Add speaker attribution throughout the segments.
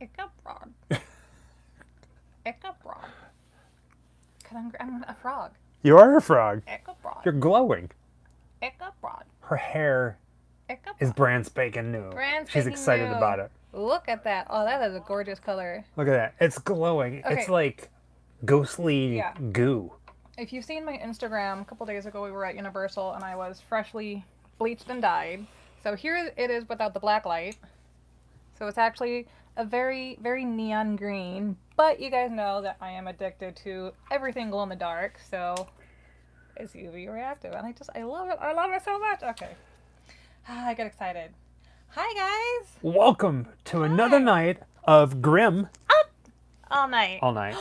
Speaker 1: Icka broad. Icka broad. Cause I'm a frog.
Speaker 2: You are a frog.
Speaker 1: Icka broad.
Speaker 2: You're glowing.
Speaker 1: Icka broad.
Speaker 2: Her hair
Speaker 1: Icka
Speaker 2: is
Speaker 1: broad.
Speaker 2: brand spanking new.
Speaker 1: Brand
Speaker 2: She's
Speaker 1: spanking
Speaker 2: excited
Speaker 1: new.
Speaker 2: about it.
Speaker 1: Look at that. Oh, that is a gorgeous color.
Speaker 2: Look at that. It's glowing.
Speaker 1: Okay.
Speaker 2: It's like ghostly
Speaker 1: Yeah.
Speaker 2: goo.
Speaker 1: If you've seen my Instagram, a couple days ago we were at Universal and I was freshly bleached and dyed. So here it is without the black light. So it's actually a very, very neon green. But you guys know that I am addicted to everything glow in the dark. So it's UV reactive. And I love it. I love it so much. Okay. I get excited. Hi, guys.
Speaker 2: Welcome to another night of Grimm
Speaker 1: All night.
Speaker 2: all night.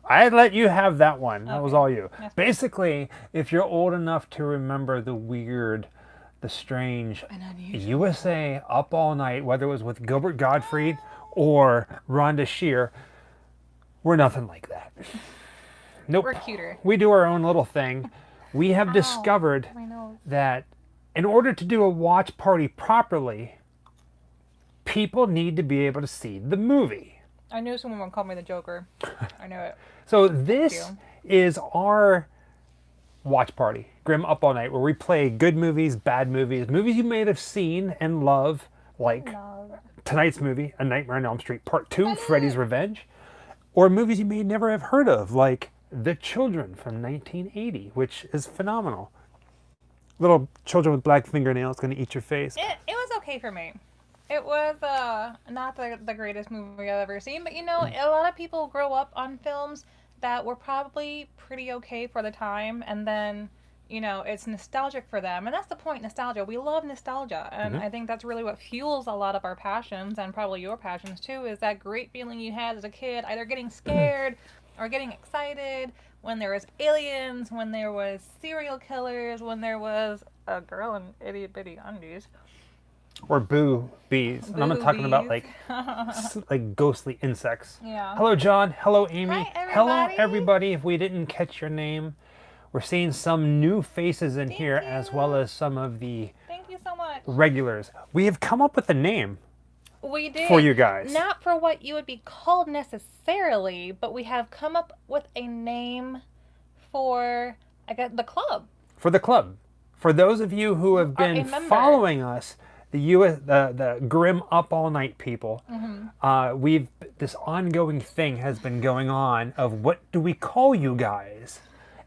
Speaker 2: I let you have that one. That was
Speaker 1: Okay.
Speaker 2: all you.
Speaker 1: Yes.
Speaker 2: Basically, if you're old enough to remember the weird, the strange
Speaker 1: And unusual.
Speaker 2: USA Up All Night, whether it was with Gilbert Gottfried or Rhonda Shear, we're nothing like that. Nope.
Speaker 1: We're cuter.
Speaker 2: We do our own little thing. We have
Speaker 1: Ow.
Speaker 2: discovered
Speaker 1: My nose.
Speaker 2: that in order to do a watch party properly, people need to be able to see the movie.
Speaker 1: I knew someone would call me the Joker. I knew it.
Speaker 2: So this
Speaker 1: you.
Speaker 2: is our watch party, Grimm Up All Night, where we play good movies, bad movies, movies you may have seen and love, like
Speaker 1: Love.
Speaker 2: tonight's movie, A Nightmare on Elm Street Part 2, Freddy's Revenge, or movies you may never have heard of, like The Children from 1980, which is phenomenal. Little children with black fingernails going to eat your face.
Speaker 1: It was okay for me. It was not the greatest movie I've ever seen, but you know, a lot of people grow up on films that were probably pretty okay for the time, and then, you know, it's nostalgic for them. And that's the point, nostalgia. We love nostalgia, and I think that's really what fuels a lot of our passions, and probably your passions too, is that great feeling you had as a kid, either getting scared or getting excited when there was aliens, when there was serial killers, when there was a girl in itty bitty undies.
Speaker 2: Or boo bees. And I'm not talking about
Speaker 1: Boobies.
Speaker 2: like ghostly insects.
Speaker 1: Yeah.
Speaker 2: Hello, John. Hello, Amy.
Speaker 1: Hi,
Speaker 2: Hello,
Speaker 1: everybody.
Speaker 2: everybody. If we didn't catch your name, we're seeing some new faces in here, as
Speaker 1: you.
Speaker 2: well as some of the
Speaker 1: Thank you so much.
Speaker 2: regulars. We have come up with a name
Speaker 1: We did.
Speaker 2: for you guys.
Speaker 1: Not for what you would be called necessarily, but we have come up with a name for, I guess, the club.
Speaker 2: For the club. For those of you who have
Speaker 1: Are a
Speaker 2: been
Speaker 1: member.
Speaker 2: following us, the Grimm Up All Night people, we've this ongoing thing has been going on of what do we call you guys,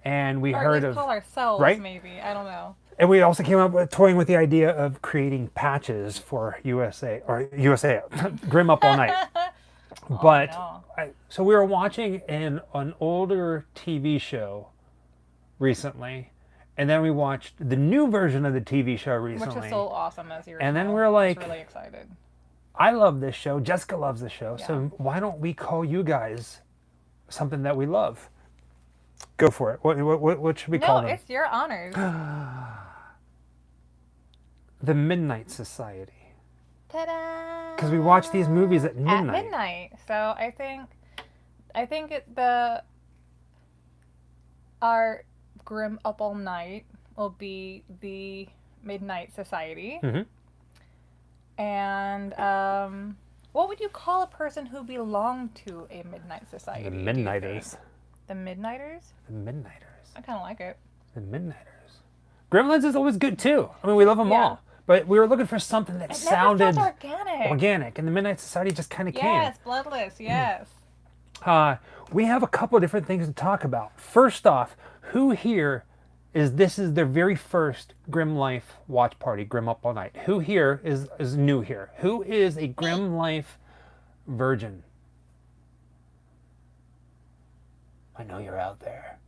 Speaker 2: and we
Speaker 1: Or
Speaker 2: heard
Speaker 1: at least
Speaker 2: of
Speaker 1: call ourselves,
Speaker 2: right?
Speaker 1: maybe. I don't know.
Speaker 2: And we also came up with toying with the idea of creating patches for USA Grimm Up All Night. But
Speaker 1: no.
Speaker 2: so we were watching an older TV show recently, and then we watched the new version of the TV show recently.
Speaker 1: Which is so awesome as you
Speaker 2: And then
Speaker 1: know.
Speaker 2: we're
Speaker 1: I was
Speaker 2: like-
Speaker 1: really excited.
Speaker 2: I love this show. Jessica loves the show.
Speaker 1: Yeah.
Speaker 2: So why don't we call you guys something that we love? Go for it. What should we call
Speaker 1: No,
Speaker 2: them?
Speaker 1: it's your honors.
Speaker 2: The Midnight Society.
Speaker 1: Ta-da!
Speaker 2: Because we watch these movies at midnight.
Speaker 1: At midnight. So I think our Grimm Up All Night will be the Midnight Society.
Speaker 2: Mhm.
Speaker 1: And what would you call a person who belonged to a Midnight Society?
Speaker 2: The
Speaker 1: do you think?
Speaker 2: Midnighters.
Speaker 1: The Midnighters?
Speaker 2: The Midnighters.
Speaker 1: I kind of like it.
Speaker 2: The Midnighters. Gremlins is always good too. I mean, we love them
Speaker 1: Yeah.
Speaker 2: all. But we were looking for something that
Speaker 1: It
Speaker 2: sounded
Speaker 1: never felt organic.
Speaker 2: organic, and the Midnight Society just kind of
Speaker 1: Yes, bloodless. Yes.
Speaker 2: came. We have a couple of different things to talk about. First off, who here this is their very first Grimm Life watch party, Grimm Up All Night. Who here is new here? Who is a Grimm Life virgin? I know you're out there.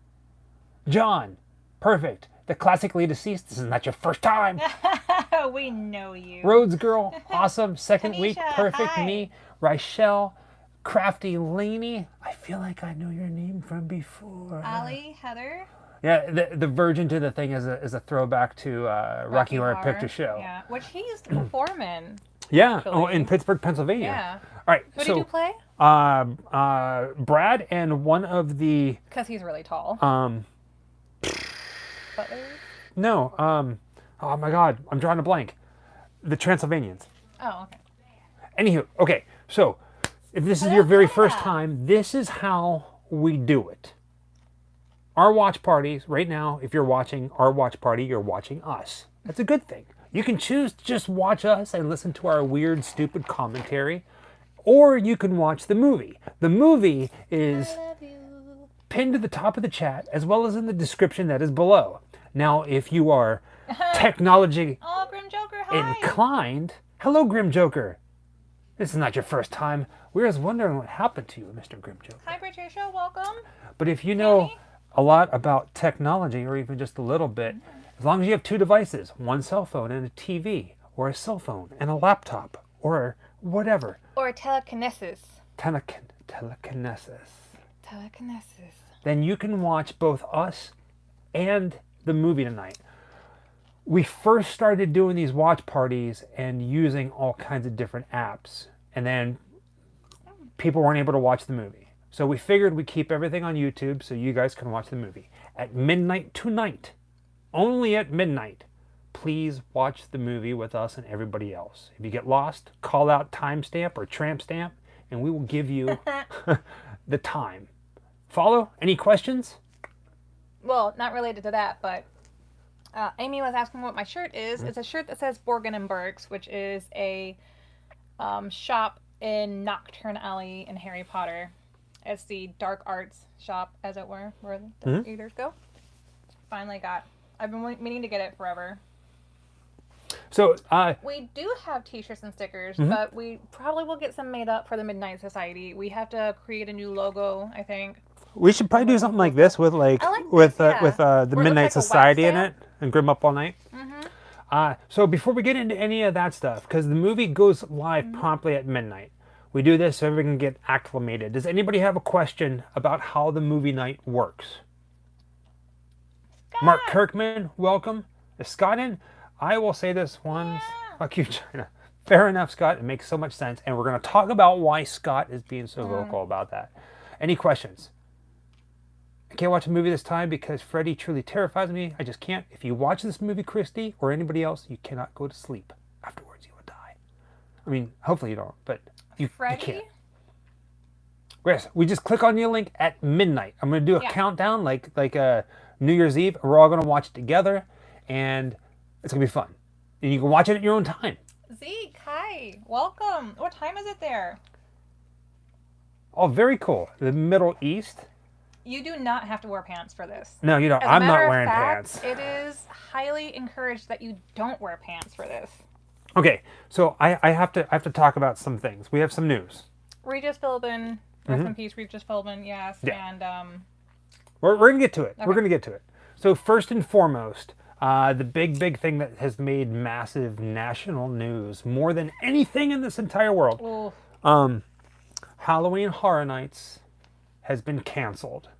Speaker 2: John, perfect. The classically deceased. This is not your first time.
Speaker 1: We know you.
Speaker 2: Rhodes girl, awesome. Second week,
Speaker 1: Tanisha,
Speaker 2: perfect.
Speaker 1: hi.
Speaker 2: Me, Rachelle, Crafty Laney. I feel like I know your name from before.
Speaker 1: Ali, Heather.
Speaker 2: Yeah, the virgin to the thing is a throwback to Rocky Horror Picture Show.
Speaker 1: Yeah, which he used to perform in.
Speaker 2: Yeah,
Speaker 1: Actually.
Speaker 2: oh, in Pittsburgh, Pennsylvania.
Speaker 1: Yeah.
Speaker 2: All right,
Speaker 1: Who
Speaker 2: so
Speaker 1: did you play?
Speaker 2: Brad and one of the
Speaker 1: Because he's really tall. Butler?
Speaker 2: no, oh my God, I'm drawing a blank. The Transylvanians.
Speaker 1: Oh, okay.
Speaker 2: Anywho, okay, so If this is
Speaker 1: Hello,
Speaker 2: your very first
Speaker 1: Canada.
Speaker 2: time, this is how we do it. Our watch parties, right now, if you're watching our watch party, you're watching us. That's a good thing. You can choose to just watch us and listen to our weird, stupid commentary, or you can watch the movie. The movie is
Speaker 1: I love you.
Speaker 2: pinned to the top of the chat, as well as in the description that is below. Now, if you are technology
Speaker 1: Oh, Grim Joker, hi.
Speaker 2: inclined, hello, Grim Joker. This is not your first time. We were just wondering what happened to you, Mr. Grim Joker.
Speaker 1: Hi, Patricia, welcome.
Speaker 2: But if you know
Speaker 1: Tammy?
Speaker 2: a lot about technology, or even just a little bit, as long as you have two devices, one cell phone and a TV, or a cell phone and a laptop, or whatever,
Speaker 1: Or telekinesis.
Speaker 2: telekinesis,
Speaker 1: Telekinesis.
Speaker 2: then you can watch both us and the movie tonight. We first started doing these watch parties and using all kinds of different apps, and then people weren't able to watch the movie. So we figured we'd keep everything on YouTube so you guys can watch the movie. At midnight tonight, only at midnight, please watch the movie with us and everybody else. If you get lost, call out timestamp or tramp stamp, and we will give you the time. Follow? Any questions?
Speaker 1: Well, not related to that, but Amy was asking what my shirt is. It's a shirt that says Borgin and Burke's, which is a shop in Nocturne Alley in Harry Potter. It's the dark arts shop, as it were, where the readers go. Finally got. I've been meaning to get it forever.
Speaker 2: So,
Speaker 1: We do have t-shirts and stickers, but we probably will get some made up for the Midnight Society. We have to create a new logo, I think.
Speaker 2: we should probably do something like this with
Speaker 1: I like this,
Speaker 2: with
Speaker 1: yeah.
Speaker 2: the
Speaker 1: Where it looks
Speaker 2: Midnight
Speaker 1: like a wax
Speaker 2: Society in
Speaker 1: stamp.
Speaker 2: it and Grim Up All Night. So before we get into any of that stuff, because the movie goes live promptly at midnight, we do this so everyone can get acclimated. Does anybody have a question about how the movie night works?
Speaker 1: Scott!
Speaker 2: Mark Kirkman, welcome. Is Scott in? I will say this once.
Speaker 1: Yeah.
Speaker 2: Fuck you, China. Fair enough, Scott. It makes so much sense. And we're going to talk about why Scott is being so vocal about that. Any questions? I can't watch a movie this time because Freddy truly terrifies me. I just can't. If you watch this movie, Christy, or anybody else, you cannot go to sleep. Afterwards, you will die. I mean, hopefully you don't, but you
Speaker 1: Freddy?
Speaker 2: can't. Yes, we just click on your link at midnight. I'm going to do a countdown like New Year's Eve. We're all going to watch it together, and it's going to be fun. And you can watch it at your own time.
Speaker 1: Zeke, hi. Welcome. What time is it there?
Speaker 2: Oh, very cool. The Middle East.
Speaker 1: You do not have to wear pants for this.
Speaker 2: No, you don't.
Speaker 1: As a
Speaker 2: I'm
Speaker 1: matter
Speaker 2: not
Speaker 1: of
Speaker 2: wearing
Speaker 1: fact,
Speaker 2: pants.
Speaker 1: It is highly encouraged that you don't wear pants for this.
Speaker 2: Okay, so I have to talk about some things. We have some news.
Speaker 1: Regis Philbin, rest in peace, Regis Philbin, yes.
Speaker 2: Yeah.
Speaker 1: And
Speaker 2: We're going to get to it.
Speaker 1: Okay.
Speaker 2: We're going to get to it. So first and foremost, the big thing that has made massive national news, more than anything in this entire world,
Speaker 1: ooh,
Speaker 2: Halloween Horror Nights has been canceled.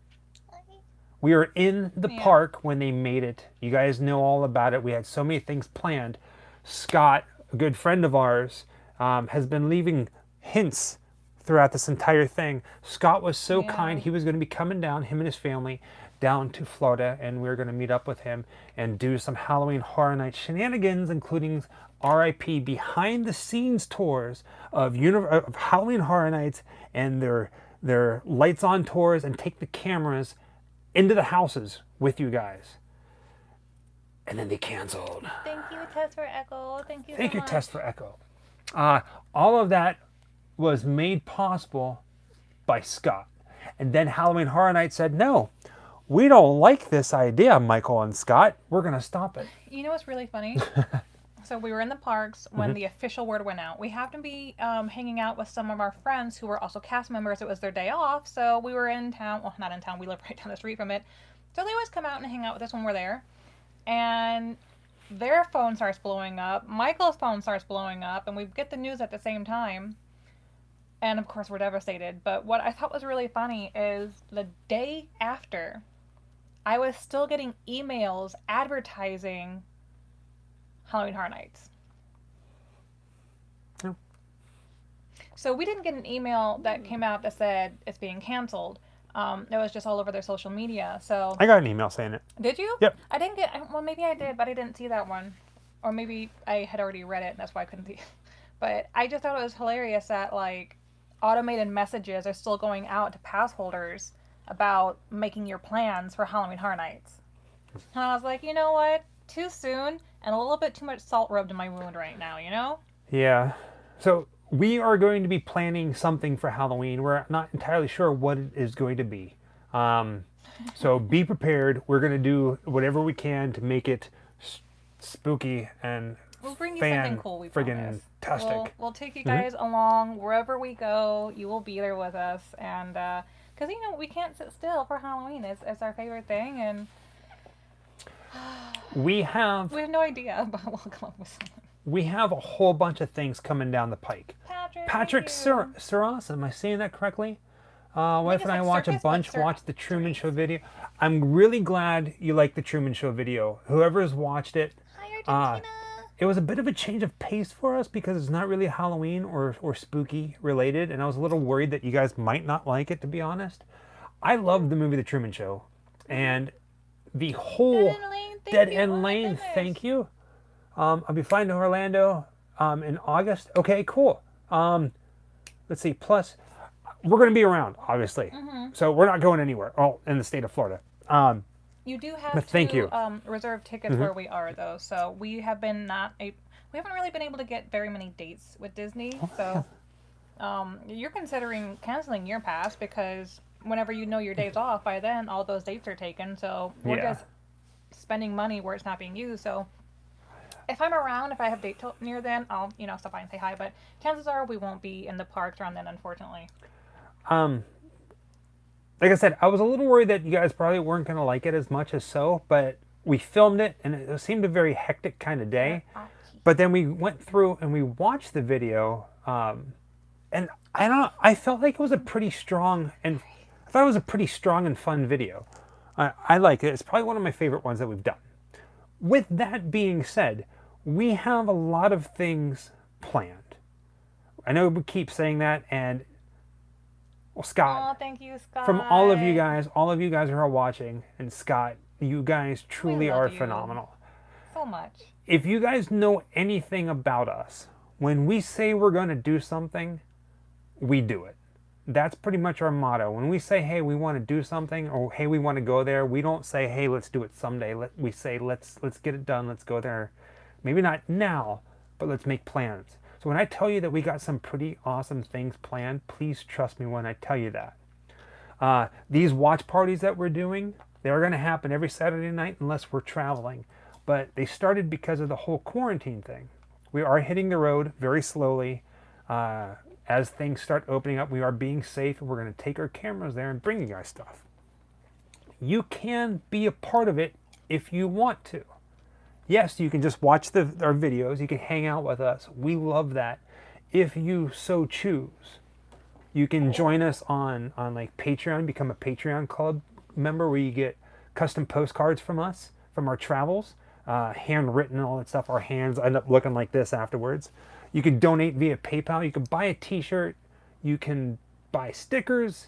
Speaker 2: We were in the park when they made it. You guys know all about it. We had so many things planned. Scott, a good friend of ours, has been leaving hints throughout this entire thing. Scott was so kind. He was going to be coming down, him and his family, down to Florida, and we were going to meet up with him and do some Halloween Horror Night shenanigans, including RIP behind-the-scenes tours of Halloween Horror Nights and their lights-on tours, and take the cameras into the houses with you guys. And then they canceled.
Speaker 1: thank you, Tess for Echo. Thank you
Speaker 2: Thank
Speaker 1: so
Speaker 2: you,
Speaker 1: much.
Speaker 2: Tess, for Echo. All of that was made possible by Scott. And then Halloween Horror Night said, no, we don't like this idea, Michael and Scott. We're going to stop it.
Speaker 1: You know what's really funny? So we were in the parks when the official word went out. We happened to be hanging out with some of our friends who were also cast members. It was their day off, so we were in town. Well, not in town. We live right down the street from it. So they always come out and hang out with us when we're there. And their phone starts blowing up. Michael's phone starts blowing up, and we get the news at the same time. And of course, we're devastated. But what I thought was really funny is the day after, I was still getting emails advertising Halloween Horror Nights.
Speaker 2: Oh.
Speaker 1: So we didn't get an email that came out that said it's being canceled. It was just all over their social media. So
Speaker 2: I got an email saying it.
Speaker 1: did you?
Speaker 2: Yep.
Speaker 1: I didn't get. Well, maybe I did, but I didn't see that one, or maybe I had already read it, and that's why I couldn't see. But I just thought it was hilarious that like automated messages are still going out to pass holders about making your plans for Halloween Horror Nights. And I was like, you know what? Too soon and a little bit too much salt rubbed in my wound right now, you know?
Speaker 2: Yeah. So we are going to be planning something for Halloween. We're not entirely sure what it is going to be. So be prepared. We're going to do whatever we can to make it spooky and
Speaker 1: We'll bring you something cool, we promise.
Speaker 2: tastic.
Speaker 1: We'll take you guys along wherever we go. You will be there with us. And, because, you know, we can't sit still for Halloween. It's our favorite thing. And
Speaker 2: we have
Speaker 1: no idea, but we'll come up with something.
Speaker 2: We have a whole bunch of things coming down the pike. Patrick Suras, am I saying that correctly? Wife and I watch a bunch, watch the Truman Show video. I'm really glad you like the Truman Show video. Whoever has watched it, it was a bit of a change of pace for us because it's not really Halloween or spooky related, and I was a little worried that you guys might not like it, to be honest. I loved the movie The Truman Show, and the whole Dead End Lane, thank you. I'll be flying to Orlando in August. Okay, cool. Let's see. Plus, we're going to be around, obviously. So we're not going anywhere. Oh, in the state of Florida.
Speaker 1: You do have to reserve tickets where we are, though. So we have been we haven't really been able to get very many dates with Disney. So you're considering canceling your pass because whenever you know your days off, by then all those dates are taken. So we're just spending money where it's not being used. So if I'm around, if I have date near then, I'll stop by and say hi. But chances are we won't be in the parks around then, unfortunately.
Speaker 2: Like I said, I was a little worried that you guys probably weren't going to like it as much as so, but we filmed it, and it seemed a very hectic kind of day. But then we went through and we watched the video, and I felt like it was a pretty strong and fun video. I like it. It's probably one of my favorite ones that we've done. With that being said, we have a lot of things planned. I know we keep saying that, and Scott.
Speaker 1: Oh, thank you, Scott.
Speaker 2: From all of you guys who are watching, and Scott, you guys truly are phenomenal.
Speaker 1: So much.
Speaker 2: If you guys know anything about us, when we say we're going to do something, we do it. That's pretty much our motto. When we say, hey, we want to do something, or hey, we want to go there, we don't say, hey, let's do it someday. We say, let's get it done. Let's go there. Maybe not now, but let's make plans. So when I tell you that we got some pretty awesome things planned, please trust me when I tell you that. These watch parties that we're doing, they're going to happen every Saturday night unless we're traveling. But they started because of the whole quarantine thing. We are hitting the road very slowly. As things start opening up, we are being safe, and we're going to take our cameras there and bring you guys stuff. You can be a part of it if you want to. Yes, you can just watch our videos. You can hang out with us. We love that. If you so choose, you can join us on like Patreon, become a Patreon club member where you get custom postcards from us, from our travels, handwritten, all that stuff. Our hands end up looking like this afterwards. You can donate via PayPal. You can buy a t-shirt. You can buy stickers.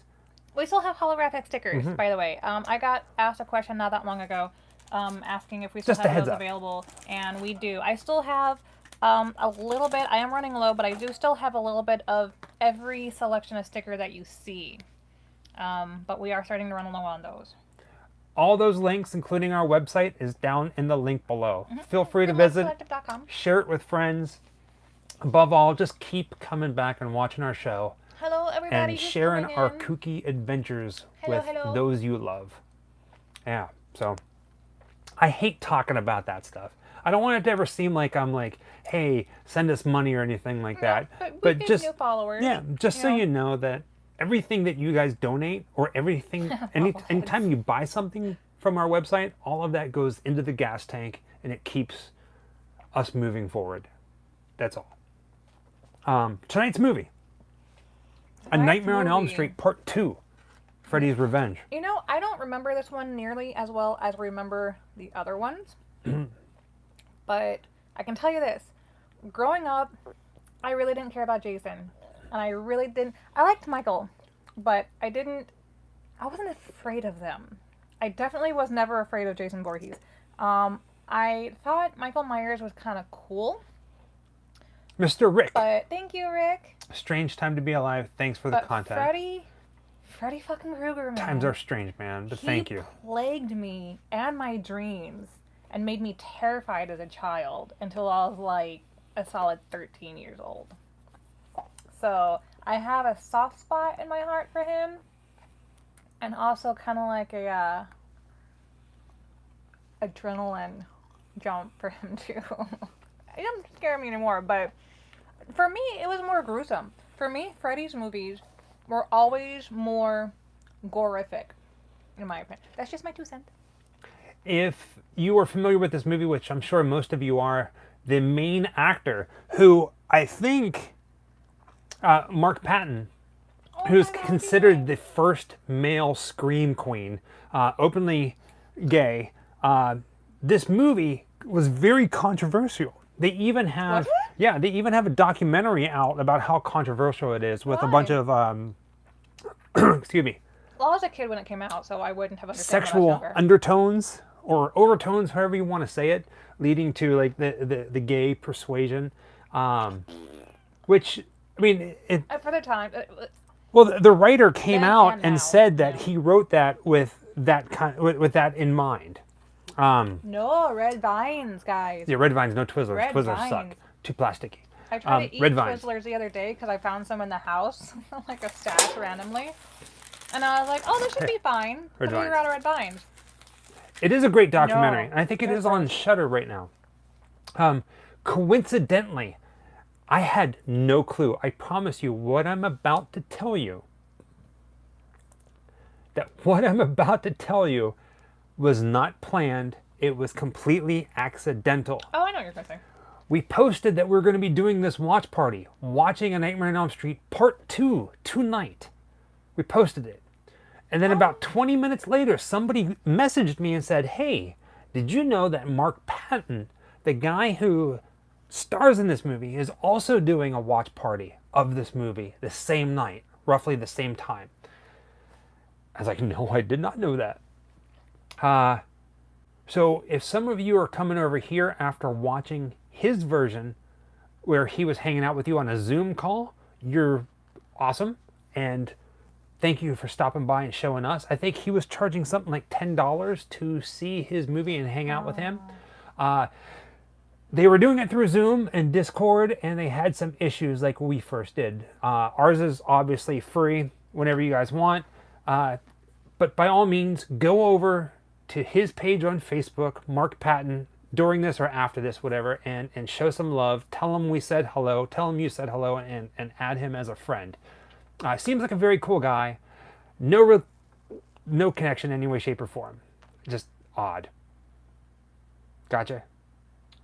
Speaker 1: We still have holographic stickers, by the way. I got asked a question not that long ago, asking if we still have those available, and we do. I still have a little bit. I am running low, but I do still have a little bit of every selection of sticker that you see. But we are starting to run low on those.
Speaker 2: All those links, including our website, is down in the link below. Feel free to visit, share it with friends. Above all, just keep coming back and watching our show.
Speaker 1: Hello, everybody.
Speaker 2: And sharing our kooky adventures with those you love. Yeah, so I hate talking about that stuff. I don't want it to ever seem like I'm like, hey, send us money or anything like that. But just new followers. Yeah, just so you know that everything that you guys donate or everything, anytime you buy something from our website, all of that goes into the gas tank and it keeps us moving forward. That's all. Tonight's movie. A Nightmare on Elm Street Part 2. Freddy's Revenge.
Speaker 1: You know, I don't remember this one nearly as well as remember the other ones. But I can tell you this. Growing up, I really didn't care about Jason. And I really didn't. I liked Michael. But I wasn't afraid of them. I definitely was never afraid of Jason Voorhees. I thought Michael Myers was kind of cool.
Speaker 2: Mr. Rick.
Speaker 1: But thank you, Rick.
Speaker 2: Strange time to be alive. Thanks for the content.
Speaker 1: Freddy fucking Krueger, man.
Speaker 2: Times are strange, man, but thank you.
Speaker 1: He plagued me and my dreams and made me terrified as a child until I was like a solid 13 years old. So I have a soft spot in my heart for him, and also kind of like a adrenaline jump for him too. It doesn't scare me anymore, but for me, it was more gruesome. For me, Freddy's movies were always more gorific, in my opinion. That's just my 2 cents.
Speaker 2: If you are familiar with this movie, which I'm sure most of you are, the main actor, who I think, Mark Patton, who's considered the first male scream queen, openly gay, this movie was very controversial. They even have, they even have a documentary out about how controversial it is with a bunch of, excuse me.
Speaker 1: Well, I was a kid when it came out, so I wouldn't have understood.
Speaker 2: Sexual undertones or overtones, however you want to say it, leading to like the gay persuasion, which I mean,
Speaker 1: for the time.
Speaker 2: Well, the writer came out and said that he wrote that with that with that in mind.
Speaker 1: No, red vines, guys.
Speaker 2: Yeah, red vines, no Twizzlers.
Speaker 1: Red
Speaker 2: Twizzlers
Speaker 1: vines.
Speaker 2: suck. Too plasticky.
Speaker 1: I tried to eat
Speaker 2: red vines.
Speaker 1: Twizzlers the other day because I found some in the house, like a stash randomly. And I was like, oh, this should be fine. But we were out of red vines.
Speaker 2: It is a great documentary. No, I think it is on Shudder right now. Coincidentally, I had no clue. I promise you, what I'm about to tell you, was not planned. It was completely accidental.
Speaker 1: Oh, I know what you're going to say.
Speaker 2: We posted that we were going to be doing this watch party, watching A Nightmare on Elm Street Part 2 tonight. We posted it. And then about 20 minutes later, somebody messaged me and said, hey, did you know that Mark Patton, the guy who stars in this movie, is also doing a watch party of this movie the same night, roughly the same time? I was like, no, I did not know that. So if some of you are coming over here after watching his version where he was hanging out with you on a Zoom call, you're awesome. And thank you for stopping by and showing us. I think he was charging something like $10 to see his movie and hang out with him. They were doing it through Zoom and Discord, and they had some issues like we first did. Ours is obviously free whenever you guys want. But by all means, go over to his page on Facebook, Mark Patton, during this or after this, whatever, and show some love. Tell him we said hello. Tell him you said hello, and add him as a friend. Seems like a very cool guy. No connection in any way, shape, or form. Just odd. Gotcha.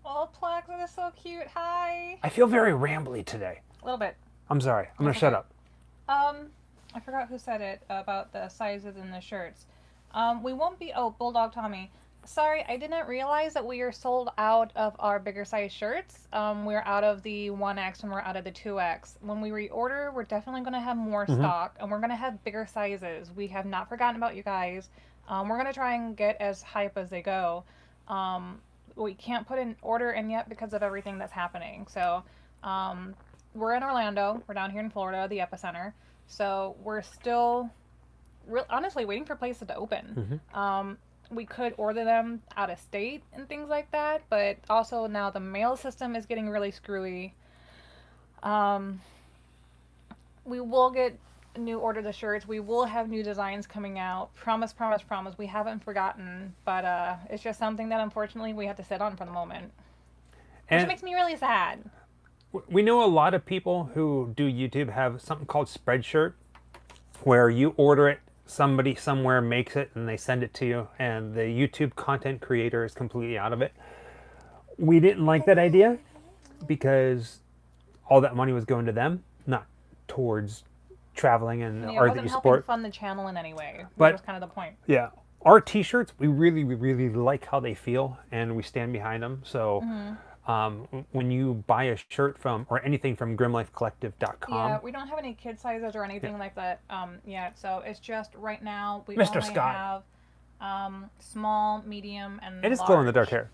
Speaker 1: Oh, Plaxton is so cute. Hi.
Speaker 2: I feel very rambly today.
Speaker 1: A little bit.
Speaker 2: I'm sorry. I'm going to shut up.
Speaker 1: I forgot who said it about the sizes in the shirts. We won't be... Oh, Bulldog Tommy. Sorry, I didn't realize that we are sold out of our bigger size shirts. We're out of the 1X and we're out of the 2X. When we reorder, we're definitely going to have more stock, and we're going to have bigger sizes. We have not forgotten about you guys. We're going to try and get as hype as they go. We can't put an order in yet because of everything that's happening. So we're in Orlando. We're down here in Florida, the epicenter. So we're still honestly waiting for places to open. We could order them out of state and things like that, but also now the mail system is getting really screwy. We will get new orders of shirts. We will have new designs coming out. Promise, promise, promise. We haven't forgotten, but it's just something that unfortunately we have to sit on for the moment. Which makes me really sad.
Speaker 2: We know a lot of people who do YouTube have something called Spreadshirt, where you order it, somebody somewhere makes it, and they send it to you, and the YouTube content creator is completely out of it. We didn't like that idea because all that money was going to them, not towards traveling and art that you support. It wasn't helping
Speaker 1: fund the channel in any way, which was kind of the point.
Speaker 2: Yeah. Our t-shirts, we really, really like how they feel, and we stand behind them. So when you buy a shirt from, or anything from GrimmLifeCollective.com.
Speaker 1: Yeah, we don't have any kid sizes or anything like that yet. So it's just right now we
Speaker 2: Mr.
Speaker 1: only
Speaker 2: Scott.
Speaker 1: have small, medium, and
Speaker 2: It is
Speaker 1: large.
Speaker 2: glow in the dark hair.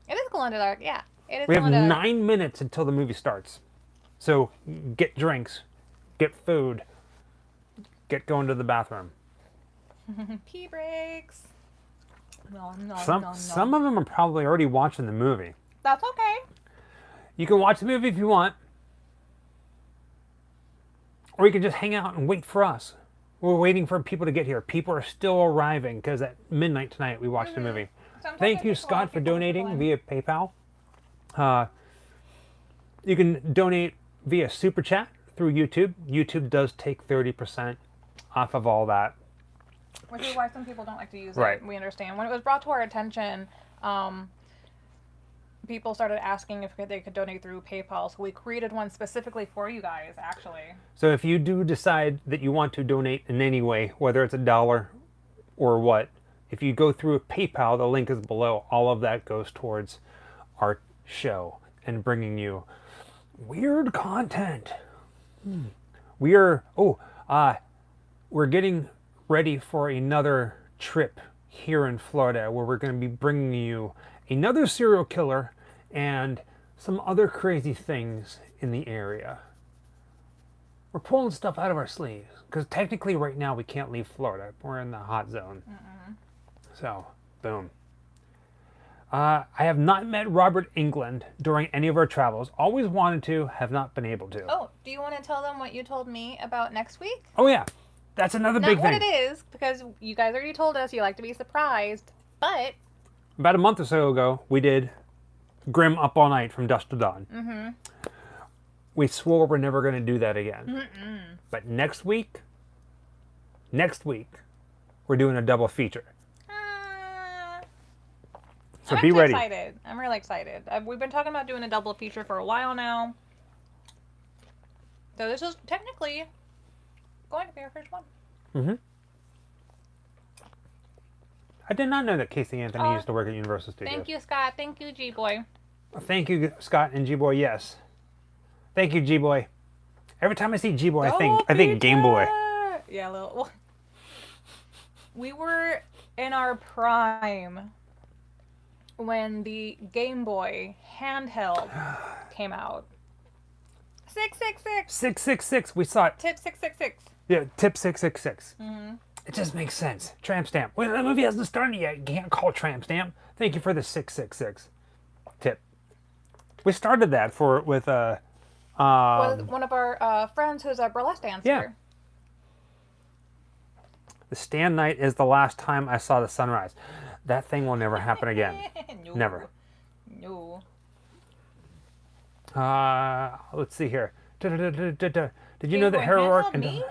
Speaker 1: It is glow in the dark, yeah. It is
Speaker 2: we have 9 minutes until the movie starts. So get drinks, get food, get going to the bathroom.
Speaker 1: Pee breaks. No, no,
Speaker 2: Some
Speaker 1: no, no.
Speaker 2: some of them are probably already watching the movie.
Speaker 1: That's okay.
Speaker 2: You can watch the movie if you want, or you can just hang out and wait for us. We're waiting for people to get here. People are still arriving because at midnight tonight we watched the movie.
Speaker 1: Sometimes
Speaker 2: Thank you,
Speaker 1: people
Speaker 2: Scott,
Speaker 1: like
Speaker 2: for
Speaker 1: it when
Speaker 2: donating
Speaker 1: people
Speaker 2: via PayPal. You can donate via Super Chat through YouTube. YouTube does take 30% off of all that.
Speaker 1: Which is why some people don't like to use
Speaker 2: Right.
Speaker 1: it. We understand. When it was brought to our attention, people started asking if they could donate through PayPal. So we created one specifically for you guys, actually.
Speaker 2: So if you do decide that you want to donate in any way, whether it's $1 or what, if you go through a PayPal, the link is below. All of that goes towards our show and bringing you weird content. We're getting ready for another trip here in Florida where we're going to be bringing you another serial killer and some other crazy things in the area. We're pulling stuff out of our sleeves because technically right now we can't leave Florida. We're in the hot zone. So, boom. I have not met Robert England during any of our travels. Always wanted to, have not been able to.
Speaker 1: Oh, do you want to tell them what you told me about next week?
Speaker 2: Oh yeah, that's another big
Speaker 1: Not what
Speaker 2: thing.
Speaker 1: it is, because you guys already told us you like to be surprised, but...
Speaker 2: About a month or so ago, we did Grimm Up All Night from Dusk to Dawn. We swore we're never going to do that again. But next week, we're doing a double feature. So
Speaker 1: I'm
Speaker 2: be ready.
Speaker 1: Excited. I'm really excited. We've been talking about doing a double feature for a while now. So this is technically going to be our first one.
Speaker 2: I did not know that Casey Anthony used to work at Universal Studios.
Speaker 1: Thank you, Scott. Thank you, G-Boy.
Speaker 2: Thank you, Scott and G-Boy, yes. Thank you, G-Boy. Every time I see G-Boy, I think Game Boy.
Speaker 1: Yeah, little. We were in our prime when the Game Boy handheld came out. 666.
Speaker 2: 666, we saw it.
Speaker 1: Tip 666.
Speaker 2: Yeah, tip 666. It just makes sense. Tramp stamp. Well, the movie hasn't started yet. You can't call tramp stamp. Thank you for the 666 tip. We started that with
Speaker 1: With one of our friends who's a burlesque dancer.
Speaker 2: Yeah. The stand night is the last time I saw the sunrise. That thing will never happen again.
Speaker 1: No.
Speaker 2: Never.
Speaker 1: No.
Speaker 2: Let's see here. Did you know that
Speaker 1: Game Boy
Speaker 2: Hair
Speaker 1: handheld me?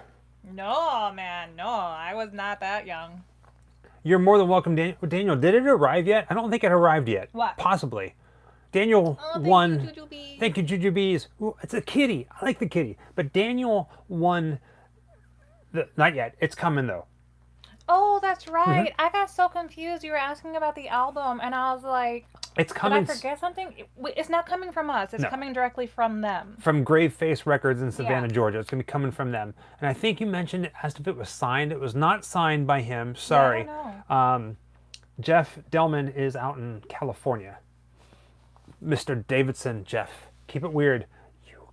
Speaker 1: No, man, no. I was not that young.
Speaker 2: You're more than welcome, Daniel. Daniel, did it arrive yet? I don't think it arrived yet.
Speaker 1: What?
Speaker 2: Possibly. Daniel
Speaker 1: Oh, thank
Speaker 2: won.
Speaker 1: you, Jujubee.
Speaker 2: Thank you, Jujubes. Ooh, it's a kitty. I like the kitty. But Daniel won. Not yet. It's coming though.
Speaker 1: Oh, that's right. I got so confused. You were asking about the album, and I was like,
Speaker 2: It's
Speaker 1: did
Speaker 2: coming
Speaker 1: I forget something? It's not coming from us. It's
Speaker 2: No.
Speaker 1: coming directly from them.
Speaker 2: from Graveface Records in Savannah,
Speaker 1: Yeah.
Speaker 2: Georgia. It's going to be coming from them. And I think you mentioned it as if it was signed. It was not signed by him. Sorry.
Speaker 1: Yeah, I know.
Speaker 2: Jeff Delman is out in California. Mr. Davidson, Jeff. Keep it weird. You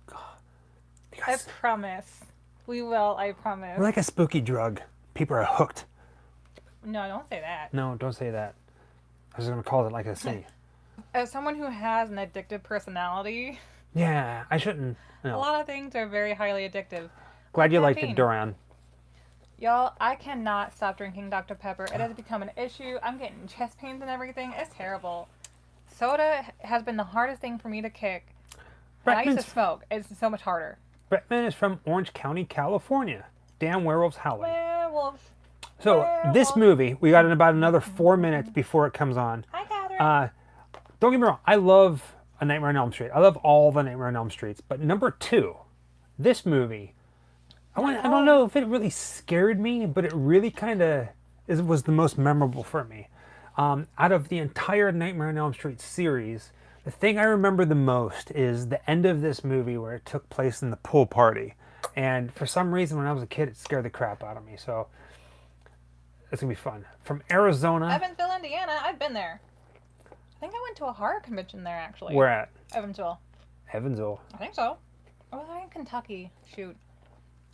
Speaker 1: I
Speaker 2: guys,
Speaker 1: promise. We will, I promise.
Speaker 2: we're like a spooky drug. People are hooked.
Speaker 1: No, don't say that.
Speaker 2: No, don't say that. I was going to call it like I say.
Speaker 1: As someone who has an addictive personality,
Speaker 2: Yeah, I shouldn't.
Speaker 1: a
Speaker 2: No.
Speaker 1: lot of things are very highly addictive.
Speaker 2: Glad you liked it,
Speaker 1: caffeine.
Speaker 2: Duran.
Speaker 1: Y'all, I cannot stop drinking Dr. Pepper. It has become an issue. I'm getting chest pains and everything. It's terrible. Soda has been the hardest thing for me to kick. And I used to
Speaker 2: Bretman's,
Speaker 1: smoke. It's so much harder.
Speaker 2: Bretman is from Orange County, California. Damn werewolves howling.
Speaker 1: Werewolf.
Speaker 2: So this movie, we got in about another 4 minutes before it comes on.
Speaker 1: Hi, Catherine.
Speaker 2: Don't get me wrong, I love A Nightmare on Elm Street. I love all the Nightmare on Elm Streets. But number 2, this movie, I don't know if it really scared me, but it really kind of was the most memorable for me. Out of the entire Nightmare on Elm Street series, the thing I remember the most is the end of this movie where it took place in the pool party. And for some reason, when I was a kid, it scared the crap out of me. So it's going to be fun. From Arizona.
Speaker 1: Evansville, Indiana. I've been there. I think I went to a horror convention there, actually.
Speaker 2: Where at?
Speaker 1: Evansville.
Speaker 2: Evansville.
Speaker 1: I think so. Oh, was I in Kentucky? Shoot.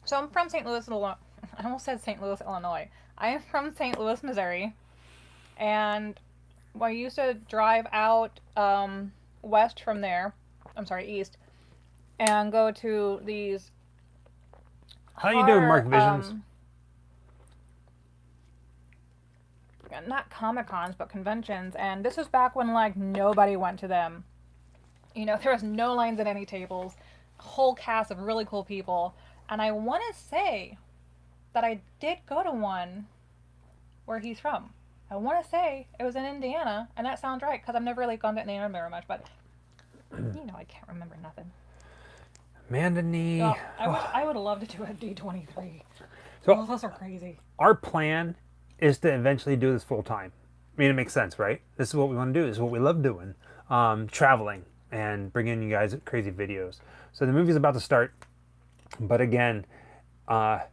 Speaker 1: So I'm from St. Louis, Illinois. I almost said St. Louis, Illinois. I am from St. Louis, Missouri. And I used to drive out west from there. I'm sorry, east. And go to these
Speaker 2: How you doing, Mark Visions?
Speaker 1: Not Comic Cons, but conventions. And this was back when, like, nobody went to them. You know, there was no lines at any tables. A whole cast of really cool people. And I want to say that I did go to one where he's from. I want to say it was in Indiana, and that sounds right, because I've never really gone to Indiana very much, but, you know, I can't remember nothing.
Speaker 2: Amanda Nee.
Speaker 1: So I would love to do a D23.
Speaker 2: So
Speaker 1: Those are crazy.
Speaker 2: our plan is to eventually do this full time. I mean, it makes sense, right? This is what we want to do. This is what we love doing. Traveling and bringing you guys crazy videos. So the movie's about to start. But again, us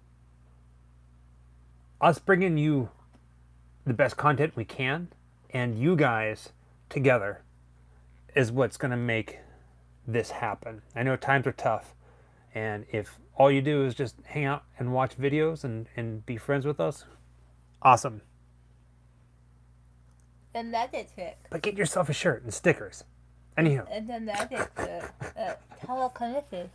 Speaker 2: bringing you the best content we can and you guys together is what's going to make this happen. I know times are tough, and if all you do is just hang out and watch videos and be friends with us, awesome.
Speaker 3: And that is it.
Speaker 2: But get yourself a shirt and stickers. Anyhow.
Speaker 3: And then that is telekinesis.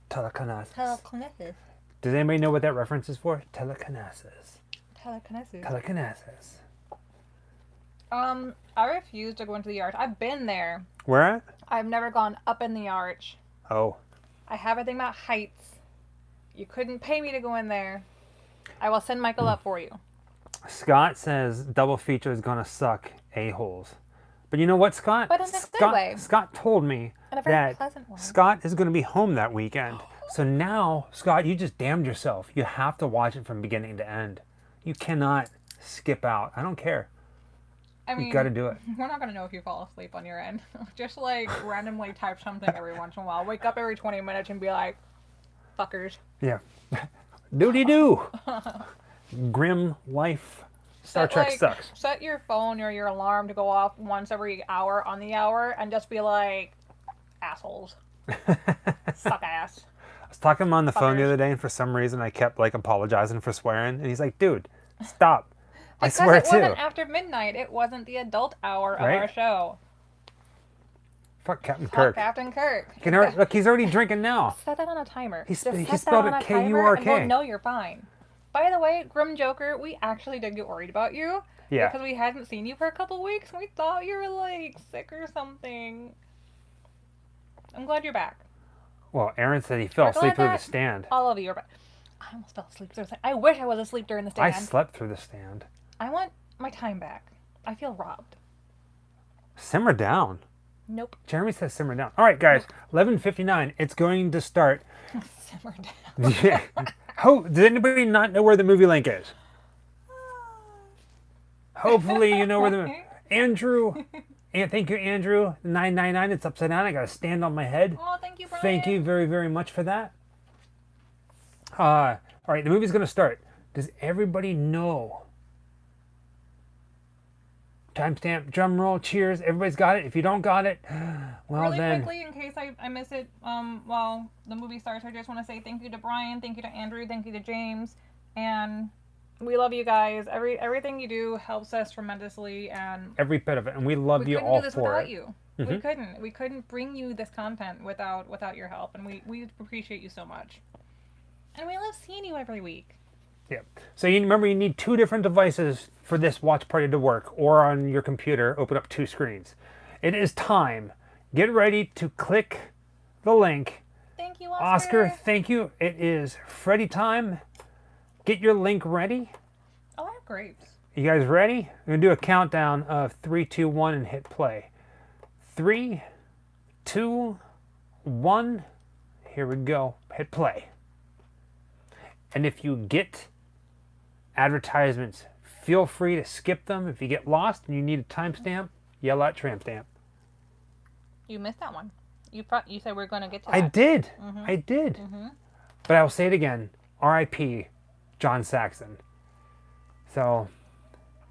Speaker 2: Telekinesis.
Speaker 3: Telekinesis.
Speaker 2: Does anybody know what that reference is for? Telekinesis.
Speaker 1: Telekinesis.
Speaker 2: Telekinesis.
Speaker 1: I refuse to go into the arch. I've been there.
Speaker 2: Where at?
Speaker 1: I've never gone up in the arch.
Speaker 2: Oh.
Speaker 1: I have a thing about heights. You couldn't pay me to go in there. I will send Michael up for you.
Speaker 2: Scott says double feature is gonna suck a-holes. But you know what, Scott?
Speaker 1: But in a good way.
Speaker 2: Scott told me
Speaker 1: In a very
Speaker 2: that
Speaker 1: pleasant way.
Speaker 2: Scott is going to be home that weekend. So now, Scott, you just damned yourself. You have to watch it from beginning to end. You cannot skip out. I don't care.
Speaker 1: I mean,
Speaker 2: You got to do it.
Speaker 1: we're not going to know if you fall asleep on your end. Just, like, randomly type something every once in a while. Wake up every 20 minutes and be like, fuckers.
Speaker 2: Yeah. Doody-doo. Grim life. Star Trek sucks.
Speaker 1: Set your phone or your alarm to go off once every hour on the hour and just be like, assholes. Suck ass.
Speaker 2: I was talking to him on the phone the
Speaker 1: Fuckers.
Speaker 2: other day, and for some reason I kept like apologizing for swearing, and he's like, "Dude, stop." I
Speaker 1: Because
Speaker 2: swear
Speaker 1: it
Speaker 2: too.
Speaker 1: wasn't after midnight. It wasn't the adult hour of
Speaker 2: Right?
Speaker 1: our show.
Speaker 2: Fuck Captain
Speaker 1: Fuck
Speaker 2: Kirk.
Speaker 1: Captain Kirk.
Speaker 2: You can already, look, he's already drinking now.
Speaker 1: Set that on a timer.
Speaker 2: He
Speaker 1: Just
Speaker 2: spelled
Speaker 1: set that on
Speaker 2: it
Speaker 1: a timer
Speaker 2: K-U-R-K.
Speaker 1: and we'll know you're fine. By the way, Grim Joker, we actually did get worried about you.
Speaker 2: Yeah.
Speaker 1: Because we hadn't seen you for a couple weeks. We thought you were, like, sick or something. I'm glad you're back.
Speaker 2: Well, Aaron said he fell
Speaker 1: We're
Speaker 2: asleep
Speaker 1: glad
Speaker 2: through the
Speaker 1: that
Speaker 2: stand.
Speaker 1: All of you are back. I almost fell asleep through the stand. I wish I was asleep during the
Speaker 2: I
Speaker 1: stand.
Speaker 2: slept through the stand.
Speaker 1: I want my time back. I feel robbed.
Speaker 2: Simmer down.
Speaker 1: Nope.
Speaker 2: Jeremy says simmer down. All right, guys. 11:59. It's going to start.
Speaker 1: Simmer down.
Speaker 2: Yeah. Does anybody not know where the movie link is? Hopefully you know where the Andrew. And thank you, Andrew. 999. It's upside down. I got to stand on my head.
Speaker 1: Oh, thank you, Brian.
Speaker 2: Thank you very, very much for that. All right, the movie's going to start. Does everybody know? Timestamp, drum roll, cheers. Everybody's got it. If you don't got it, well
Speaker 1: Really
Speaker 2: then.
Speaker 1: quickly, in case I miss it while the movie starts, I just want to say thank you to Brian, thank you to Andrew, thank you to James, and we love you guys. Everything you do helps us tremendously, and
Speaker 2: Every bit of it, and we love
Speaker 1: we
Speaker 2: you
Speaker 1: couldn't
Speaker 2: all
Speaker 1: do this
Speaker 2: for
Speaker 1: without
Speaker 2: it.
Speaker 1: you.
Speaker 2: Mhm.
Speaker 1: We couldn't bring you this content without your help, and we appreciate you so much. And we love seeing you every week.
Speaker 2: Yeah. So you remember you need 2 different devices for this watch party to work, or on your computer, open up 2 screens. It is time. Get ready to click the link.
Speaker 1: Thank you,
Speaker 2: Oscar, thank you. It is Freddy time. Get your link ready.
Speaker 1: Oh, I have grapes.
Speaker 2: You guys ready? I'm going to do a countdown of 3, 2, 1 and hit play. 3, 2, 1. Here we go. Hit play. And if you get advertisements, feel free to skip them. If you get lost and you need a timestamp, yell out tramp stamp.
Speaker 1: You missed that one. You said we're going to get to that.
Speaker 2: I did. I did. But I'll say it again. R.I.P. John Saxon. So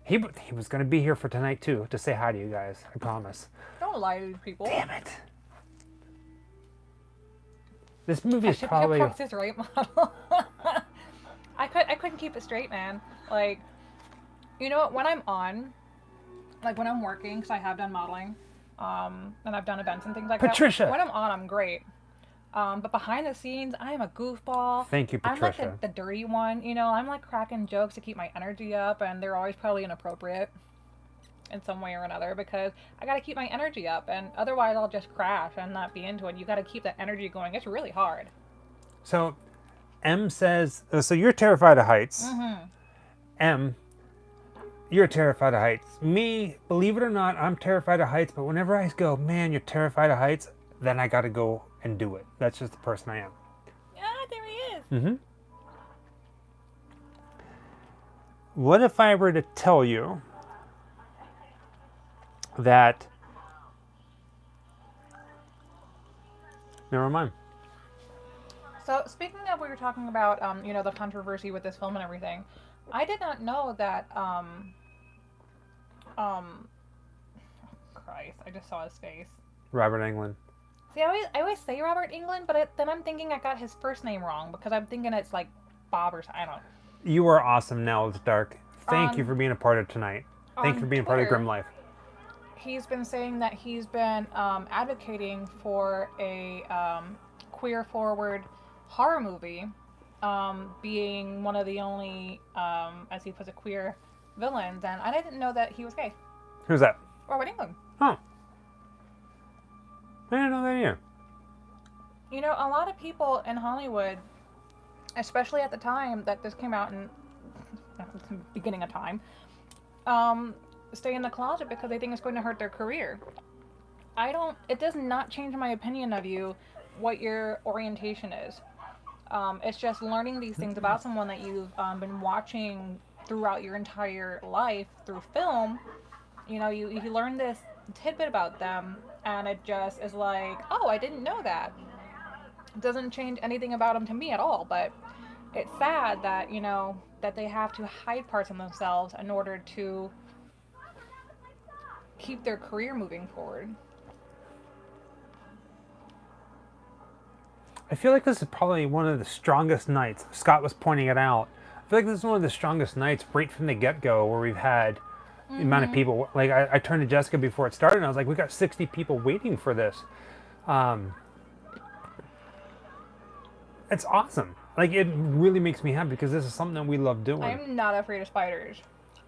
Speaker 2: he was going to be here for tonight too, to say hi to you guys. I promise.
Speaker 1: Don't lie to these people.
Speaker 2: Damn it. This movie
Speaker 1: I
Speaker 2: is
Speaker 1: should
Speaker 2: probably...
Speaker 1: be a Price is Right model. I couldn't keep it straight, man. Like, you know what? When I'm on, like when I'm working, because I have done modeling, and I've done events and things like
Speaker 2: Patricia!
Speaker 1: that. When I'm on, I'm great. But behind the scenes, I am a goofball.
Speaker 2: Thank you,
Speaker 1: I'm like
Speaker 2: Patricia.
Speaker 1: the dirty one, you know. I'm like cracking jokes to keep my energy up, and they're always probably inappropriate in some way or another because I got to keep my energy up, and otherwise I'll just crash and not be into it. You got to keep that energy going. It's really hard.
Speaker 2: So, M says, so you're terrified of heights.
Speaker 1: Mm-hmm.
Speaker 2: M, you're terrified of heights. Me, believe it or not, I'm terrified of heights, but whenever I go, man, you're terrified of heights, then I got to go and do it. That's just the person I am.
Speaker 1: Ah, there he is.
Speaker 2: Mm-hmm. What if I were to tell you that... Never mind.
Speaker 1: So speaking of, we were talking about, you know, the controversy with this film and everything. I did not know that, Christ, I just saw his face.
Speaker 2: Robert Englund.
Speaker 1: See, I always say Robert England, but then I'm thinking I got his first name wrong because I'm thinking it's like Bob or something. I don't know.
Speaker 2: You are awesome, Now It's Dark. Thank you
Speaker 1: On-
Speaker 2: for being a part of tonight. Thank you for
Speaker 1: on
Speaker 2: being part of
Speaker 1: Twitter,
Speaker 2: Grim Life.
Speaker 1: He's been saying that he's been advocating for a queer-forward horror movie, being one of the only, as he puts it, queer villains, and I didn't know that he was gay.
Speaker 2: Who's that?
Speaker 1: Robert Englund.
Speaker 2: Oh. I didn't know that either.
Speaker 1: You know, a lot of people in Hollywood, especially at the time that this came out in the beginning of time, stay in the closet because they think it's going to hurt their career. It does not change my opinion of you, what your orientation is. It's just learning these things about someone that you've been watching throughout your entire life through film. You know, you learn this tidbit about them, and it just is like, oh, I didn't know that. It doesn't change anything about them to me at all, but it's sad that, you know, that they have to hide parts of themselves in order to keep their career moving forward.
Speaker 2: I feel like this is probably one of the strongest nights. Scott was pointing it out. I feel like this is one of the strongest nights right from the get-go where we've had the amount of people. Like, I turned to Jessica before it started and I was like, we got 60 people waiting for this. It's awesome. Like, it really makes me happy because this is something that we love doing.
Speaker 1: I'm not afraid of spiders.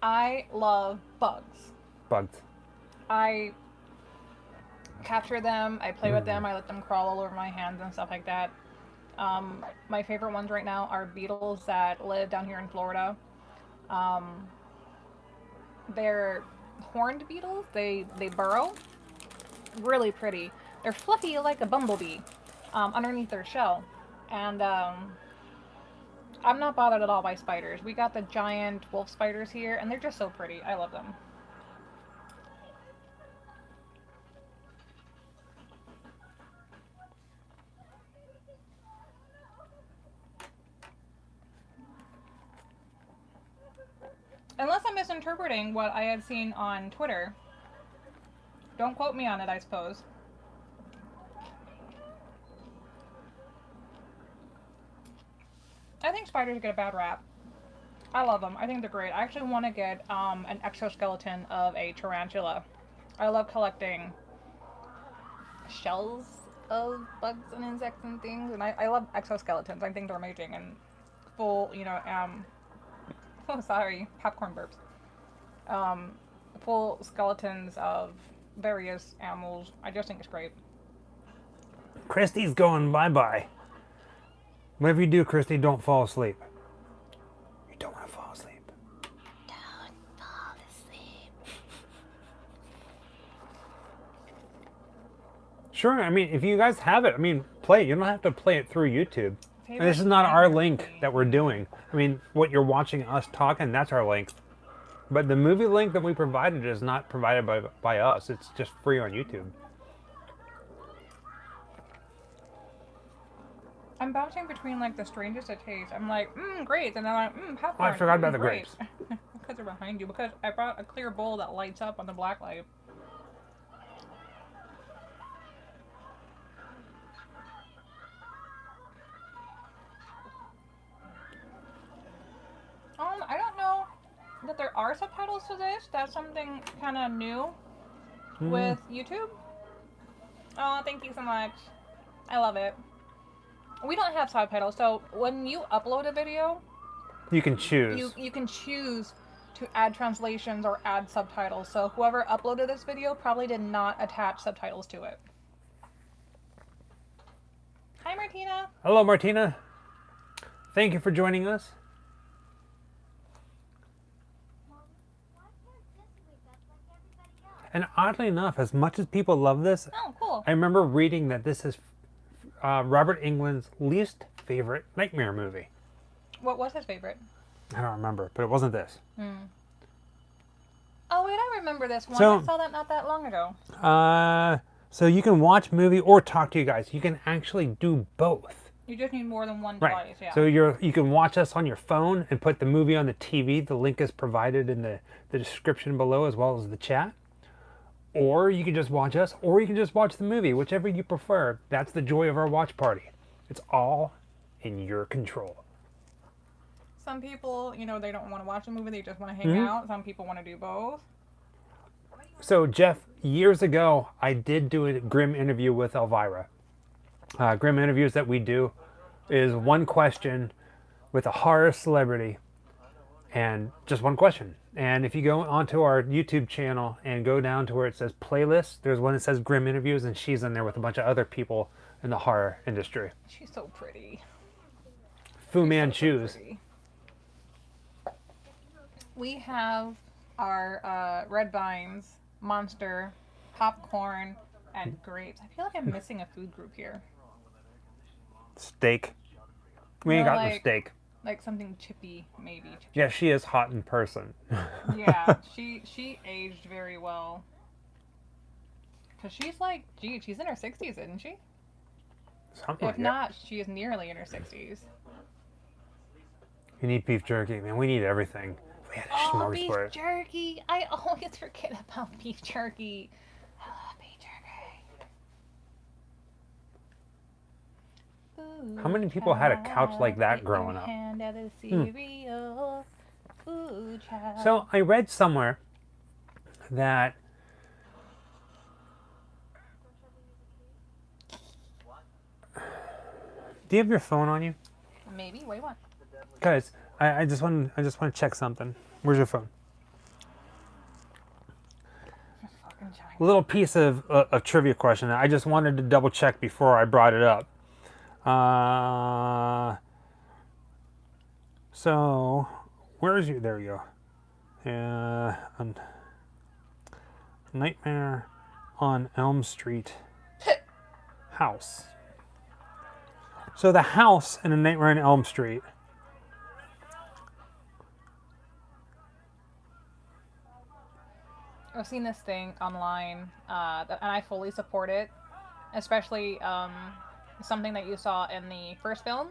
Speaker 1: I love bugs.
Speaker 2: Bugs.
Speaker 1: I capture them, I play with them, I let them crawl all over my hands and stuff like that. My favorite ones right now are beetles that live down here in Florida. They're horned beetles. They burrow. Really pretty. They're fluffy like a bumblebee underneath their shell. And I'm not bothered at all by spiders. We got the giant wolf spiders here, and they're just so pretty. I love them. Unless I'm misinterpreting what I had seen on Twitter. Don't quote me on it, I suppose. I think spiders get a bad rap. I love them. I think they're great. I actually want to get an exoskeleton of a tarantula. I love collecting shells of bugs and insects and things, and I love exoskeletons. I think they're amazing and full, you know, oh, sorry, popcorn burps. Full skeletons of various animals. I just think it's great.
Speaker 2: Christy's going bye-bye. Whatever you do, Christy, don't fall asleep. You don't want to fall asleep.
Speaker 3: Don't fall asleep.
Speaker 2: Sure, I mean, if you guys have it, I mean, play it. You don't have to play it through YouTube. And this is not our link that we're doing. I mean, what you're watching us talking, that's our link. But the movie link that we provided is not provided by us. It's just free on YouTube.
Speaker 1: I'm bouncing between like the strangest of tastes. I'm like, great, and then I'm like, popcorn.
Speaker 2: Oh, I forgot about the
Speaker 1: great.
Speaker 2: grapes.
Speaker 1: Because they're behind you. Because I brought a clear bowl that lights up on the black light. that there are subtitles to this. That's something kind of new
Speaker 2: Mm.
Speaker 1: with YouTube. Oh, thank you so much. I love it. We don't have subtitles, so when you upload a video,
Speaker 2: You can choose.
Speaker 1: you can choose to add translations or add subtitles. So whoever uploaded this video probably did not attach subtitles to it. Hi, Martina.
Speaker 2: Hello, Martina. Thank you for joining us. And oddly enough, as much as people love this,
Speaker 1: Oh, cool.
Speaker 2: I remember reading that this is Robert Englund's least favorite nightmare movie.
Speaker 1: What was his favorite?
Speaker 2: I don't remember, but it wasn't this.
Speaker 1: Oh, wait, I remember this one.
Speaker 2: So-
Speaker 1: I saw that not that long ago.
Speaker 2: So you can watch movie or talk to you guys. You can actually do both.
Speaker 1: You just need more than one
Speaker 2: Right.
Speaker 1: device, yeah.
Speaker 2: So you can watch us on your phone and put the movie on the TV. The link is provided in the description below as well as the chat. Or you can just watch us, or you can just watch the movie, whichever you prefer. That's the joy of our watch party. It's all in your control.
Speaker 1: Some people, you know, they don't want to watch a movie, they just want to hang out. Some people want to do both.
Speaker 2: So Jeff, years ago, I did do a Grimm interview with Elvira. Grimm interviews that we do is one question with a horror celebrity and just one question. And if you go onto our YouTube channel and go down to where it says playlist, there's one that says Grimm interviews, and she's in there with a bunch of other people in the horror industry.
Speaker 1: She's so pretty.
Speaker 2: Fu Manchu's.
Speaker 1: Pretty. We have our red vines, monster, popcorn, and grapes. I feel like I'm missing a food group here.
Speaker 2: Steak. We ain't
Speaker 1: No,
Speaker 2: got no
Speaker 1: like-
Speaker 2: steak.
Speaker 1: Like something chippy, maybe.
Speaker 2: Yeah, she is hot in person.
Speaker 1: Yeah, she aged very well. Cause she's like, gee, she's in her 60s, isn't she?
Speaker 2: Something
Speaker 1: If
Speaker 2: like
Speaker 1: not, she is nearly in her 60s.
Speaker 2: You need beef jerky, man. We need everything. We had a
Speaker 1: Oh, beef
Speaker 2: smorgasbord.
Speaker 1: jerky! I always forget about beef jerky. I love beef jerky.
Speaker 2: How many people had a couch like that growing up?
Speaker 1: Hand out of cereal. Ooh, child.
Speaker 2: So I read somewhere that do you have your phone on you?
Speaker 1: Maybe. Wait, what?
Speaker 2: Guys, I just want to check something. Where's your phone?
Speaker 1: Fucking China.
Speaker 2: A little piece of trivia question. I just wanted to double check before I brought it up. So where is you? There you go. Nightmare on Elm Street house. So the house in A Nightmare on Elm Street.
Speaker 1: I've seen this thing online, and I fully support it. Especially something that you saw in the first film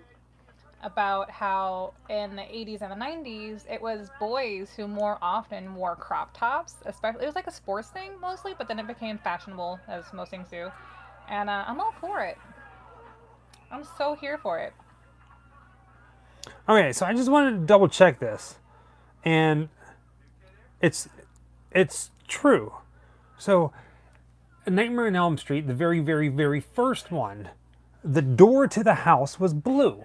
Speaker 1: about how in the 80s and the 90s it was boys who more often wore crop tops. Especially, it was like a sports thing mostly, but then it became fashionable, as most things do. And I'm all for it. I'm so here for it.
Speaker 2: Okay, so I just wanted to double check this, and it's true. So, A Nightmare on Elm Street, the very, very, very first one, the door to the house was blue,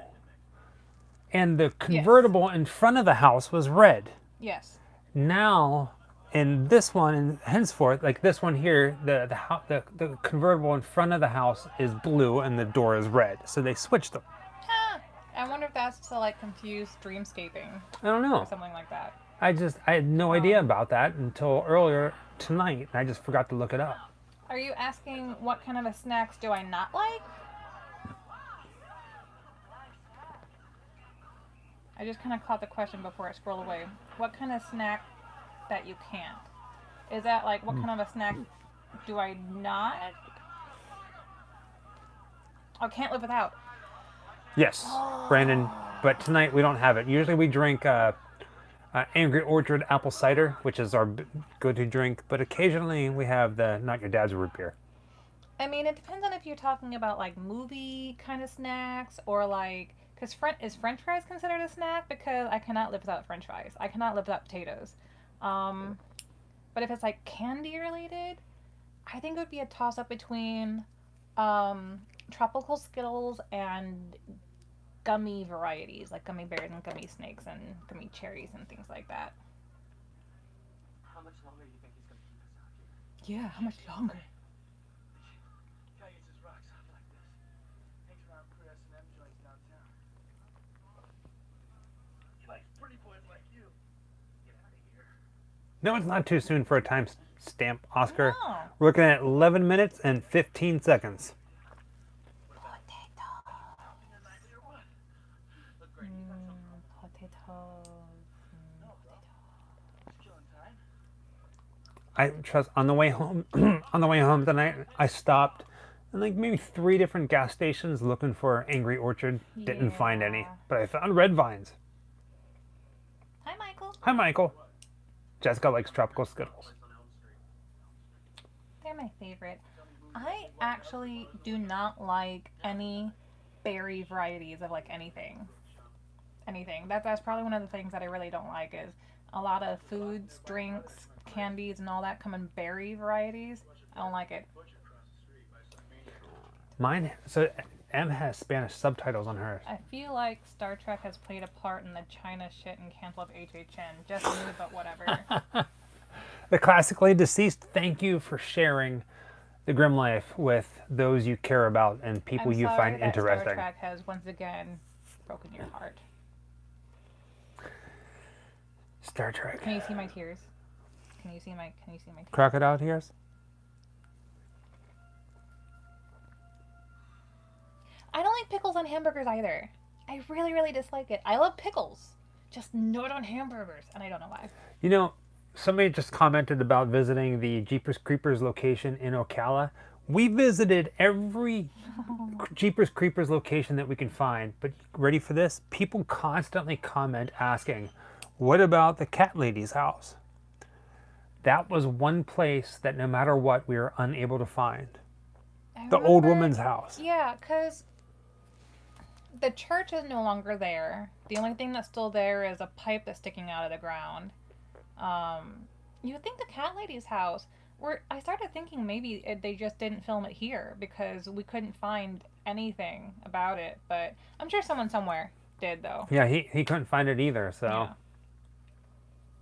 Speaker 2: and the convertible in front of the house was red.
Speaker 1: Yes.
Speaker 2: Now, in this one, and henceforth, like this one here, the convertible in front of the house is blue, and the door is red. So they switched them.
Speaker 1: I wonder if that's to like confuse Dreamscaping
Speaker 2: I don't know.
Speaker 1: or something like that.
Speaker 2: I had no idea about that until earlier tonight, and I just forgot to look it up.
Speaker 1: Are you asking what kind of a snacks do I not like? I just kind of caught the question before I scroll away. What kind of snack that you can't? Is that like what kind of a snack do I not? I can't live without.
Speaker 2: Yes, Brandon, but tonight we don't have it. Usually we drink Angry Orchard apple cider, which is our go-to drink, but occasionally we have the Not Your Dad's root beer.
Speaker 1: I mean, it depends on if you're talking about like movie kind of snacks or like, Because is French fries considered a snack? Because I cannot live without French fries. I cannot live without potatoes. But if it's like candy related, I think it would be a toss up between tropical Skittles and gummy varieties, like gummy bears and gummy snakes and gummy cherries and things like that.
Speaker 4: How much longer do you think he's gonna keep us out here?
Speaker 1: Yeah, how much longer?
Speaker 4: Guy gets his rocks off like this. Hangs around Chris and M joints downtown. He likes pretty boys like you. Get out of here.
Speaker 2: No, it's not too soon for a time stamp, Oscar.
Speaker 1: No.
Speaker 2: We're looking at 11 minutes and 15 seconds.
Speaker 1: Potatoes.
Speaker 4: Killing time.
Speaker 2: I trust on the way home on the way home tonight I stopped in like maybe 3 different gas stations looking for Angry Orchard. Didn't find any,
Speaker 1: Yeah.
Speaker 2: but I found Red Vines.
Speaker 1: Hi, Michael.
Speaker 2: Hi, Michael. Jessica likes tropical Skittles.
Speaker 4: On Elm Street.
Speaker 1: They're my favorite. I actually do not like any berry varieties of like anything. That's probably one of the things that I really don't like is a lot of foods, drinks, candies, and all that come in berry varieties. I don't like it.
Speaker 2: Mine, so M has Spanish subtitles on hers.
Speaker 1: I feel like Star Trek has played a part in the China shit and cancel of HHN. Just me, but whatever.
Speaker 2: The classically deceased, thank you for sharing the Grimm life with those you care about and people
Speaker 1: I'm
Speaker 2: you
Speaker 1: sorry
Speaker 2: find
Speaker 1: that
Speaker 2: interesting.
Speaker 1: Star Trek has once again broken your heart.
Speaker 2: Star Trek.
Speaker 1: Can you see my tears? Can you see my tears?
Speaker 2: Crocodile tears?
Speaker 1: I don't like pickles on hamburgers either. I really, really dislike it. I love pickles, just not on hamburgers, and I don't know why.
Speaker 2: You know, somebody just commented about visiting the Jeepers Creepers location in Ocala. We visited every Jeepers Creepers location that we can find, but ready for this? People constantly comment asking, what about the cat lady's house? That was one place that no matter what, we were unable to find. The old woman's house.
Speaker 1: Yeah, because the church is no longer there. The only thing that's still there is a pipe that's sticking out of the ground. You would think the cat lady's house, I started thinking maybe they just didn't film it here because we couldn't find anything about it. But I'm sure someone somewhere did, though.
Speaker 2: Yeah, he couldn't find it either, so.
Speaker 1: Yeah.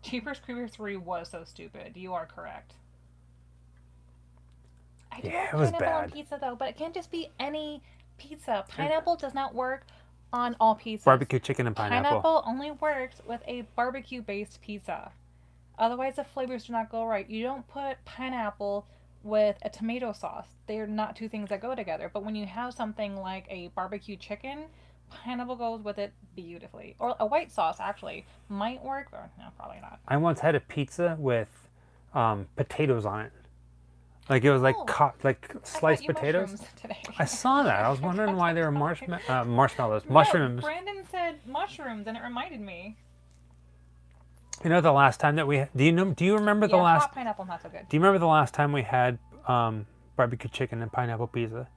Speaker 1: Jeepers Creepers 3 was so stupid. You are correct. I do
Speaker 2: Yeah,
Speaker 1: want
Speaker 2: it was
Speaker 1: pineapple on
Speaker 2: bad.
Speaker 1: pizza, though, but it can't just be any pizza. Pineapple does not work on all pizzas.
Speaker 2: Barbecue chicken and pineapple.
Speaker 1: Pineapple only works with a barbecue-based pizza. Otherwise, the flavors do not go right. You don't put pineapple with a tomato sauce. They're not two things that go together. But when you have something like a barbecue chicken, pineapple goes with it beautifully. Or a white sauce, actually, might work. Or, no, probably not.
Speaker 2: I once had a pizza with potatoes on it. Like it was like
Speaker 1: Oh.
Speaker 2: like
Speaker 1: I
Speaker 2: sliced
Speaker 1: got you
Speaker 2: potatoes.
Speaker 1: mushrooms today.
Speaker 2: I saw that. I was wondering why they were marshmallows.
Speaker 1: No,
Speaker 2: Mushrooms.
Speaker 1: Brandon said mushrooms, and it reminded me.
Speaker 2: You know the last time that we do you remember the
Speaker 1: Yeah,
Speaker 2: last
Speaker 1: hot pineapple not so good.
Speaker 2: do you remember the last time we had barbecue chicken and pineapple pizza?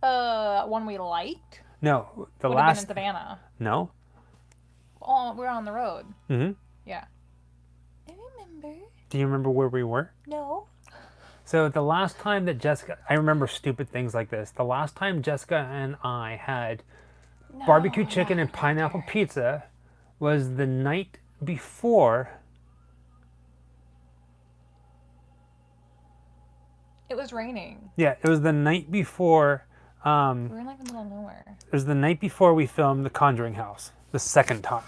Speaker 1: One we liked
Speaker 2: No, the
Speaker 1: would have been
Speaker 2: last
Speaker 1: in Savannah.
Speaker 2: No.
Speaker 1: Oh, we were on the road.
Speaker 2: Mhm.
Speaker 1: Yeah. I remember.
Speaker 2: Do you remember where we were?
Speaker 1: No.
Speaker 2: So the last time that Jessica, I remember stupid things like this. The last time Jessica and I had barbecue chicken and pineapple pizza was the night before.
Speaker 1: It was raining.
Speaker 2: Yeah, it was the night before.
Speaker 1: We were in like the middle of nowhere.
Speaker 2: It was the night before we filmed The Conjuring House, the second time.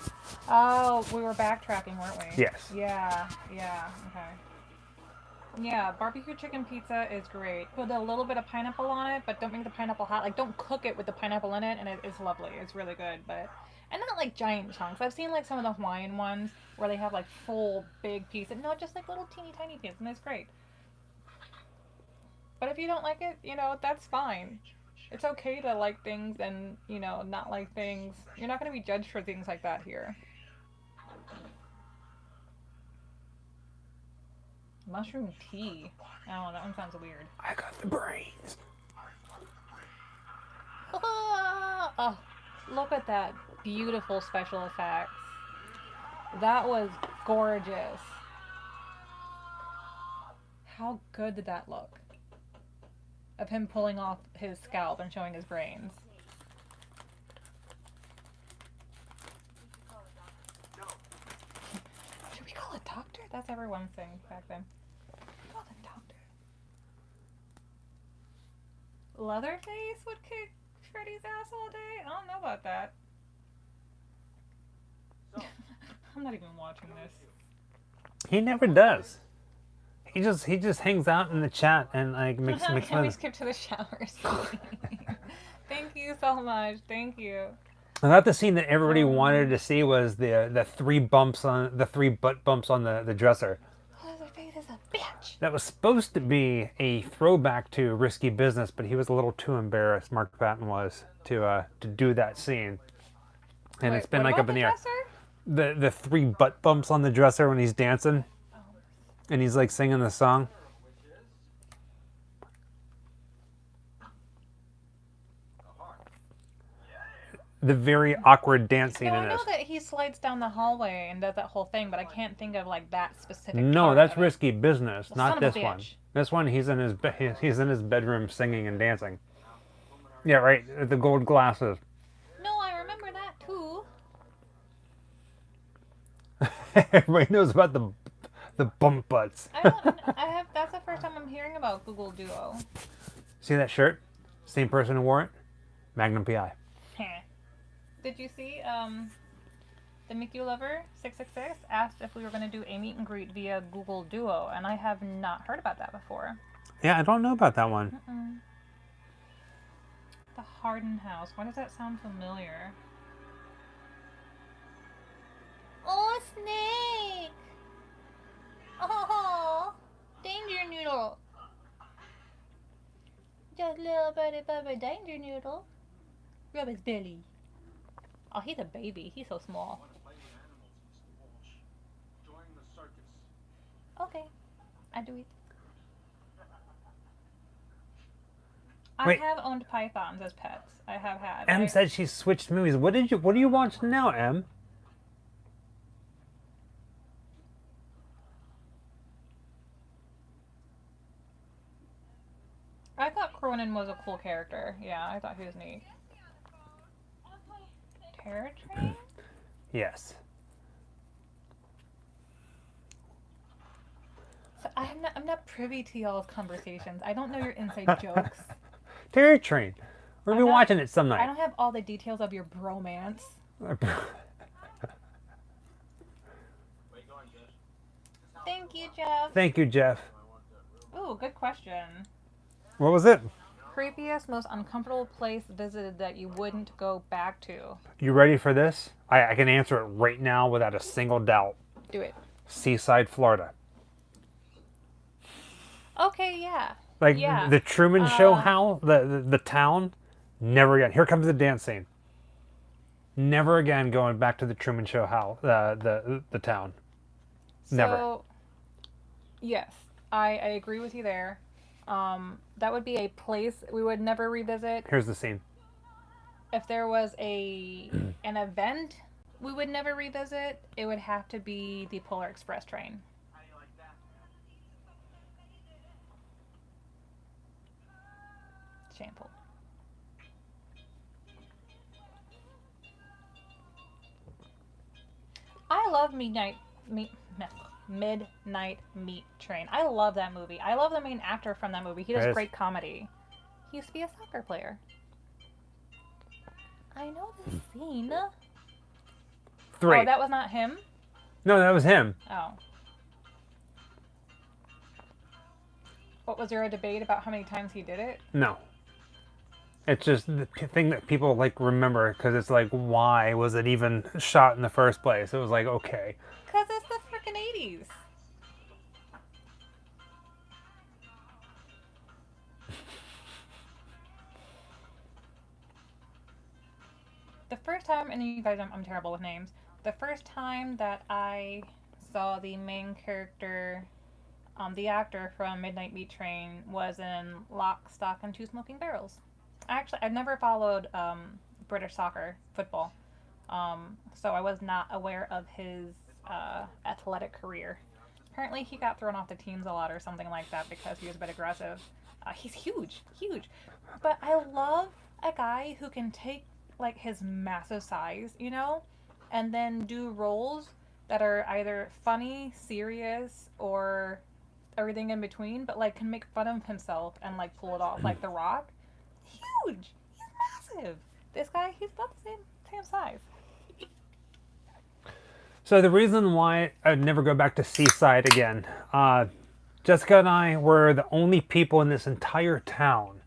Speaker 1: Oh, we were backtracking, weren't we?
Speaker 2: Yes.
Speaker 1: Yeah. Okay. Yeah, barbecue chicken pizza is great. Put a little bit of pineapple on it, but don't make the pineapple hot. Like, don't cook it with the pineapple in it, and it's lovely. It's really good, and not like giant chunks. I've seen like some of the Hawaiian ones where they have like full big pieces. No, just like little teeny tiny pieces, and it's great. But if you don't like it, that's fine. It's okay to like things and, not like things. You're not going to be judged for things like that here. Mushroom tea. I don't know, that one sounds weird.
Speaker 2: I got the brains.
Speaker 1: Oh, Look at that beautiful special effects. That was gorgeous. How good did that look? Of him pulling off his scalp and showing his brains. Should we call a doctor? That's everyone's thing back then. Call a doctor. Leatherface would kick Freddy's ass all day? I don't know about that. I'm not even watching this.
Speaker 2: He never does. He just hangs out in the chat and like makes
Speaker 1: Can
Speaker 2: fun.
Speaker 1: we skip to the shower scene? Thank you so much. Thank you.
Speaker 2: I thought the scene that everybody wanted to see was the three butt bumps on the dresser.
Speaker 1: Leatherface is a bitch.
Speaker 2: That was supposed to be a throwback to Risky Business, but he was a little too embarrassed. Mark Patton was to do that scene, and
Speaker 1: Wait,
Speaker 2: it's been
Speaker 1: what
Speaker 2: like
Speaker 1: about
Speaker 2: up in the
Speaker 1: the
Speaker 2: air.
Speaker 1: dresser?
Speaker 2: The three butt bumps on the dresser when he's dancing, and he's like singing the song. The very awkward dance scene
Speaker 1: No,
Speaker 2: in
Speaker 1: I know
Speaker 2: this.
Speaker 1: that he slides down the hallway and does that whole thing, but I can't think of like that specific.
Speaker 2: No,
Speaker 1: part
Speaker 2: that's
Speaker 1: of it.
Speaker 2: Risky Business,
Speaker 1: Well,
Speaker 2: not
Speaker 1: son of
Speaker 2: this
Speaker 1: a
Speaker 2: one.
Speaker 1: bitch.
Speaker 2: This one, he's in his bedroom singing and dancing. Yeah, right. The gold glasses.
Speaker 1: No, I remember that too.
Speaker 2: Everybody knows about the bump butts.
Speaker 1: I don't. I have. That's the first time I'm hearing about Google Duo.
Speaker 2: See that shirt? Same person who wore it. Magnum PI.
Speaker 1: Did you see? The Mickey Lover 666 asked if we were going to do a meet and greet via Google Duo, and I have not heard about that before.
Speaker 2: Yeah, I don't know about that one.
Speaker 1: The Harden House. Why does that sound familiar? Oh, a snake! Oh, danger noodle. Just little birdie bubba danger noodle. Rub his belly. Oh, he's a baby. He's so small. Okay, I do it.
Speaker 2: Wait.
Speaker 1: I have owned pythons as pets. I have had.
Speaker 2: Em said she switched movies. What are you watching now, Em?
Speaker 1: I thought Cronin was a cool character. Yeah, I thought he was neat. Terror Train?
Speaker 2: Yes.
Speaker 1: So I'm not privy to y'all's conversations. I don't know your inside jokes.
Speaker 2: Terror Train. We're gonna be
Speaker 1: not-
Speaker 2: watching it some
Speaker 1: I
Speaker 2: night.
Speaker 1: don't have all the details of your bromance. Thank you, Jeff.
Speaker 2: Thank you, Jeff.
Speaker 1: Ooh, good question.
Speaker 2: What was it?
Speaker 1: Creepiest, most uncomfortable place visited that you wouldn't go back to.
Speaker 2: You ready for this? I can answer it right now without a single doubt.
Speaker 1: Do it.
Speaker 2: Seaside, Florida.
Speaker 1: Okay, yeah.
Speaker 2: Like
Speaker 1: Yeah.
Speaker 2: the Truman Show house, the town. Never again. Here comes the dance scene. Never again going back to the Truman Show house, the town. Never.
Speaker 1: So, yes, I agree with you there. That would be a place we would never revisit.
Speaker 2: Here's the scene.
Speaker 1: If there was an event we would never revisit, it would have to be the Polar Express train. Shameful. I love Midnight Meat Train. I love that movie. I love the main actor from that movie. He does
Speaker 2: Yes.
Speaker 1: great comedy. He used to be a soccer player. I know the scene.
Speaker 2: 3.
Speaker 1: Oh, that was not him?
Speaker 2: No, that was him.
Speaker 1: Oh. What, was there a debate about how many times he did it?
Speaker 2: No. It's just the thing that people like remember because it's like, why was it even shot in the first place? It was like, okay.
Speaker 1: Because it's the freaking 80s. The first time, and you guys, I'm terrible with names. The first time that I saw the main character, the actor from Midnight Meat Train, was in Lock, Stock, and Two Smoking Barrels. I've never followed British soccer, football. So I was not aware of his athletic career. Apparently, he got thrown off the teams a lot or something like that because he was a bit aggressive. He's huge, huge. But I love a guy who can take like his massive size, you know, and then do roles that are either funny, serious, or everything in between, but like can make fun of himself and like pull it off. Like The Rock, huge. He's massive. This guy, he's about the same size.
Speaker 2: So the reason why I'd never go back to Seaside again, Jessica and I were the only people in this entire town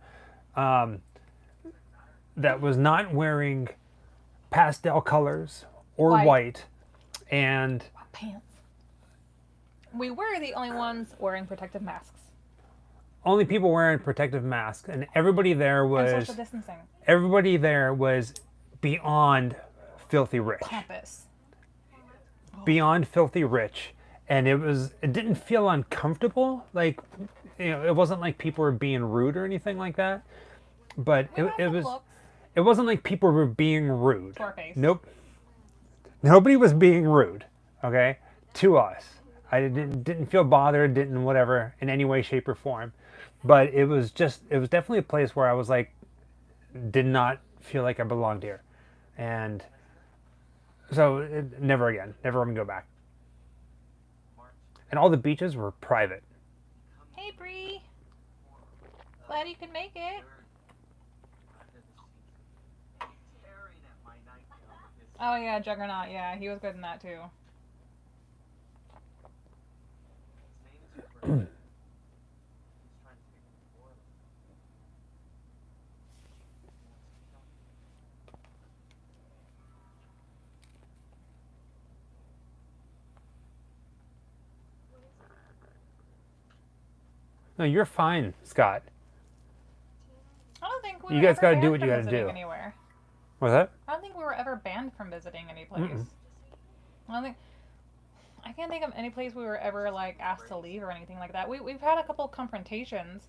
Speaker 2: that was not wearing pastel colors or white, and
Speaker 1: Pants. We were the only ones wearing protective masks.
Speaker 2: only people wearing protective masks, and everybody there
Speaker 1: And
Speaker 2: was
Speaker 1: social distancing.
Speaker 2: beyond filthy rich.
Speaker 1: Pompous.
Speaker 2: Beyond filthy rich, and it didn't feel uncomfortable, like, you know, it wasn't like people were being rude or anything like that, but it wasn't like people were being rude.
Speaker 1: To our face.
Speaker 2: Nope, nobody was being rude, okay, to us. I didn't feel bothered, didn't whatever in any way, shape, or form, but it was definitely a place where I was like, did not feel like I belonged here, and so never again. Never want to go back. And all the beaches were private.
Speaker 1: Hey, Bree. Glad you could make it. Oh yeah, Juggernaut. Yeah, he was good in that too.
Speaker 2: No, you're fine, Scott.
Speaker 1: I don't think we
Speaker 2: You
Speaker 1: were
Speaker 2: guys
Speaker 1: ever
Speaker 2: gotta do
Speaker 1: banned
Speaker 2: what you
Speaker 1: from
Speaker 2: gotta
Speaker 1: visiting
Speaker 2: do.
Speaker 1: Anywhere.
Speaker 2: What's that?
Speaker 1: I don't think we were ever banned from visiting any place.
Speaker 2: Mm-mm.
Speaker 1: I can't think of any place we were ever like asked to leave or anything like that. We've had a couple confrontations,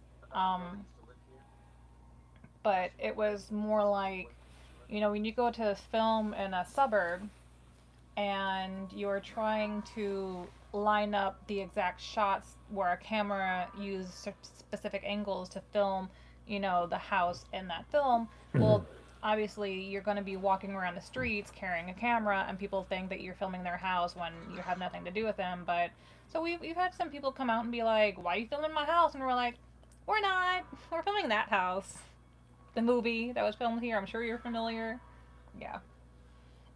Speaker 1: but it was more like, you know, when you go to film in a suburb and you're trying to line up the exact shots where a camera used specific angles to film, you know, the house in that film. Well, obviously you're going to be walking around the streets carrying a camera, and people think that you're filming their house when you have nothing to do with them. But so we've had some people come out and be like, "Why are you filming my house?" And we're like, "We're not. We're filming that house." The movie that was filmed here. I'm sure you're familiar. Yeah.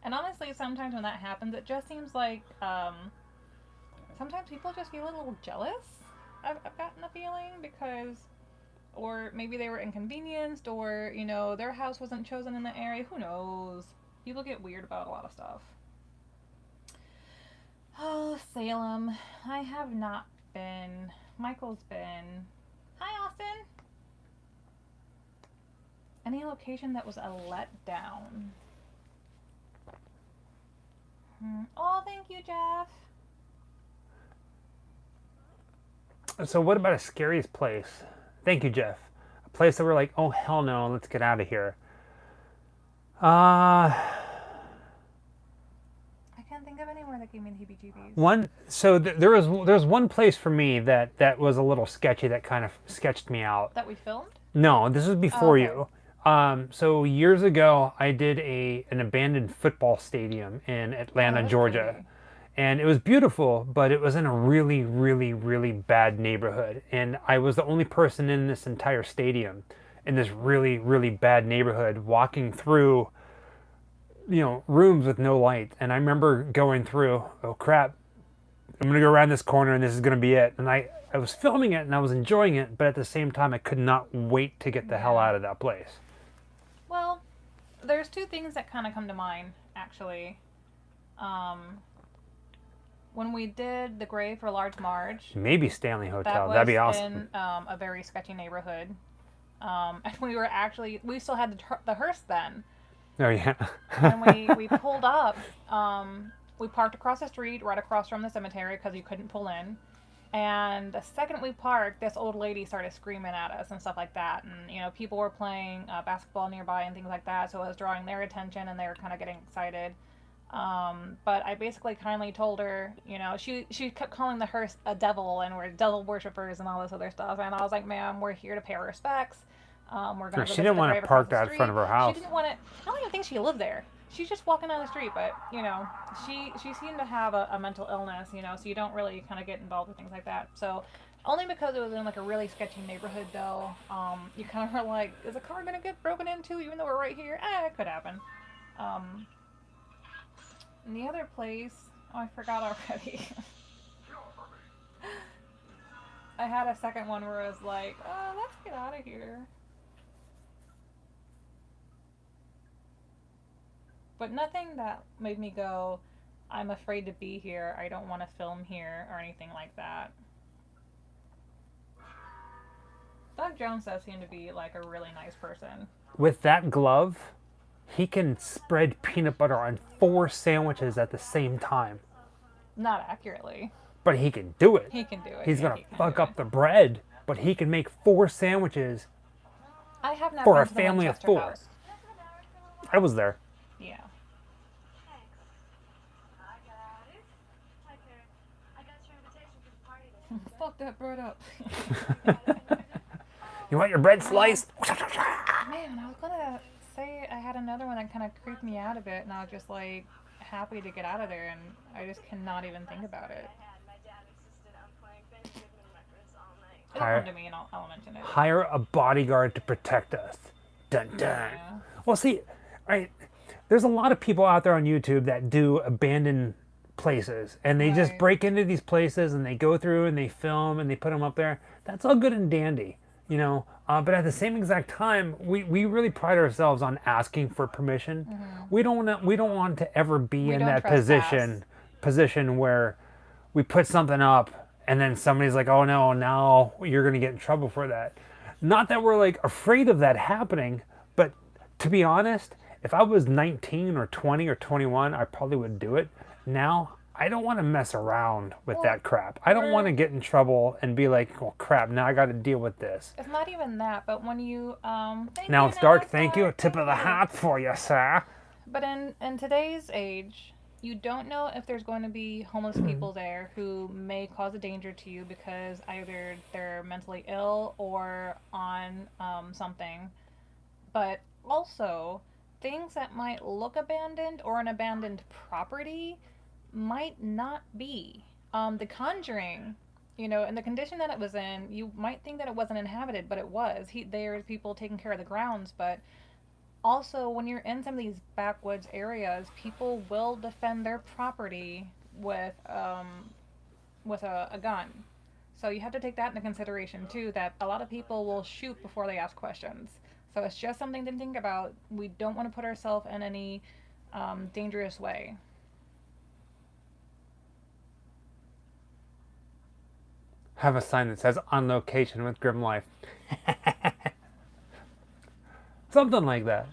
Speaker 1: And honestly, sometimes when that happens, it just seems like sometimes people just feel a little jealous. I've gotten the feeling because, or maybe they were inconvenienced, or, you know, their house wasn't chosen in the area. Who knows? People get weird about a lot of stuff. Oh, Salem. I have not been. Michael's been. Hi, Austin. Any location that was a letdown? Oh, thank you, Jeff.
Speaker 2: So what about a scariest place? Thank you, Jeff. A place that we're like, oh hell no, let's get out of here.
Speaker 1: I can't think of anywhere that gave me the heebie-jeebies.
Speaker 2: There was one place for me that was a little sketchy, that kind of sketched me out.
Speaker 1: That we filmed?
Speaker 2: No, this was before
Speaker 1: okay.
Speaker 2: you. So years ago, I did an abandoned football stadium in Atlanta, Georgia.
Speaker 1: Pretty.
Speaker 2: And it was beautiful, but it was in a really, really, really bad neighborhood. And I was the only person in this entire stadium in this really, really bad neighborhood, walking through, you know, rooms with no light. And I remember going through, oh crap, I'm going to go around this corner and this is going to be it. And I was filming it and I was enjoying it, but at the same time, I could not wait to get the hell out of that place.
Speaker 1: Well, there's two things that kind of come to mind, actually. When we did the grave for Large Marge,
Speaker 2: Maybe Stanley Hotel.
Speaker 1: that
Speaker 2: That'd be
Speaker 1: was
Speaker 2: awesome.
Speaker 1: in a very sketchy neighborhood. And we still had the hearse then.
Speaker 2: Oh, yeah.
Speaker 1: And we pulled up, we parked across the street, right across from the cemetery, because you couldn't pull in. And the second we parked, this old lady started screaming at us and stuff like that. And, you know, people were playing basketball nearby and things like that. So it was drawing their attention and they were kind of getting excited. But I basically kindly told her, you know, she kept calling the hearse a devil and we're devil worshippers and all this other stuff. And I was like, ma'am, we're here to pay our respects. We're going to
Speaker 2: She didn't want to park that in front of her house.
Speaker 1: She didn't want to, I don't even think she lived there. She's just walking down the street, but, you know, she seemed to have a mental illness, you know, so you don't really kind of get involved with things like that. So only because it was in like a really sketchy neighborhood, though, you kind of were like, is a car going to get broken into even though we're right here? It could happen. And the other place, oh, I forgot already. I had a second one where I was like, let's get out of here. But nothing that made me go, I'm afraid to be here, I don't want to film here, or anything like that. Doug Jones does seem to be like a really nice person.
Speaker 2: With that glove, he can spread peanut butter on 4 sandwiches at the same time.
Speaker 1: Not accurately.
Speaker 2: But he can do it.
Speaker 1: He can do it.
Speaker 2: He's going to fuck up the bread, but he can make 4 sandwiches
Speaker 1: I have not
Speaker 2: for
Speaker 1: been
Speaker 2: a
Speaker 1: to the
Speaker 2: family of
Speaker 1: Winchester
Speaker 2: 4.
Speaker 1: House.
Speaker 2: I was there.
Speaker 1: Yeah. Fuck that bread up.
Speaker 2: You want your bread sliced?
Speaker 1: Man, I was gonna say I had another one that kind of creeped me out a bit, and I was just like happy to get out of there, and I just cannot even think about it. It'll come to me, and I'll mention it.
Speaker 2: Hire a bodyguard to protect us. Dun dun.
Speaker 1: Yeah.
Speaker 2: Well, see, right, there's a lot of people out there on YouTube that do abandoned places, and they just
Speaker 1: Right.
Speaker 2: break into these places and they go through and they film and they put them up there. That's all good and dandy, you know. But at the same exact time, we really pride ourselves on asking for permission. We don't want to ever be in
Speaker 1: don't
Speaker 2: that
Speaker 1: trespass.
Speaker 2: position where we put something up and then somebody's like, oh no, now you're gonna get in trouble for that. Not that we're like afraid of that happening, but to be honest, if I was 19 or 20 or 21, I probably would do it. Now, I don't want to mess around with that crap. I don't want to get in trouble and be like, well, crap, now I got to deal with this.
Speaker 1: It's not even that, but when you
Speaker 2: Now it's dark, thank you. A tip of the hat for you, sir.
Speaker 1: But in today's age, you don't know if there's going to be homeless people there who may cause a danger to you because either they're mentally ill or on something. But also, things that might look abandoned or an abandoned property might not be. The Conjuring, you know, in the condition that it was in, you might think that it wasn't inhabited, but it was. There's people taking care of the grounds, but also when you're in some of these backwoods areas, people will defend their property with a gun. So you have to take that into consideration too, that a lot of people will shoot before they ask questions. So it's just something to think about. We don't want to put ourselves in any dangerous way.
Speaker 2: Have a sign that says on location with Grimm Life. Something like that.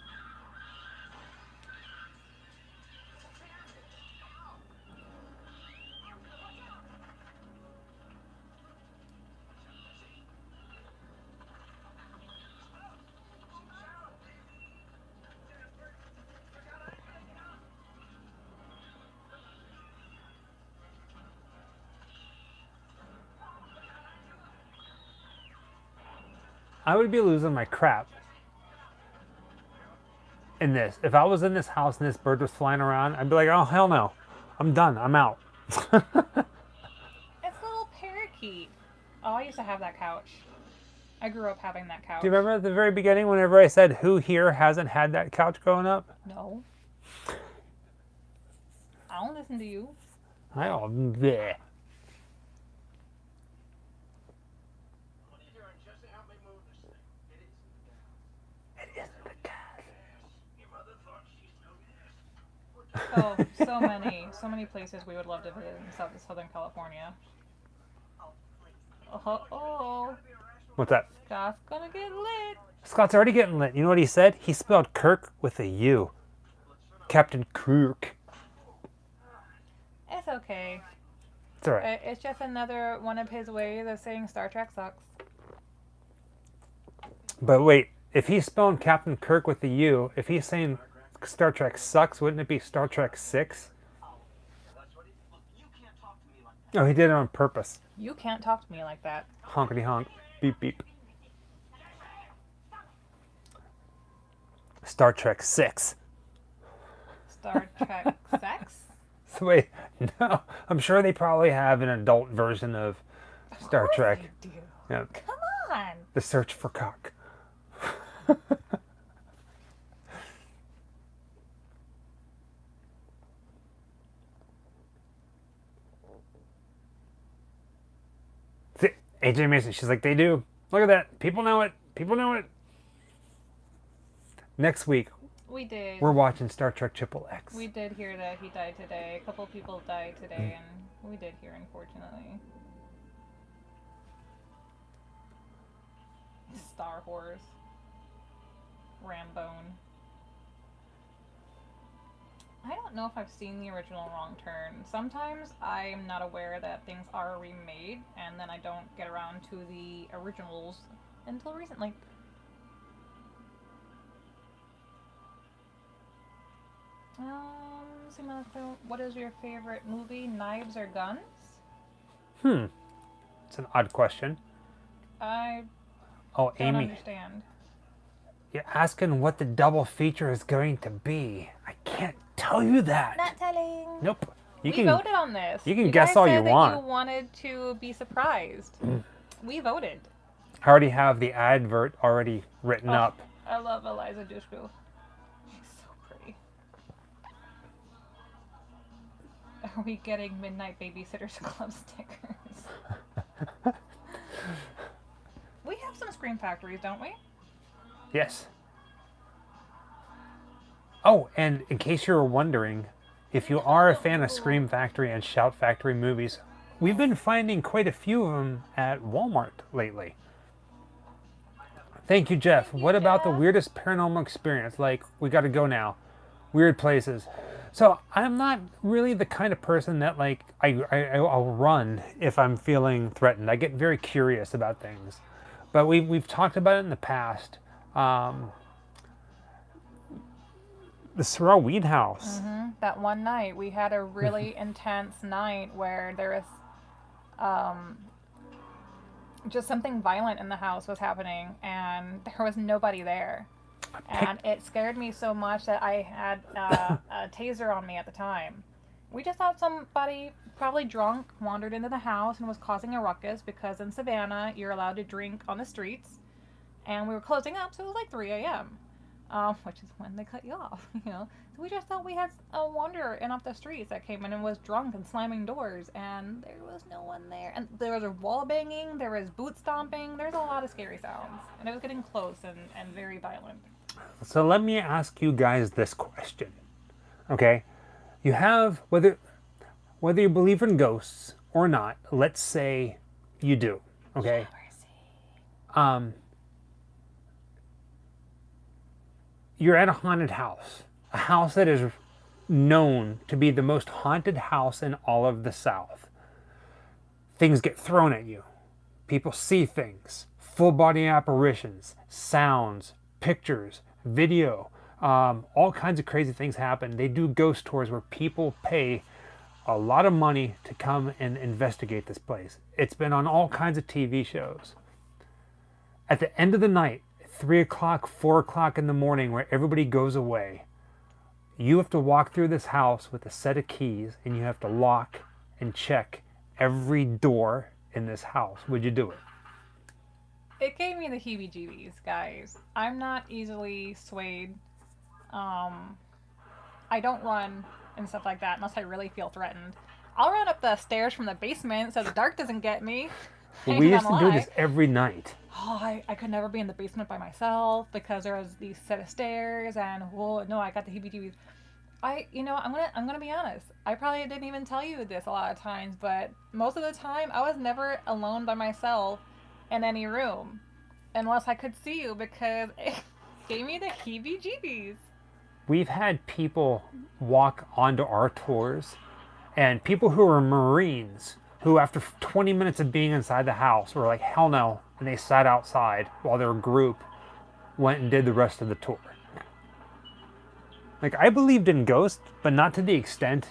Speaker 2: I would be losing my crap in this. If I was in this house and this bird was flying around, I'd be like, oh, hell no. I'm done. I'm out.
Speaker 1: It's a little parakeet. Oh, I used to have that couch. I grew up having that couch.
Speaker 2: Do you remember at the very beginning whenever I said, who here hasn't had that couch growing up?
Speaker 1: No. I don't listen to you.
Speaker 2: I don't. Bleh.
Speaker 4: What are you doing, Jesse? Help me move this thing. It isn't the gas.
Speaker 2: It isn't the gas.
Speaker 4: Your mother thought she's no gas.
Speaker 1: Oh, so many places we would love to visit in Southern California. Oh,
Speaker 2: What's that?
Speaker 1: Scott's gonna get lit.
Speaker 2: Scott's already getting lit. You know what he said? He spelled Kirk with a U. Captain Kirk.
Speaker 1: It's okay.
Speaker 2: It's all right.
Speaker 1: It's just another one of his ways of saying Star Trek sucks.
Speaker 2: But wait, if he's spelling Captain Kirk with the U, if he's saying Star Trek sucks, wouldn't it be Star Trek 6?
Speaker 4: That's what look, you can't talk to me like that.
Speaker 2: Oh, he did it on purpose.
Speaker 1: You can't talk to me like that.
Speaker 2: Honkety honk. Beep beep. Star Trek 6.
Speaker 1: Star Trek sex?
Speaker 2: So wait, no, I'm sure they probably have an adult version of Star
Speaker 1: Of course
Speaker 2: Trek.
Speaker 1: they do.
Speaker 2: Yeah,
Speaker 1: Come on.
Speaker 2: The Search for Cock. See, AJ Mason, she's like, they do. Look at that. People know it. People know it. Next week,
Speaker 1: We did.
Speaker 2: we're watching Star Trek Triple X.
Speaker 1: We did hear that he died today. A couple people died today, and we did hear, unfortunately. Star Wars. Rambone. I don't know if I've seen the original Wrong Turn. Sometimes I'm not aware that things are remade, and then I don't get around to the originals until recently. What is your favorite movie? Knives or Guns?
Speaker 2: It's an odd question.
Speaker 1: I
Speaker 2: Oh,
Speaker 1: don't
Speaker 2: Amy,
Speaker 1: understand.
Speaker 2: you're asking what the double feature is going to be. I can't tell you that.
Speaker 1: Not telling.
Speaker 2: Nope. You
Speaker 1: We
Speaker 2: can
Speaker 1: voted on this.
Speaker 2: you can guess
Speaker 1: guys
Speaker 2: all
Speaker 1: said
Speaker 2: you
Speaker 1: that
Speaker 2: want.
Speaker 1: You wanted to be surprised. We voted.
Speaker 2: I already have the advert already written up.
Speaker 1: I love Eliza Dushku. She's so pretty. Are we getting Midnight Babysitters Club stickers? We have some Scream Factories, don't we?
Speaker 2: Yes. Oh, and in case you were wondering, if you are a fan of Scream Factory and Shout Factory movies, we've been finding quite a few of them at Walmart lately. Thank you, Jeff.
Speaker 1: Thank you,
Speaker 2: What about the
Speaker 1: Jeff.
Speaker 2: weirdest paranormal experience? Like, we got to go now. Weird places. So I'm not really the kind of person that like I'll run if I'm feeling threatened. I get very curious about things, but we've talked about it in the past. The Sorrel Weed House.
Speaker 1: That one night we had a really intense night where there was just something violent in the house was happening and there was nobody there. And it scared me so much that I had a taser on me at the time. We just thought somebody, probably drunk, wandered into the house and was causing a ruckus because in Savannah you're allowed to drink on the streets. And we were closing up, so it was like 3 a.m., which is when they cut you off, you know. So we just thought we had a wanderer in off the streets that came in and was drunk and slamming doors, and there was no one there. And there was a wall banging, there was boot stomping, there's a lot of scary sounds. And it was getting close and very violent.
Speaker 2: So let me ask you guys this question. Okay? You have, whether you believe in ghosts or not, let's say you do. Okay? You're at a haunted house. A house that is known to be the most haunted house in all of the South. Things get thrown at you. People see things. Full body apparitions, sounds, pictures, video, all kinds of crazy things happen. They do ghost tours where people pay a lot of money to come and investigate this place. It's been on all kinds of TV shows. At the end of the night, 3 o'clock, 4 o'clock in the morning, where everybody goes away, you have to walk through this house with a set of keys and you have to lock and check every door in this house. Would you do it?
Speaker 1: It gave me the heebie-jeebies, guys. I'm not easily swayed. I don't run and stuff like that unless I really feel threatened. I'll run up the stairs from the basement so the dark doesn't get me.
Speaker 2: We used to do this every night.
Speaker 1: Oh, I could never be in the basement by myself because there was these set of stairs and whoa, no, I got the heebie-jeebies. I'm gonna be honest. I probably didn't even tell you this a lot of times, but most of the time I was never alone by myself in any room unless I could see you because it gave me the heebie-jeebies.
Speaker 2: We've had people walk onto our tours, and people who are Marines who after 20 minutes of being inside the house were like, hell no, and they sat outside while their group went and did the rest of the tour. Like, I believed in ghosts, but not to the extent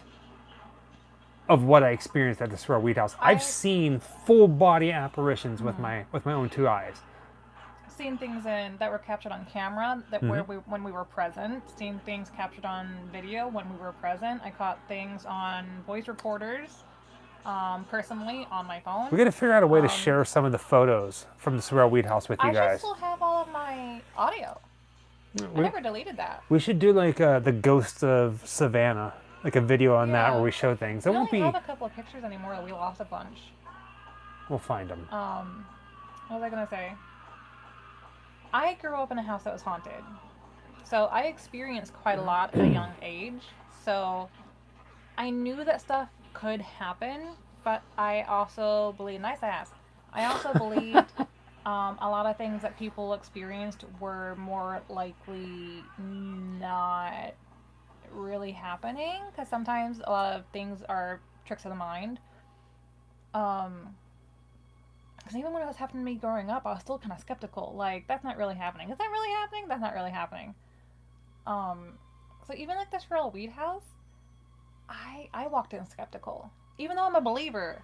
Speaker 2: of what I experienced at the Sorrel Weed House. I've seen full body apparitions with my own two eyes.
Speaker 1: Seen things that were captured on camera that when we were present. Seen things captured on video when we were present. I caught things on voice recorders, personally on my phone.
Speaker 2: We got to figure out a way to share some of the photos from the Sorrel Weed House with you
Speaker 1: I
Speaker 2: guys.
Speaker 1: should still have all of my audio. I never deleted that.
Speaker 2: We should do like the Ghosts of Savannah, like a video on that where we show things. It
Speaker 1: We
Speaker 2: won't
Speaker 1: don't
Speaker 2: be.
Speaker 1: have a couple of pictures anymore. We lost a bunch.
Speaker 2: We'll find them.
Speaker 1: What was I gonna say? I grew up in a house that was haunted, so I experienced quite a lot at a young age. So I knew that stuff could happen, but I also believed. Nice ass. I also believed a lot of things that people experienced were more likely not really happening, because sometimes a lot of things are tricks of the mind. Because even when it was happening to me growing up, I was still kind of skeptical. Like, that's not really happening. Is that really happening? That's not really happening. So even like this Sorrel Weed House, I walked in skeptical. Even though I'm a believer,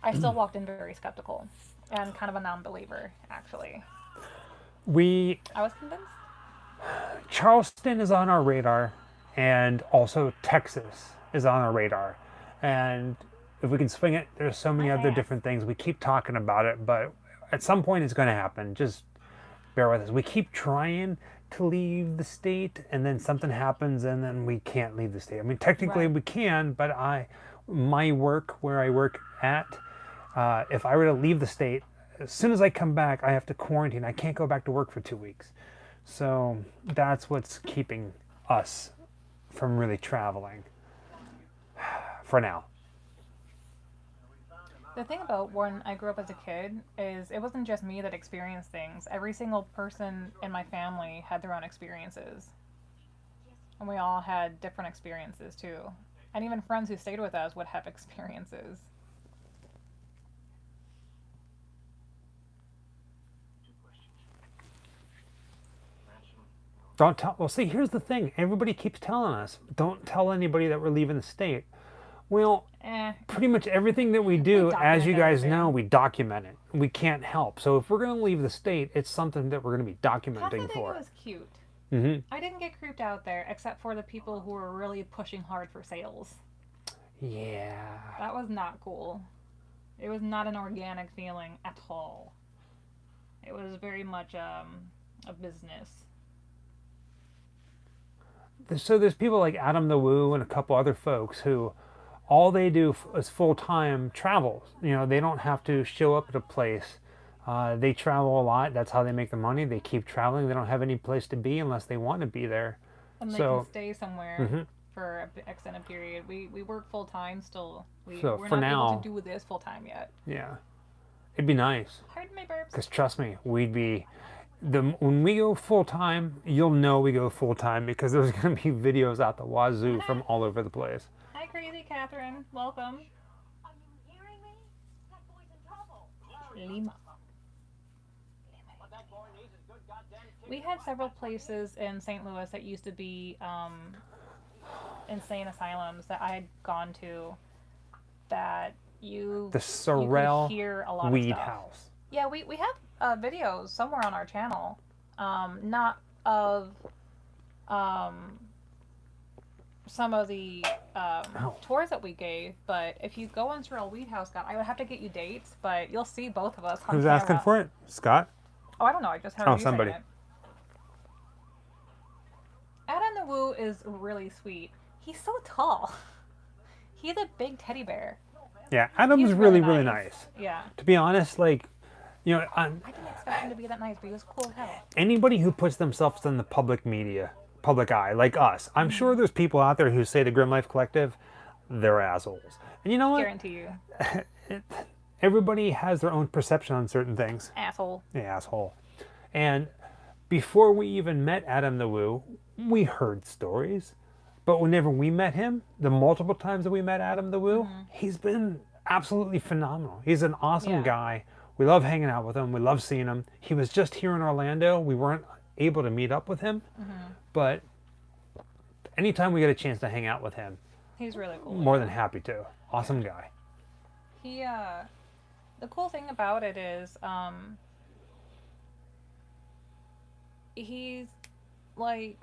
Speaker 1: I still walked in very skeptical. And kind of a non-believer, actually. I was convinced.
Speaker 2: Charleston is on our radar, and also Texas is on our radar. And if we can swing it, there's so many other different things. We keep talking about it, but at some point it's going to happen. Just bear with us. We keep trying to leave the state, and then something happens, and then we can't leave the state. I mean, technically we can, but my work, where I work at, if I were to leave the state, as soon as I come back, I have to quarantine. I can't go back to work for 2 weeks. So that's what's keeping us from really traveling for now.
Speaker 1: The thing about when I grew up as a kid is it wasn't just me that experienced things. Every single person in my family had their own experiences. And we all had different experiences too. And even friends who stayed with us would have experiences.
Speaker 2: Don't tell. Well, see, here's the thing. Everybody keeps telling us, don't tell anybody that we're leaving the state. Well, pretty much everything that we do, as you guys know, we document it. We can't help. So if we're going to leave the state, it's something that we're going to be documenting for.
Speaker 1: It was cute.
Speaker 2: Mm-hmm.
Speaker 1: I didn't get creeped out there, except for the people who were really pushing hard for sales.
Speaker 2: Yeah.
Speaker 1: That was not cool. It was not an organic feeling at all. It was very much a business.
Speaker 2: So there's people like Adam the Woo and a couple other folks who all they do is full-time travel. You know, they don't have to show up at a place. They travel a lot. That's how they make the money. They keep traveling. They don't have any place to be unless they want to be there.
Speaker 1: And they can stay somewhere for an extended period. We work full-time still. We're not able to do this full-time yet.
Speaker 2: Yeah. It'd be nice.
Speaker 1: Pardon me, burps.
Speaker 2: Because trust me, we'd be... when we go full-time, you'll know we go full-time because there's going to be videos out the wazoo from all over the place.
Speaker 1: Hi, Crazy Catherine. Welcome.
Speaker 3: Are you hearing me? That boy's in trouble.
Speaker 1: Lima. We had several places in St. Louis that used to be insane asylums that I had gone to that the
Speaker 2: Sorrel
Speaker 1: hear a lot
Speaker 2: Weed
Speaker 1: of stuff.
Speaker 2: House.
Speaker 1: Yeah, we have videos somewhere on our channel. Not of some of the tours that we gave, but if you go on Sorrel Weed House, God, I would have to get you dates, but you'll see both of us on
Speaker 2: Who's
Speaker 1: camera.
Speaker 2: asking for it? Scott?
Speaker 1: Oh, I don't know. I just heard you
Speaker 2: somebody.
Speaker 1: saying it. Adam the Woo is really sweet. He's so tall. He's a big teddy bear.
Speaker 2: Yeah, Adam's
Speaker 1: He's
Speaker 2: really nice.
Speaker 1: Yeah.
Speaker 2: To be honest, like, you know,
Speaker 1: I didn't expect him to be that nice, but he was cool as hell.
Speaker 2: anybody who puts themselves in the public media, public eye, like us, I'm sure there's people out there who say the Grim Life Collective, they're assholes. And you know what?
Speaker 1: Guarantee you.
Speaker 2: Everybody has their own perception on certain things.
Speaker 1: Asshole.
Speaker 2: Yeah, asshole. And before we even met Adam the Woo, we heard stories. But whenever we met him, the multiple times that we met Adam the Woo, he's been absolutely phenomenal. He's an awesome
Speaker 1: Yeah.
Speaker 2: guy. We love hanging out with him. We love seeing him. He was just here in Orlando. We weren't able to meet up with him, but anytime we get a chance to hang out with him,
Speaker 1: He's really cool.
Speaker 2: more than happy to. Awesome guy.
Speaker 1: He the cool thing about it is he's like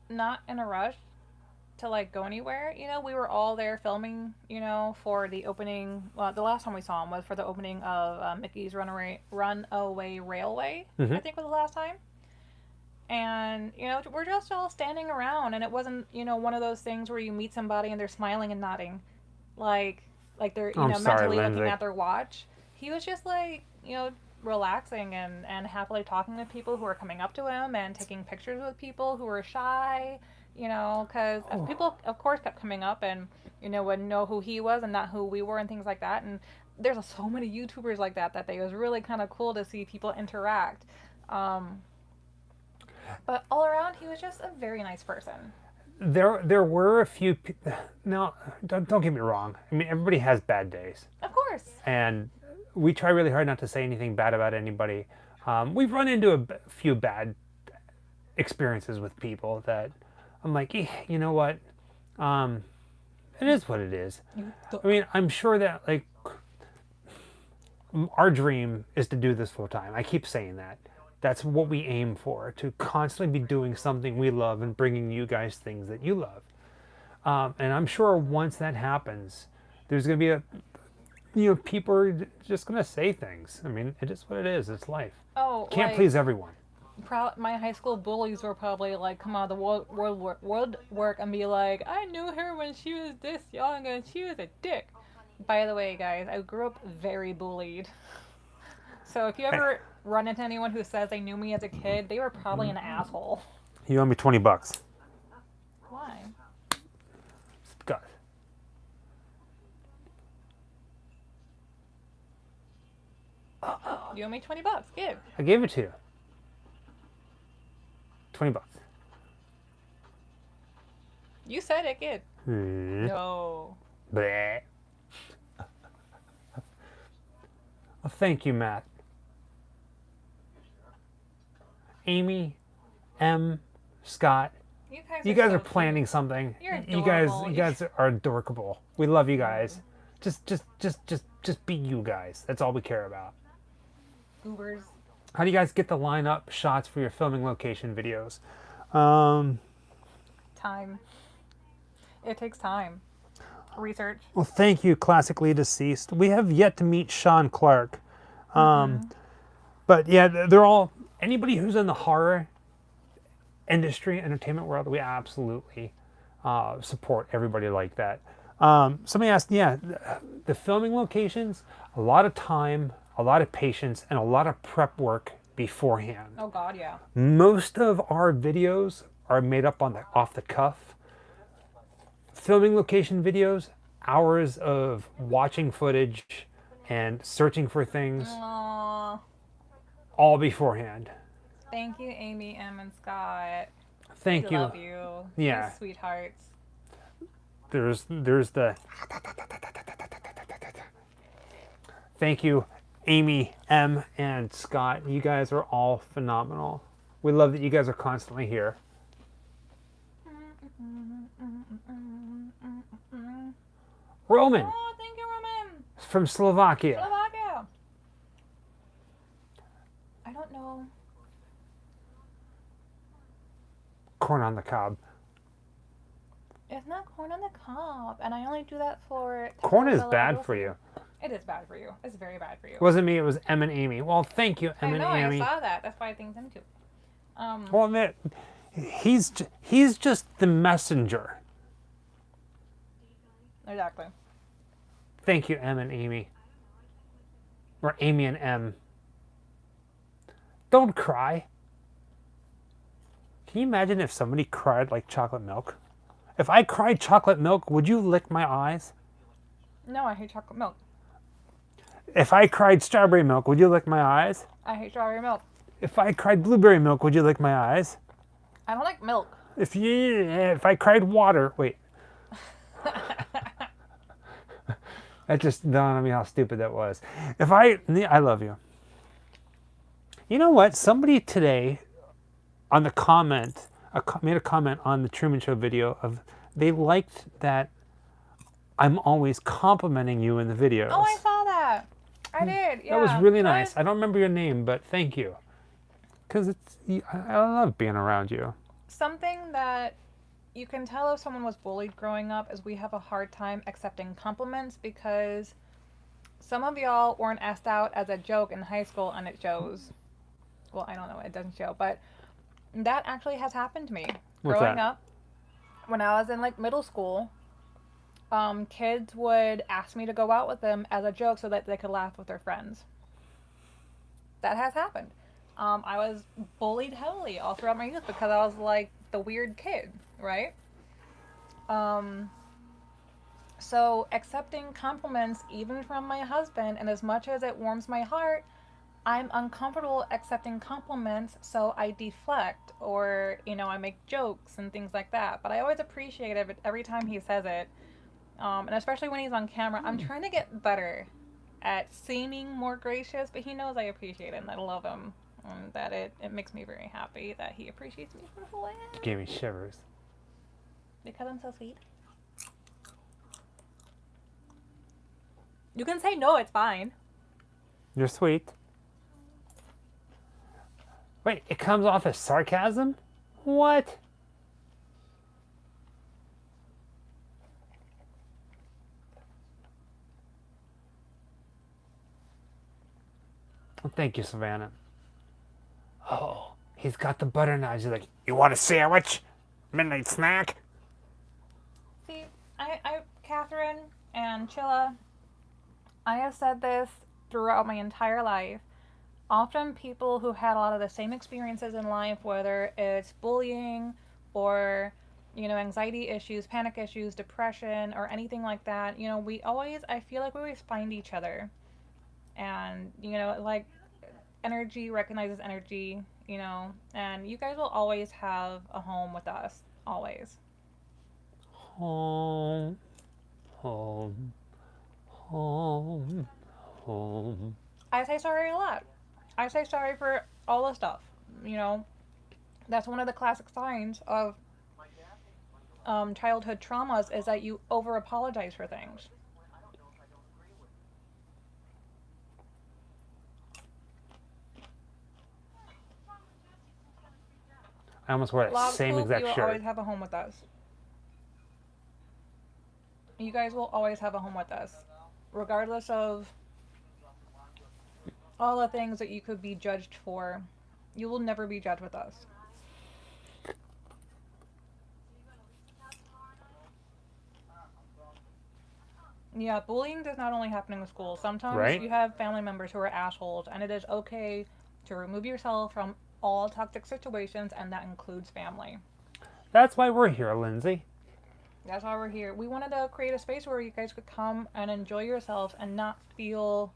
Speaker 1: not in a rush to like go anywhere. You know, we were all there filming, you know, for the opening. Well, the last time we saw him was for the opening of Mickey's Runaway Railway. I think was the last time. And you know, we're just all standing around, and it wasn't, you know, one of those things where you meet somebody and they're smiling and nodding, like they're, you
Speaker 2: I'm
Speaker 1: know,
Speaker 2: sorry,
Speaker 1: mentally looking
Speaker 2: Lindsay.
Speaker 1: at their watch. He was just like, you know, relaxing and happily talking to people who were coming up to him and taking pictures with people who were shy, you know, because people, of course, kept coming up and, you know, would know who he was and not who we were and things like that. And there's so many YouTubers like that it was really kind of cool to see people interact. But all around, he was just a very nice person.
Speaker 2: There were a few. Now, don't get me wrong. I mean, everybody has bad days,
Speaker 1: Of course.
Speaker 2: and we try really hard not to say anything bad about anybody. We've run into a few bad experiences with people that I'm like, you know what? It is what it is. I mean, I'm sure that like our dream is to do this full time. I keep saying that. That's what we aim for, to constantly be doing something we love and bringing you guys things that you love. And I'm sure once that happens, there's going to be people are just going to say things. I mean, it is what it is. It's life.
Speaker 1: Oh,
Speaker 2: Can't
Speaker 1: like,
Speaker 2: please everyone.
Speaker 1: my high school bullies were probably like come out of the woodwork and be like, I knew her when she was this young and she was a dick. By the way, guys, I grew up very bullied. So if you ever run into anyone who says they knew me as a kid, they were probably an asshole.
Speaker 2: You owe me $20.
Speaker 1: Why?
Speaker 2: God.
Speaker 1: You owe me $20. Give.
Speaker 2: I gave it to you. $20.
Speaker 1: You said it. Give.
Speaker 2: Hmm.
Speaker 1: No.
Speaker 2: Bleh. Well, thank you, Matt. Amy, M, Scott. You guys
Speaker 1: so
Speaker 2: are planning something.
Speaker 1: You're
Speaker 2: You guys
Speaker 1: adorable.
Speaker 2: are adorable. We love you guys. Just be you guys. That's all we care about.
Speaker 1: Goobers.
Speaker 2: How do you guys get the lineup shots for your filming location videos?
Speaker 1: Time. It takes time. Research.
Speaker 2: Well, thank you, Classically Deceased. We have yet to meet Sean Clark. But yeah, they're all, anybody who's in the horror industry, entertainment world, we absolutely support everybody like that. Somebody asked, yeah, the filming locations, a lot of time, a lot of patience, and a lot of prep work beforehand.
Speaker 1: Oh God, yeah.
Speaker 2: Most of our videos are made up on off the cuff. Filming location videos, hours of watching footage and searching for things,
Speaker 1: Aww.
Speaker 2: all beforehand.
Speaker 1: Thank you, Amy, M, and Scott.
Speaker 2: Thank
Speaker 1: We
Speaker 2: you.
Speaker 1: love you.
Speaker 2: Yeah.
Speaker 1: You sweethearts.
Speaker 2: There's the thank you, Amy, M, and Scott. You guys are all phenomenal. We love that you guys are constantly here. Roman
Speaker 1: Oh, thank you, Roman.
Speaker 2: from Slovakia.
Speaker 1: Slovakia. I don't know.
Speaker 2: Corn on the cob.
Speaker 1: It's not corn on the cob, and I only do that for.
Speaker 2: Corn is
Speaker 1: Taco
Speaker 2: bad
Speaker 1: Bell.
Speaker 2: for you.
Speaker 1: It is bad for you. It's very bad for you.
Speaker 2: It wasn't me, it was Em and Amy. Well, thank you,
Speaker 1: I
Speaker 2: Em and
Speaker 1: know.
Speaker 2: Amy.
Speaker 1: I saw that. That's why I think them too.
Speaker 2: Well, man, he's just the messenger.
Speaker 1: Exactly.
Speaker 2: Thank you, Em and Amy. Or Amy and M. Don't cry. Can you imagine if somebody cried like chocolate milk? If I cried chocolate milk, would you lick my eyes?
Speaker 1: No, I hate chocolate milk.
Speaker 2: If I cried strawberry milk, would you lick my eyes?
Speaker 1: I hate strawberry milk.
Speaker 2: If I cried blueberry milk, would you lick my eyes?
Speaker 1: I don't like milk.
Speaker 2: If I cried water, wait. That just dawned on me how stupid that was. I love you. You know what? Somebody today on the comment made a comment on the Truman Show video of they liked that I'm always complimenting you in the videos.
Speaker 1: Oh, I saw that. I did. Yeah.
Speaker 2: That was really nice. I don't remember your name, but thank you. Because I love being around you.
Speaker 1: Something that you can tell if someone was bullied growing up is we have a hard time accepting compliments because some of y'all weren't asked out as a joke in high school and it shows. Well, I don't know, it doesn't show, but that actually has happened to me.
Speaker 2: What's
Speaker 1: Growing
Speaker 2: that?
Speaker 1: up, when I was in like middle school, kids would ask me to go out with them as a joke so that they could laugh with their friends. That has happened. I was bullied heavily all throughout my youth because I was like the weird kid, right? So accepting compliments even from my husband, and as much as it warms my heart, I'm uncomfortable accepting compliments, so I deflect or, I make jokes and things like that. But I always appreciate it every time he says it. And especially when he's on camera. I'm trying to get better at seeming more gracious, but he knows I appreciate it and I love him. And that it makes me very happy that he appreciates me for who I am.
Speaker 2: You gave me shivers.
Speaker 1: Because I'm so sweet. You can say no, it's fine.
Speaker 2: You're sweet. Wait, it comes off as sarcasm? What? Well, thank you, Savannah. Oh, he's got the butter knives. He's like, you want a sandwich? Midnight snack?
Speaker 1: See, Catherine and Chilla, I have said this throughout my entire life. Often people who had a lot of the same experiences in life, whether it's bullying or, anxiety issues, panic issues, depression, or anything like that, I feel like we always find each other. And, like, energy recognizes energy, and you guys will always have a home with us. Always.
Speaker 2: Home, home, home, home.
Speaker 1: I say sorry a lot. I say sorry for all the stuff. That's one of the classic signs of childhood traumas is that you over apologize for things.
Speaker 2: I almost wore that
Speaker 1: Log
Speaker 2: same
Speaker 1: Swoop,
Speaker 2: exact
Speaker 1: you will
Speaker 2: shirt.
Speaker 1: always have a home with us. You guys will always have a home with us. Regardless of all the things that you could be judged for, you will never be judged with us. Yeah, bullying does not only happen in school. Sometimes you have family members who are assholes, and it is okay to remove yourself from all toxic situations, and that includes family.
Speaker 2: That's why we're here, Lindsay.
Speaker 1: That's why we're here. We wanted to create a space where you guys could come and enjoy yourselves and not feel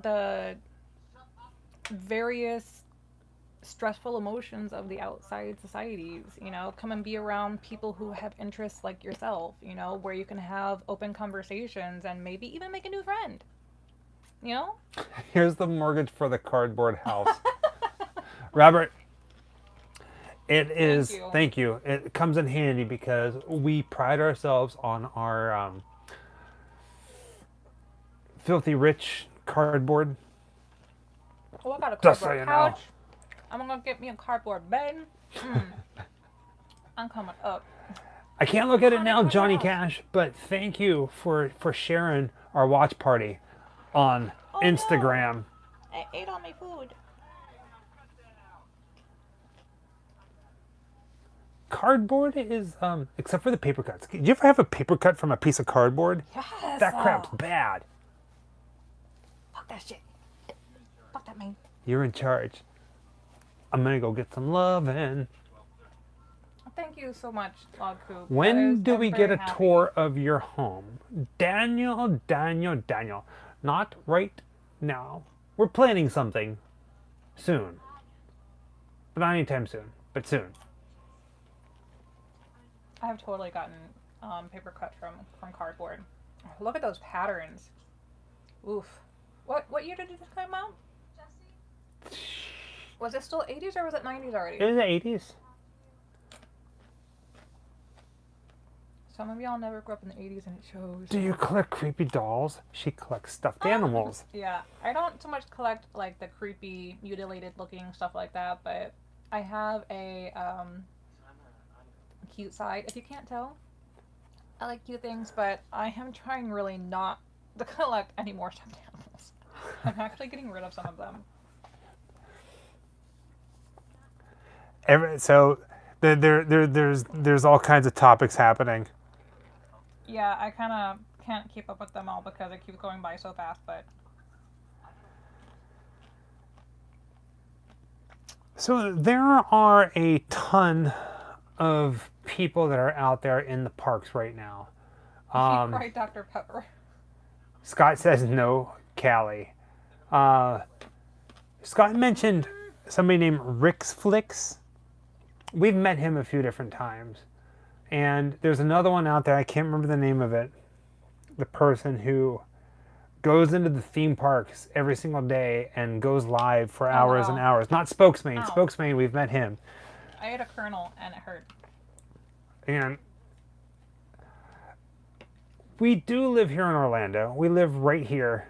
Speaker 1: the various stressful emotions of the outside societies. Come and be around people who have interests like yourself, where you can have open conversations and maybe even make a new friend.
Speaker 2: Here's the mortgage for the cardboard house. Robert, it is, thank you. It comes in handy because we pride ourselves on our filthy rich cardboard.
Speaker 1: Oh, I got a
Speaker 2: Just so
Speaker 1: cardboard
Speaker 2: you
Speaker 1: couch.
Speaker 2: know.
Speaker 1: I'm gonna get me a cardboard bed. I'm coming up.
Speaker 2: I can't look at it now, Johnny Cash, but thank you for sharing our watch party on Instagram.
Speaker 1: No. I ate all my food.
Speaker 2: Cardboard is, except for the paper cuts. Did you ever have a paper cut from a piece of cardboard?
Speaker 1: Yes.
Speaker 2: That crap's bad.
Speaker 1: Fuck that shit. Fuck that man.
Speaker 2: You're in charge. I'm gonna go get some lovin'.
Speaker 1: Thank you so much, Log Coop.
Speaker 2: When do we get a
Speaker 1: happy.
Speaker 2: tour of your home? Daniel. Not right now. We're planning something soon. But not anytime soon, but soon.
Speaker 1: I have totally gotten paper cut from cardboard. Look at those patterns. Oof. What year did this come out? Was it still 80s or was it 90s already?
Speaker 2: It was the 80s.
Speaker 1: Some of y'all never grew up in the 80s and it shows.
Speaker 2: Do you collect creepy dolls? She collects stuffed animals.
Speaker 1: Yeah, I don't so much collect like the creepy, mutilated looking stuff like that, but I have a cute side. If you can't tell, I like cute things, but I am trying really not to collect any more stuffed animals. I'm actually getting rid of some of them.
Speaker 2: So there's all kinds of topics happening.
Speaker 1: Yeah, I kind of can't keep up with them all because it keeps going by so fast, but
Speaker 2: So there are a ton of people that are out there in the parks right now.
Speaker 1: right, Dr. Pepper.
Speaker 2: Scott says no, Callie. Scott mentioned somebody named Rick's Flicks. We've met him a few different times. And there's another one out there, I can't remember the name of it. The person who goes into the theme parks every single day and goes live for hours and hours. Not Spokesman.
Speaker 1: Ow.
Speaker 2: Spokesman, we've met him.
Speaker 1: I ate a kernel and it hurt.
Speaker 2: And we do live here in Orlando. We live right here.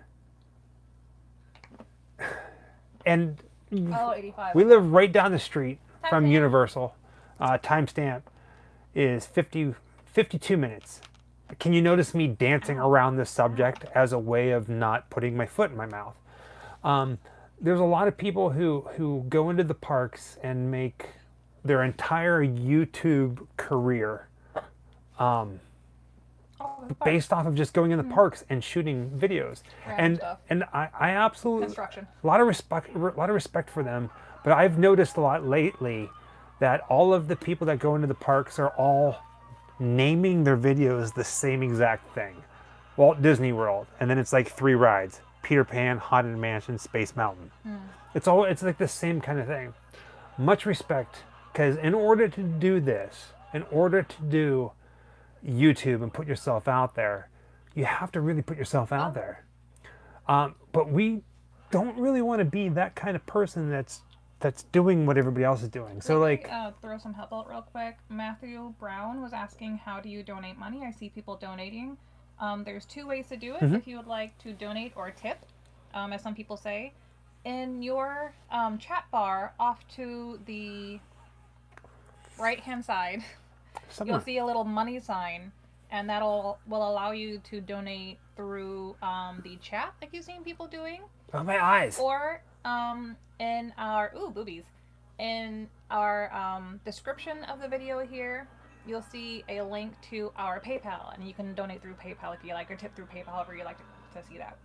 Speaker 2: And
Speaker 1: Oh, 85.
Speaker 2: we live right down the street from
Speaker 1: Timestamp.
Speaker 2: Universal. Timestamp is 52 minutes. Can you notice me dancing around this subject as a way of not putting my foot in my mouth? There's a lot of people who go into the parks and make their entire YouTube career
Speaker 1: Oh, that's fine.
Speaker 2: based off of just going in the parks and shooting videos.
Speaker 1: Random stuff.
Speaker 2: And I absolutely
Speaker 1: Construction.
Speaker 2: a lot of respect for them. But I've noticed a lot lately that all of the people that go into the parks are all naming their videos the same exact thing. Walt Disney World, and then it's like 3 rides: Peter Pan, Haunted Mansion, Space Mountain. It's like the same kind of thing. Much respect, because in order to do this, in order to do YouTube and put yourself out there, you have to really put yourself out there. But we don't really want to be that kind of person that's doing what everybody else is doing. So
Speaker 1: Let me,
Speaker 2: like,
Speaker 1: throw some help out real quick. Matthew Brown was asking, how do you donate money? I see people donating. There's 2 ways to do it. If you would like to donate or tip, as some people say, in your chat bar off to the right-hand side, you'll see a little money sign, and will allow you to donate through the chat, like you've seen people doing,
Speaker 2: oh, my eyes.
Speaker 1: or in our boobies, in our description of the video here, you'll see a link to our PayPal, and you can donate through PayPal if you like, or tip through PayPal, however you like to see that.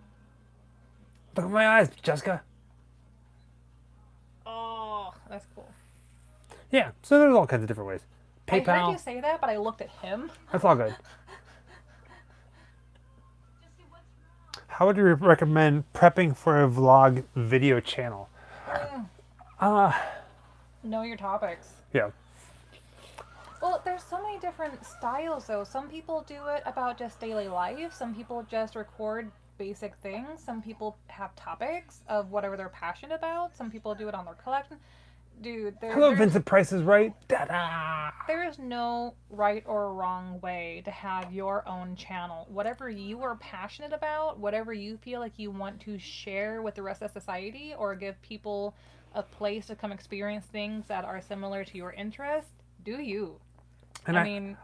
Speaker 2: Look at my eyes, Jessica.
Speaker 1: Oh, that's cool.
Speaker 2: Yeah, so there's all kinds of different ways.
Speaker 1: I heard
Speaker 2: PayPal,
Speaker 1: you say that, but I looked at him.
Speaker 2: that's all good.
Speaker 3: Jesse, what's wrong?
Speaker 2: How would you recommend prepping for a vlog video channel?
Speaker 1: Know your topics.
Speaker 2: Yeah.
Speaker 1: Well, there's so many different styles, though. Some people do it about just daily life. Some people just record basic things. Some people have topics of whatever they're passionate about. Some people do it on their collection. Dude,
Speaker 2: Hello, Vincent Price is Right. Da-da.
Speaker 1: there is no right or wrong way to have your own channel. Whatever you are passionate about, whatever you feel like you want to share with the rest of society or give people a place to come experience things that are similar to your interest, do you.
Speaker 2: And
Speaker 1: I mean,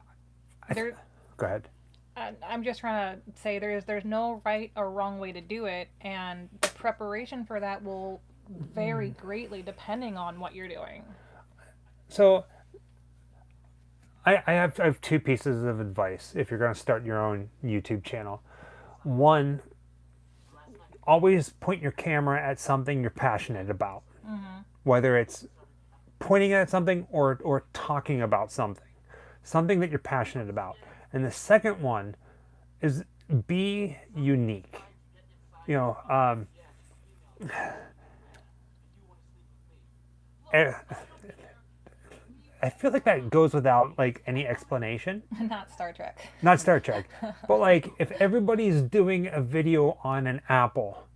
Speaker 1: there.
Speaker 2: Go ahead.
Speaker 1: I'm just trying to say there's no right or wrong way to do it, and the preparation for that will vary greatly depending on what you're doing.
Speaker 2: So I have 2 pieces of advice if you're going to start your own YouTube channel. One, always point your camera at something you're passionate about. Whether it's pointing at something or talking about something that you're passionate about. And the second one is be unique. You know, I feel like that goes without like any explanation.
Speaker 1: Not Star Trek.
Speaker 2: Not Star Trek, but like if everybody's doing a video on an apple,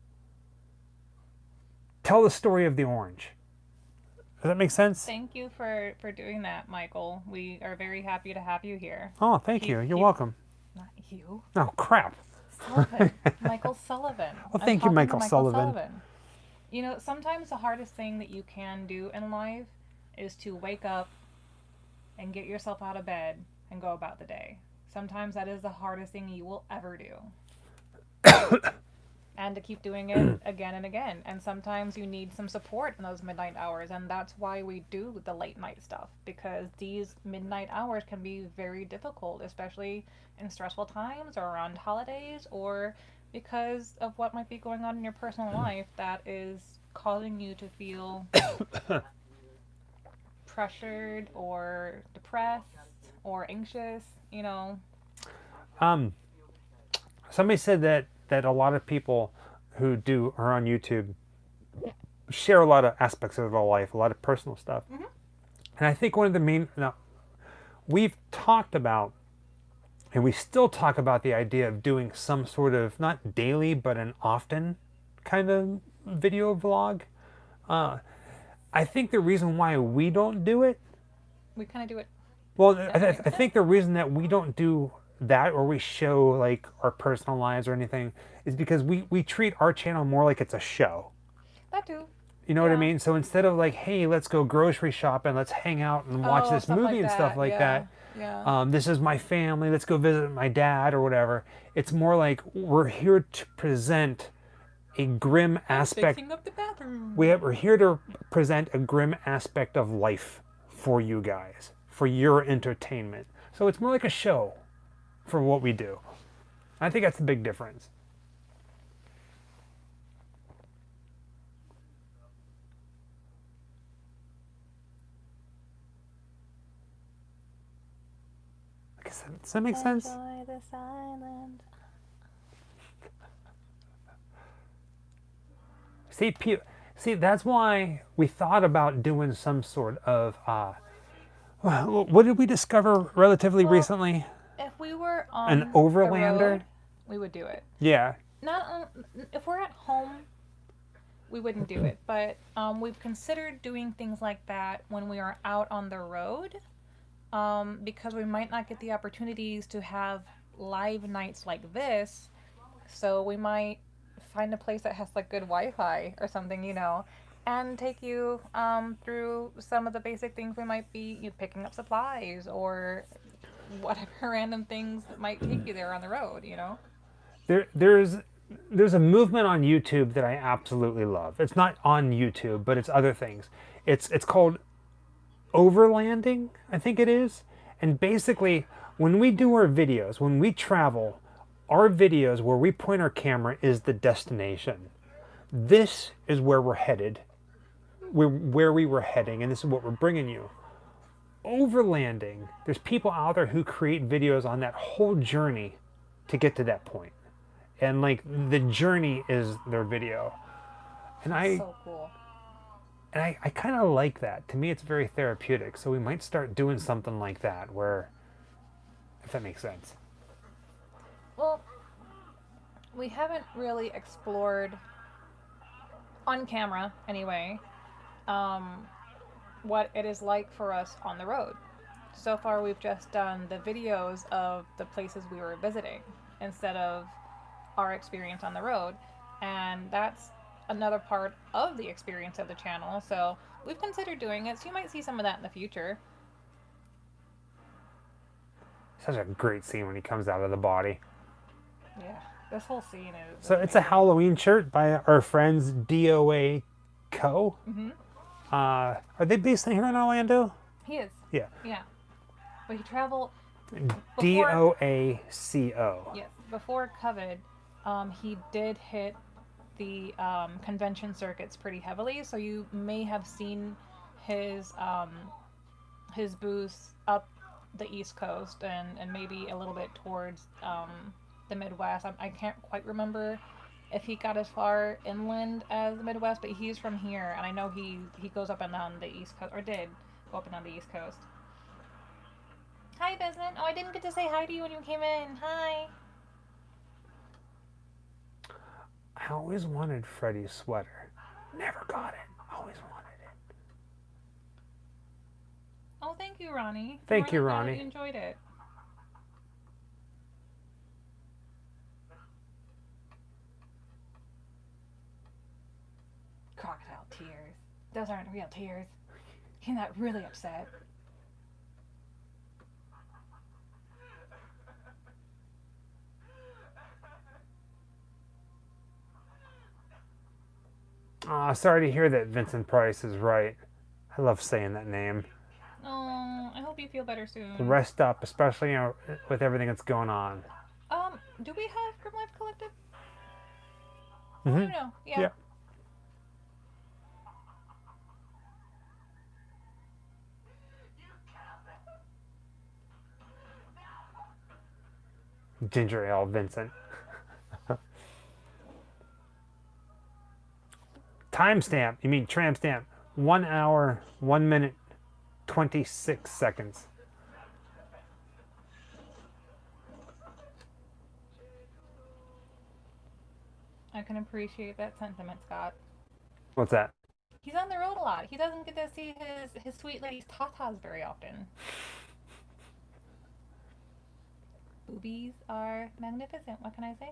Speaker 2: tell the story of the orange. Does that make sense?
Speaker 1: Thank you for doing that, Michael. We are very happy to have you here.
Speaker 2: Oh, thank you. You're welcome.
Speaker 1: Not you.
Speaker 2: Oh, crap.
Speaker 1: Sullivan. Michael Sullivan.
Speaker 2: Well,
Speaker 1: I'm
Speaker 2: thank you,
Speaker 1: talking to
Speaker 2: Michael Sullivan.
Speaker 1: You know, sometimes the hardest thing that you can do in life is to wake up and get yourself out of bed and go about the day. Sometimes that is the hardest thing you will ever do. And to keep doing it again and again. And sometimes you need some support in those midnight hours. And that's why we do the late night stuff. Because these midnight hours can be very difficult, especially in stressful times or around holidays, or because of what might be going on in your personal life that is causing you to feel pressured or depressed or anxious, you know.
Speaker 2: Somebody said that a lot of people who are on YouTube share a lot of aspects of their life, a lot of personal stuff.
Speaker 1: Mm-hmm.
Speaker 2: And I think one of the main, we've talked about, and we still talk about the idea of doing some sort of, not daily, but an often kind of video vlog. I think the reason why we don't do it,
Speaker 1: We kind of do it.
Speaker 2: well, I think the reason that we don't do that, or we show like our personal lives or anything, is because we treat our channel more like it's a show.
Speaker 1: That too.
Speaker 2: You know what I
Speaker 1: Yeah.
Speaker 2: mean? So instead of like, hey, let's go grocery shopping, let's hang out and watch this
Speaker 1: stuff
Speaker 2: movie
Speaker 1: like
Speaker 2: and stuff like
Speaker 1: yeah.
Speaker 2: that.
Speaker 1: Yeah.
Speaker 2: This is my family, let's go visit my dad or whatever. It's more like we're here to present a grim aspect.
Speaker 1: Fixing up the bathroom.
Speaker 2: We're here to present a grim aspect of life for you guys, for your entertainment. So it's more like a show for what we do. I think that's the big difference. Does that make sense?
Speaker 1: Enjoy the silence.
Speaker 2: See, that's why we thought about doing some sort of, what did we discover relatively recently?
Speaker 1: If we were on
Speaker 2: An overlander?
Speaker 1: the road, we would do it.
Speaker 2: Yeah.
Speaker 1: If we're at home, we wouldn't do it. But we've considered doing things like that when we are out on the road, because we might not get the opportunities to have live nights like this. So we might find a place that has like good Wi-Fi or something, you know, and take you through some of the basic things. We might be picking up supplies or whatever random things that might take you there on the road, you know.
Speaker 2: There's a movement on YouTube that I absolutely love. It's not on YouTube, but it's other things. It's called overlanding, I think it is. And basically, when we do our videos, when we travel, our videos where we point our camera is the destination. This is where we're headed. Where we were heading, and this is what we're bringing you. Overlanding, there's people out there who create videos on that whole journey to get to that point. And like the journey is their video. And
Speaker 1: So cool.
Speaker 2: And I kind of like that. To me, it's very therapeutic. So we might start doing something like that where, if that makes sense.
Speaker 1: Well, we haven't really explored, on camera anyway, what it is like for us on the road. So far, we've just done the videos of the places we were visiting instead of our experience on the road. And that's another part of the experience of the channel. So we've considered doing it. So you might see some of that in the future.
Speaker 2: Such a great scene when he comes out of the body.
Speaker 1: Yeah, this whole scene is...
Speaker 2: So it's a Halloween shirt by our friends DOA Co.
Speaker 1: Mm-hmm.
Speaker 2: Are they based here in Orlando?
Speaker 1: He is.
Speaker 2: Yeah.
Speaker 1: Yeah. But he traveled...
Speaker 2: DOACO.
Speaker 1: Yes. Before COVID, he did hit the convention circuits pretty heavily. So you may have seen his booths up the East Coast and maybe a little bit towards the Midwest. I can't quite remember if he got as far inland as the Midwest, but he's from here, and I know he goes up and down the East Coast, or did go up and down the East Coast. Hi, Vincent. Oh, I didn't get to say hi to you when you came in. Hi.
Speaker 2: I always wanted Freddy's sweater. Never got it. Always wanted it.
Speaker 1: Oh, thank you, Ronnie.
Speaker 2: Thank
Speaker 1: I'm
Speaker 2: you,
Speaker 1: really glad
Speaker 2: Ronnie.
Speaker 1: You enjoyed it. Crocodile tears. Those aren't real tears. He's not really upset.
Speaker 2: Sorry to hear that Vincent Price is right. I love saying that name.
Speaker 1: Oh, I hope you feel better soon.
Speaker 2: Rest up, especially with everything that's going on.
Speaker 1: Do we have Grim Life Collective?
Speaker 2: Mm-hmm.
Speaker 1: Oh, no. Yeah.
Speaker 2: Yeah. Ginger ale, Vincent. Timestamp. You mean tramp stamp? 1 hour, 1 minute, 26 seconds.
Speaker 1: I can appreciate that sentiment, Scott.
Speaker 2: What's that?
Speaker 1: He's on the road a lot. He doesn't get to see his sweet lady's tatas very often. Boobies are magnificent. What can I say?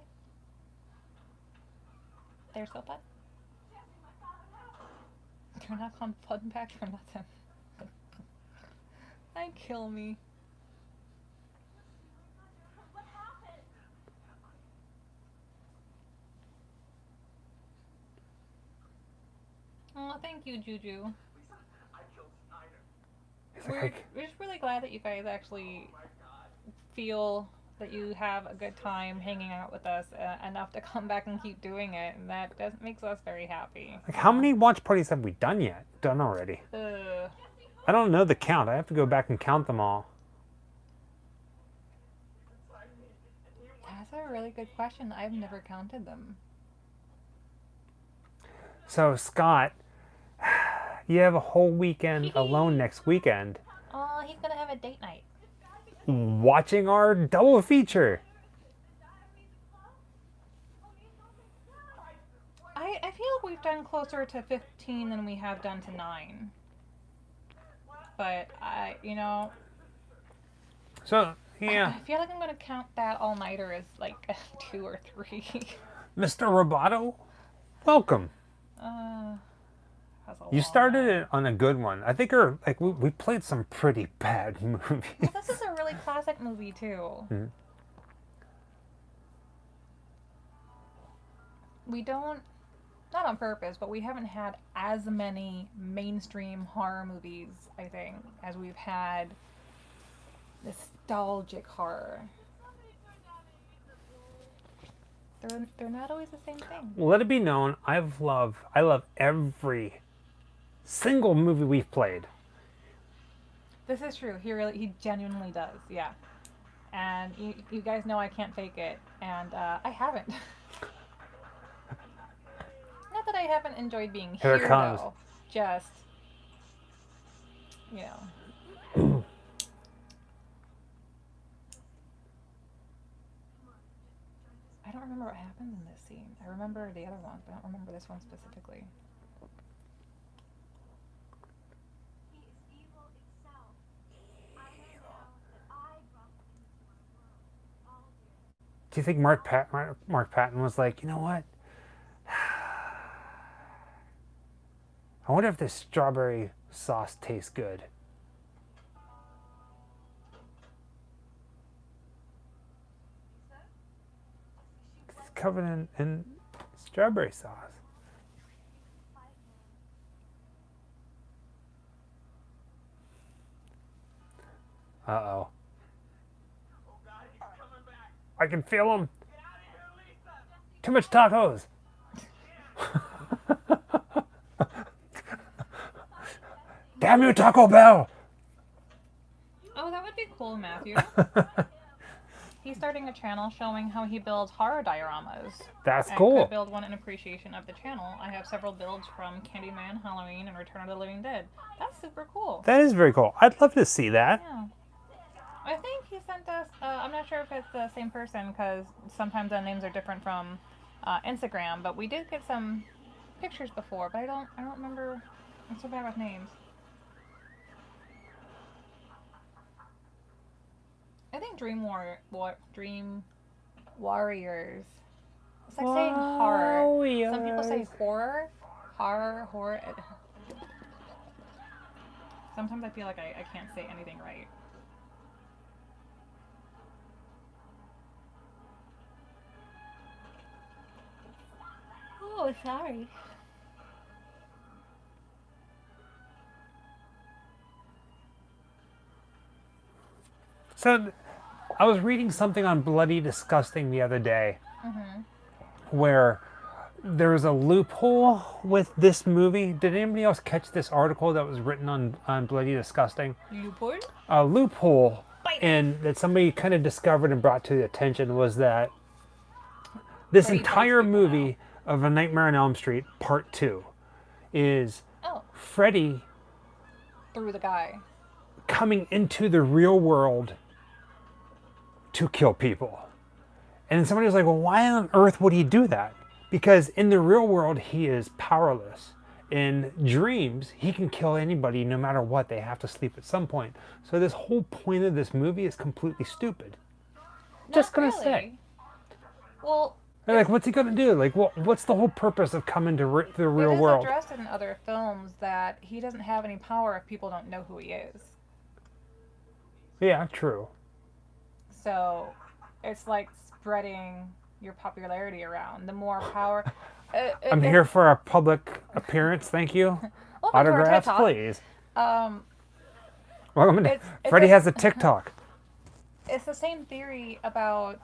Speaker 1: They're so fun. They're not on fun pack for nothing. They kill me.
Speaker 3: What happened?
Speaker 1: Oh, thank you, Juju.
Speaker 4: I killed Snyder.
Speaker 2: He's like,
Speaker 1: We're just really glad that you guys actually feel that you have a good time hanging out with us enough to come back and keep doing it, and that makes us very happy.
Speaker 2: like, how many watch parties have we done yet? Done already? I don't know the count. I have to go back and count them all.
Speaker 1: That's a really good question. I've never counted them.
Speaker 2: So, Scott, you have a whole weekend alone next weekend
Speaker 1: Oh, he's gonna have a date night.
Speaker 2: watching our double feature.
Speaker 1: I feel like we've done closer to 15 than we have done to 9. But
Speaker 2: So, yeah.
Speaker 1: I feel like I'm gonna count that all-nighter as like 2 or 3.
Speaker 2: Mr. Roboto, welcome.
Speaker 1: That's a
Speaker 2: You
Speaker 1: long
Speaker 2: started
Speaker 1: night.
Speaker 2: it on a good one. I think we played some pretty bad movies.
Speaker 1: Well, this is a really classic movie too.
Speaker 2: Mhm.
Speaker 1: We don't, not on purpose, but we haven't had as many mainstream horror movies, I think, as we've had nostalgic horror. They're not always the same thing.
Speaker 2: Let it be known, I love every single movie we've played.
Speaker 1: This is true. He genuinely does. Yeah. And you guys know I can't fake it, and I haven't. Not that I haven't enjoyed being
Speaker 2: Here
Speaker 1: here,
Speaker 2: it comes.
Speaker 1: though. Just, you know. I don't remember what happens in this scene. I remember the other ones, but I don't remember this one specifically.
Speaker 3: He is evil itself. I know now that I brought him into my world. All did.
Speaker 2: Do you think Mark Patton was like, you know what? I wonder if this strawberry sauce tastes good. It's covered in strawberry sauce. Uh-oh.
Speaker 4: Oh God, he's coming back.
Speaker 2: I can feel him.
Speaker 4: Get out of here, Lisa.
Speaker 2: Too much tacos. Damn you, Taco Bell!
Speaker 1: Oh, that would be cool, Matthew. He's starting a channel showing how he builds horror dioramas.
Speaker 2: That's
Speaker 1: And
Speaker 2: cool.
Speaker 1: could build one in appreciation of the channel. I have several builds from Candyman, Halloween, and Return of the Living Dead. That's super cool.
Speaker 2: That is very cool. I'd love to see that.
Speaker 1: Yeah. I think he sent us. I'm not sure if it's the same person because sometimes the names are different from Instagram. But we did get some pictures before. But I don't remember. I'm so bad with names. I think Dream Warriors. It's like saying horror. Some people say horror, horror. Sometimes I feel like I can't say anything right. Oh, sorry.
Speaker 2: So I was reading something on Bloody Disgusting the other day
Speaker 1: Mm-hmm.
Speaker 2: where there's a loophole with this movie. Did anybody else catch this article that was written on Bloody Disgusting?
Speaker 1: Loophole?
Speaker 2: A loophole
Speaker 1: Bite.
Speaker 2: and that somebody kind of discovered and brought to the attention was that this
Speaker 1: Freddy
Speaker 2: entire
Speaker 1: bites people
Speaker 2: movie of A Nightmare on Elm Street Part 2 is
Speaker 1: Oh,
Speaker 2: Freddy
Speaker 1: through the guy.
Speaker 2: coming into the real world to kill people. And somebody was like, well, why on earth would he do that? Because in the real world, he is powerless. In dreams, he can kill anybody no matter what. They have to sleep at some point. So this whole point of this movie is completely stupid. Just
Speaker 1: Not
Speaker 2: gonna
Speaker 1: really.
Speaker 2: say.
Speaker 1: Well,
Speaker 2: They're like, what's he gonna do? Like, what's the whole purpose of coming to the real
Speaker 1: it is
Speaker 2: world?
Speaker 1: addressed in other films that he doesn't have any power if people don't know who he is.
Speaker 2: Yeah, true.
Speaker 1: So it's like spreading your popularity around. The more power.
Speaker 2: I'm here for a public appearance. Thank you.
Speaker 1: Welcome to our TED
Speaker 2: Autographs,
Speaker 1: Talk.
Speaker 2: please.
Speaker 1: Um,
Speaker 2: Welcome to.
Speaker 1: it's
Speaker 2: Freddie
Speaker 1: a-
Speaker 2: has a TikTok.
Speaker 1: it's the same theory about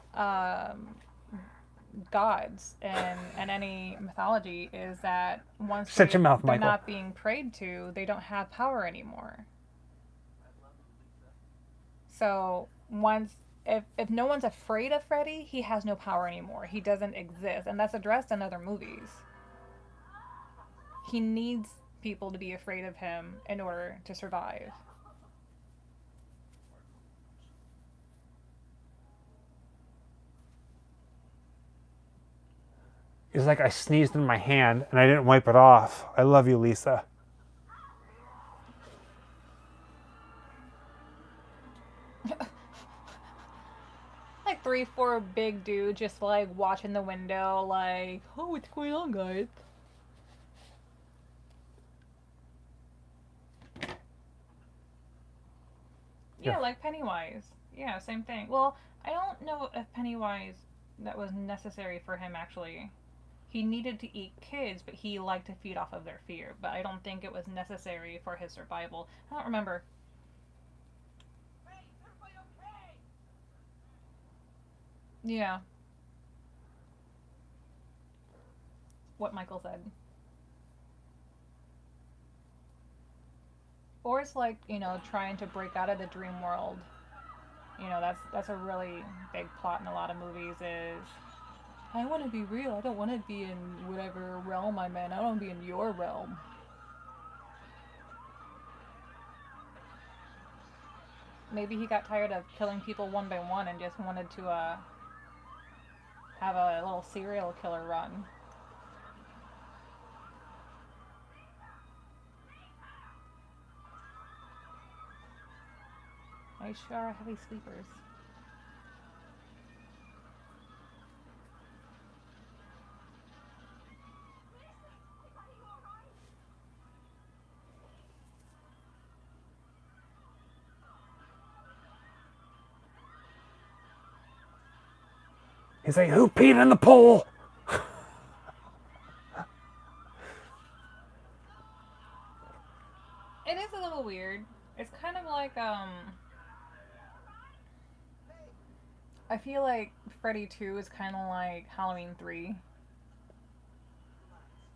Speaker 1: gods and any mythology is that once
Speaker 2: Shut your mouth,
Speaker 1: they're
Speaker 2: Michael.
Speaker 1: not being prayed to, they don't have power anymore. So once if no one's afraid of Freddy, he has no power anymore. He doesn't exist, and that's addressed in other movies. He needs people to be afraid of him in order to survive.
Speaker 2: He's like, I sneezed in my hand and I didn't wipe it off. I love you, Lisa.
Speaker 1: Like 3, 4 big dudes just like watching the window, like, oh, what's going on, guys? Yeah,
Speaker 2: Yeah.
Speaker 1: like Pennywise. Yeah, same thing. Well, I don't know if Pennywise that was necessary for him actually. He needed to eat kids, but he liked to feed off of their fear. But I don't think it was necessary for his survival. I don't remember.
Speaker 4: Hey, is everybody okay?
Speaker 1: Yeah. What Michael said. Or it's like, trying to break out of the dream world. That's a really big plot in a lot of movies is I want to be real. I don't want to be in whatever realm I'm in. I don't want to be in your realm. Maybe he got tired of killing people one by one and just wanted to have a little serial killer run. They sure are heavy sleepers.
Speaker 2: He's like, who peed in the pool?
Speaker 1: It is a little weird. It's kind of like I feel like Freddy 2 is kind of like Halloween 3.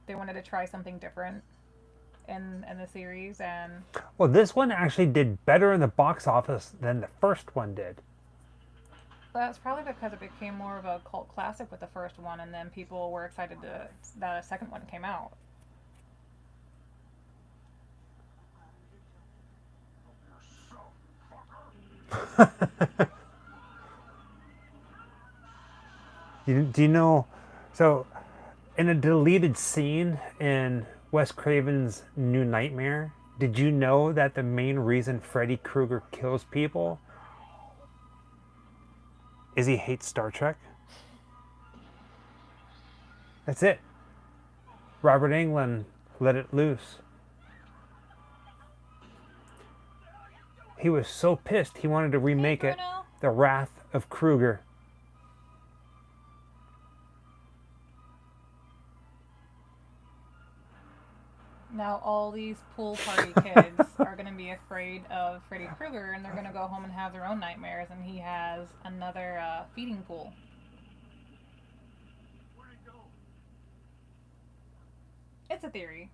Speaker 1: They wanted to try something different in the series, and
Speaker 2: Well, this one actually did better in the box office than the first one did.
Speaker 1: that's probably because it became more of a cult classic with the first one, and then people were excited that a second one came out.
Speaker 2: Do you know? So, in a deleted scene in Wes Craven's New Nightmare, did you know that the main reason Freddy Krueger kills people is he hates Star Trek? That's it. Robert Englund let it loose. He was so pissed he wanted to remake it,
Speaker 1: Bruno.
Speaker 2: The Wrath of Krueger.
Speaker 1: Now all these pool party kids are going to be afraid of Freddy Krueger, and they're going to go home and have their own nightmares, and he has another feeding pool.
Speaker 4: Where'd it go?
Speaker 1: It's a theory.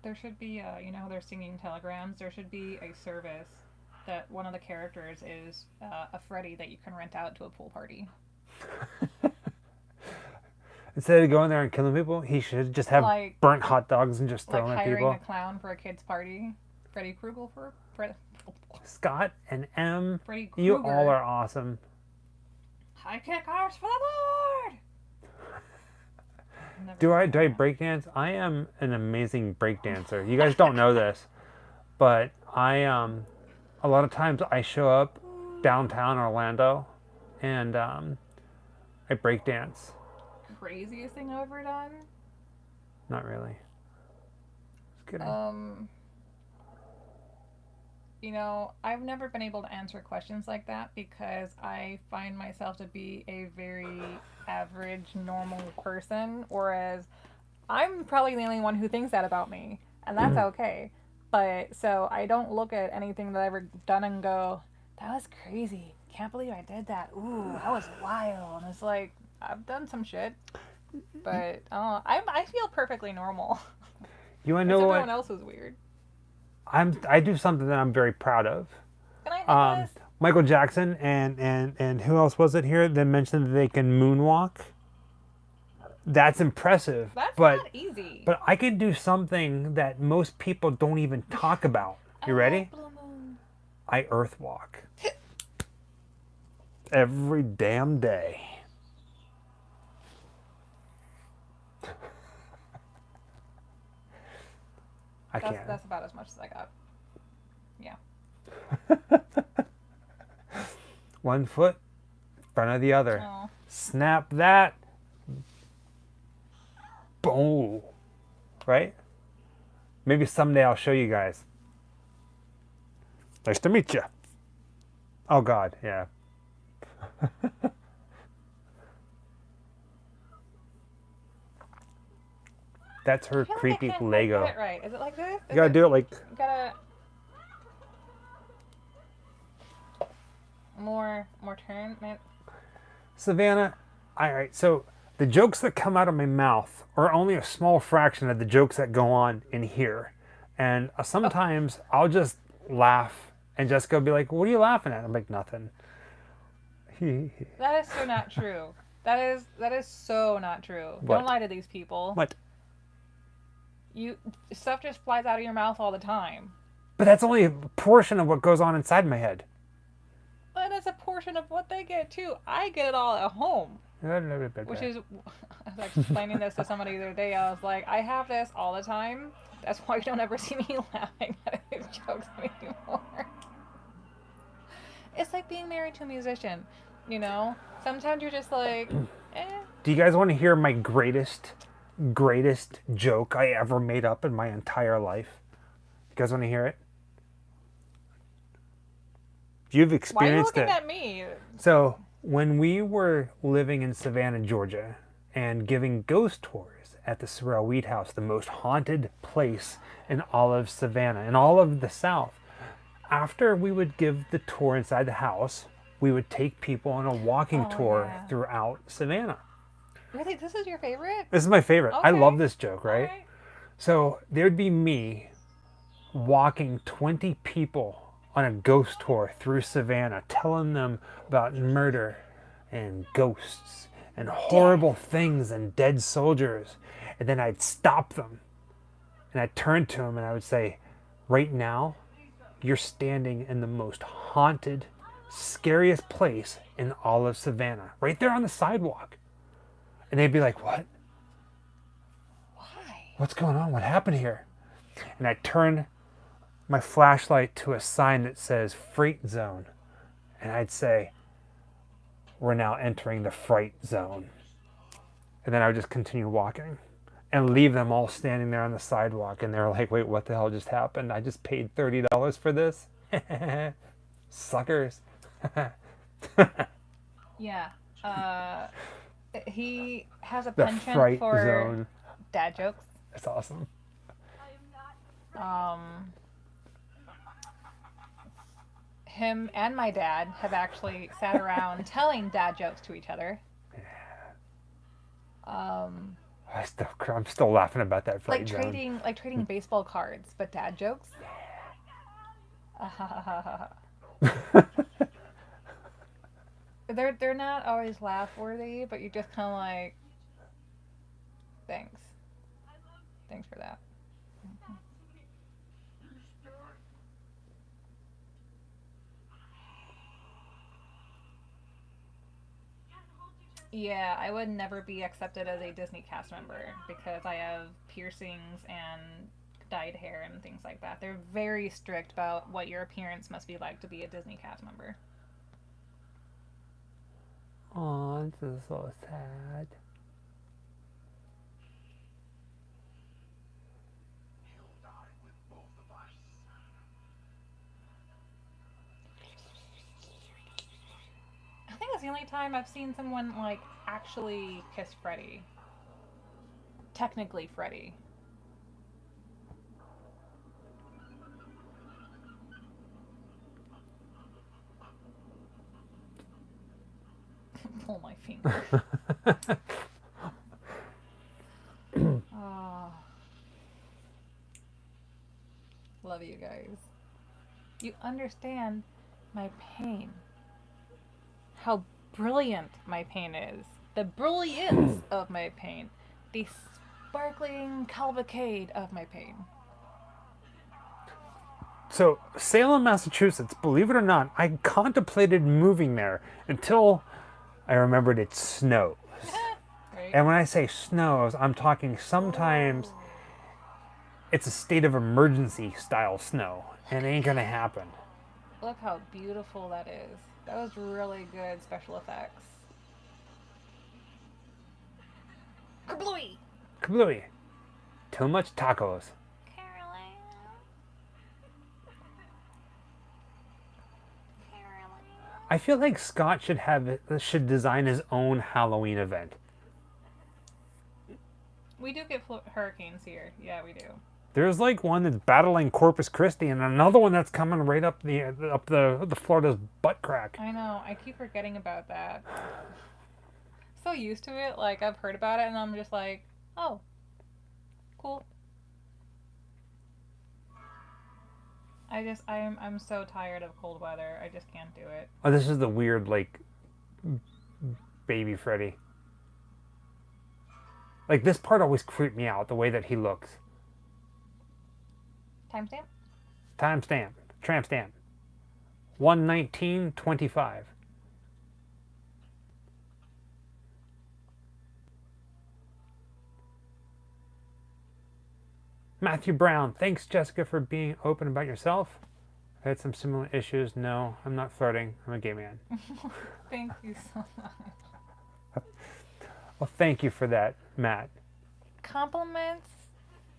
Speaker 1: There should be, you know how they're singing telegrams? There should be a service that one of the characters is a Freddy that you can rent out to a pool party.
Speaker 2: Instead of going there and killing people, he should just have
Speaker 1: Like-
Speaker 2: burnt hot dogs and just throw
Speaker 1: Like
Speaker 2: them at
Speaker 1: hiring
Speaker 2: people.
Speaker 1: a clown for a kid's party. Freddy Krueger for
Speaker 2: Scott and M,
Speaker 1: Freddy Krueger.
Speaker 2: you all are awesome.
Speaker 1: High kick arms for the Lord! Never
Speaker 2: Do I
Speaker 1: seen that.
Speaker 2: break dance? I am an amazing break dancer. You guys don't know this, but I a lot of times I show up downtown Orlando and I break dance.
Speaker 1: Craziest thing I've ever done?
Speaker 2: Not really. Just kidding.
Speaker 1: You know, I've never been able to answer questions like that because I find myself to be a very average, normal person, whereas I'm probably the only one who thinks that about me, and that's okay. But so I don't look at anything that I've ever done and go, that was crazy. Can't believe I did that. Ooh, that was wild. And it's like, I've done some shit, but I feel perfectly normal.
Speaker 2: You want to know
Speaker 1: Everyone
Speaker 2: what?
Speaker 1: else is weird.
Speaker 2: I do something that I'm very proud of.
Speaker 1: Can I have this?
Speaker 2: Michael Jackson and who else was it here that mentioned that they can moonwalk? That's impressive.
Speaker 1: That's
Speaker 2: but
Speaker 1: not easy.
Speaker 2: but I can do something that most people don't even talk about. You ready?
Speaker 1: Blue moon.
Speaker 2: I earth walk. Every damn day. I can't.
Speaker 1: That's about as much as I got. Yeah.
Speaker 2: One foot in front of the other.
Speaker 1: Oh.
Speaker 2: Snap that. Boom. Right? Maybe someday I'll show you guys. Nice to meet you. Oh God, yeah. That's her
Speaker 1: I feel like I
Speaker 2: creepy
Speaker 1: can't quite
Speaker 2: Lego.
Speaker 1: get it right. Is it like this?
Speaker 2: You gotta do it like
Speaker 1: You gotta more turn. Man.
Speaker 2: Savannah. All right, so the jokes that come out of my mouth are only a small fraction of the jokes that go on in here, and sometimes I'll just laugh, and Jessica will be like, "What are you laughing at?" I'm like, "Nothing."
Speaker 1: That is so not true. That is so not true.
Speaker 2: What?
Speaker 1: Don't lie to these people.
Speaker 2: What?
Speaker 1: Stuff just flies out of your mouth all the time.
Speaker 2: But that's only a portion of what goes on inside my head.
Speaker 1: But it's a portion of what they get too. I get it all at home. Which is, I was explaining this to somebody the other day. I was like, I have this all the time. That's why you don't ever see me laughing at his jokes anymore. It's like being married to a musician, you know? Sometimes you're just like, eh.
Speaker 2: Do you guys want to hear my greatest joke I ever made up in my entire life? You guys want to hear it? You've
Speaker 1: Why are you
Speaker 2: experienced
Speaker 1: looking
Speaker 2: it.
Speaker 1: at me?
Speaker 2: So, when we were living in Savannah, Georgia, and giving ghost tours at the Sorrel Weed House, the most haunted place in all of Savannah, in all of the South, after we would give the tour inside the house, we would take people on a walking
Speaker 1: Oh,
Speaker 2: tour
Speaker 1: yeah.
Speaker 2: throughout Savannah.
Speaker 1: Really, this is your favorite?
Speaker 2: This is my favorite. I
Speaker 1: Okay.
Speaker 2: love this joke,
Speaker 1: All
Speaker 2: right? So there'd be me walking 20 people on a ghost tour through Savannah, telling them about murder and ghosts and horrible things and dead soldiers. And then I'd stop them and I'd turn to them and I would say, right now, you're standing in the most haunted, scariest place in all of Savannah, right there on the sidewalk. And they'd be like, what?
Speaker 1: Why?
Speaker 2: What's going on? What happened here? And I'd turn my flashlight to a sign that says Freight Zone. And I'd say, we're now entering the Fright Zone. And then I would just continue walking and leave them all standing there on the sidewalk. And they're like, wait, what the hell just happened? I just paid $30 for this? Suckers.
Speaker 1: Yeah. He has a
Speaker 2: The
Speaker 1: penchant
Speaker 2: Fright
Speaker 1: for
Speaker 2: Zone.
Speaker 1: dad jokes.
Speaker 2: That's awesome.
Speaker 1: Him and my dad have actually sat around telling dad jokes to each other.
Speaker 2: I'm still laughing about that Fright Zone.
Speaker 1: Trading baseball cards, but dad jokes. They're not always laugh worthy, but you just kind of like, thanks for that. Yeah, I would never be accepted as a Disney cast member because I have piercings and dyed hair and things like that. They're very strict about what your appearance must be like to be a Disney cast member.
Speaker 2: Oh, this is so sad.
Speaker 4: He'll die with both of us.
Speaker 1: I think it's the only time I've seen someone like actually kiss Freddy. Technically Freddy. Pull my finger. Oh. Love you guys. You understand my pain. How brilliant my pain is. The brilliance of my pain. The sparkling cavalcade of my pain.
Speaker 2: So, Salem, Massachusetts, believe it or not, I contemplated moving there until I remembered it snows.
Speaker 1: Right?
Speaker 2: And when I say snows, I'm talking sometimes it's a state of emergency style snow, and it ain't gonna happen.
Speaker 1: Look how beautiful that is. That was really good special effects. Kablooey!
Speaker 2: Kablooey. Too much tacos. I feel like Scott should design his own Halloween event.
Speaker 1: We do get hurricanes here. Yeah, we do.
Speaker 2: There's like one that's battling Corpus Christi, and another one that's coming right up the Florida's butt crack.
Speaker 1: I know. I keep forgetting about that. So used to it. Like, I've heard about it, and I'm just like, oh, cool. I'm so tired of cold weather. I just can't do it.
Speaker 2: Oh, this is the weird, like, baby Freddy. Like, this part always creeped me out, the way that he looks.
Speaker 1: Timestamp?
Speaker 2: Timestamp. Tramp stamp. 1/19/25. Matthew Brown, thanks Jessica for being open about yourself. I had some similar issues. No, I'm not flirting. I'm a gay man.
Speaker 1: Thank you so much.
Speaker 2: Well, thank you for that, Matt.
Speaker 1: Compliments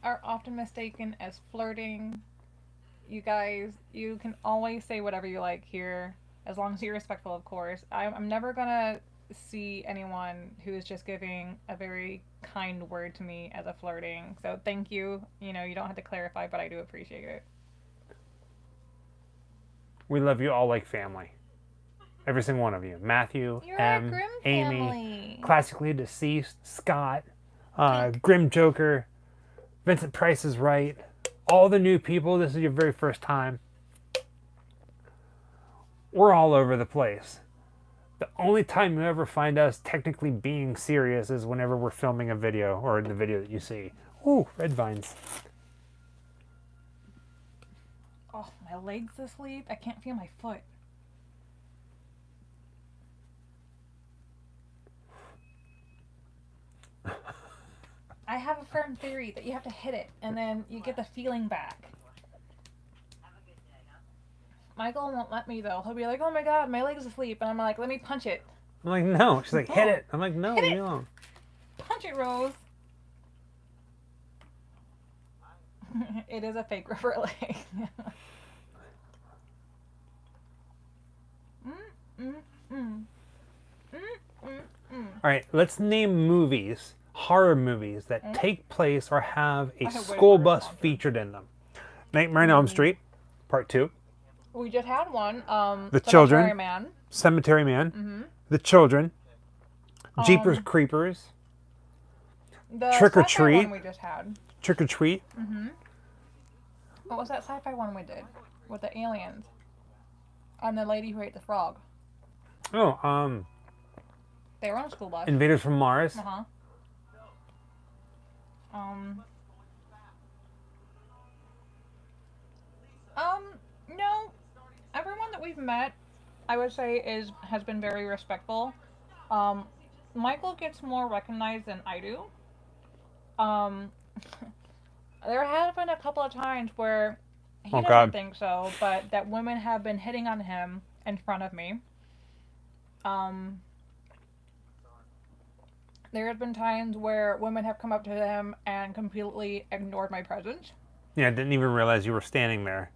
Speaker 1: are often mistaken as flirting. You guys, you can always say whatever you like here, as long as you're respectful, of course. I'm never gonna see anyone who is just giving a very kind word to me as a flirting. So thank you. You know, you don't have to clarify, but I do appreciate it.
Speaker 2: We love you all like family. Every single one of you. Matthew,
Speaker 1: You're our
Speaker 2: M,
Speaker 1: Grimm
Speaker 2: Amy,
Speaker 1: family.
Speaker 2: classically deceased, Scott, Grimm Joker, Vincent Price is Right. All the new people, this is your very first time. We're all over the place. The only time you ever find us technically being serious is whenever we're filming a video or in the video that you see. Ooh, red vines.
Speaker 1: Oh, my leg's asleep. I can't feel my foot. I have a firm theory that you have to hit it and then you get the feeling back. Michael won't let me though. He'll be like, oh my god, my leg's asleep. And I'm like, let me punch it.
Speaker 2: I'm like, no. She's like, hit it. I'm like, no,
Speaker 1: Hit
Speaker 2: leave
Speaker 1: it.
Speaker 2: me alone.
Speaker 1: Punch it, Rose. It is a fake rubber leg.
Speaker 2: All right, let's name movies, horror movies that take place or have a
Speaker 1: I have way
Speaker 2: school
Speaker 1: worse
Speaker 2: bus
Speaker 1: ones.
Speaker 2: featured in them. Nightmare on Elm Street, Part 2.
Speaker 1: We just had one.
Speaker 2: The Children.
Speaker 1: Cemetery Man.
Speaker 2: Cemetery Man. The Children. Jeepers Creepers.
Speaker 1: The
Speaker 2: Trick or
Speaker 1: sci-fi
Speaker 2: Treat.
Speaker 1: one we just had.
Speaker 2: Trick or Treat.
Speaker 1: What was that sci-fi one we did with the aliens and the lady who ate the frog?
Speaker 2: Oh,
Speaker 1: They were on a school bus.
Speaker 2: Invaders from Mars.
Speaker 1: Uh-huh. No. Everyone that we've met, I would say, has been very respectful. Michael gets more recognized than I do. There have been a couple of times where he doesn't
Speaker 2: God.
Speaker 1: think so, but that women have been hitting on him in front of me. There have been times where women have come up to him and completely ignored my presence.
Speaker 2: Yeah, I didn't even realize you were standing there.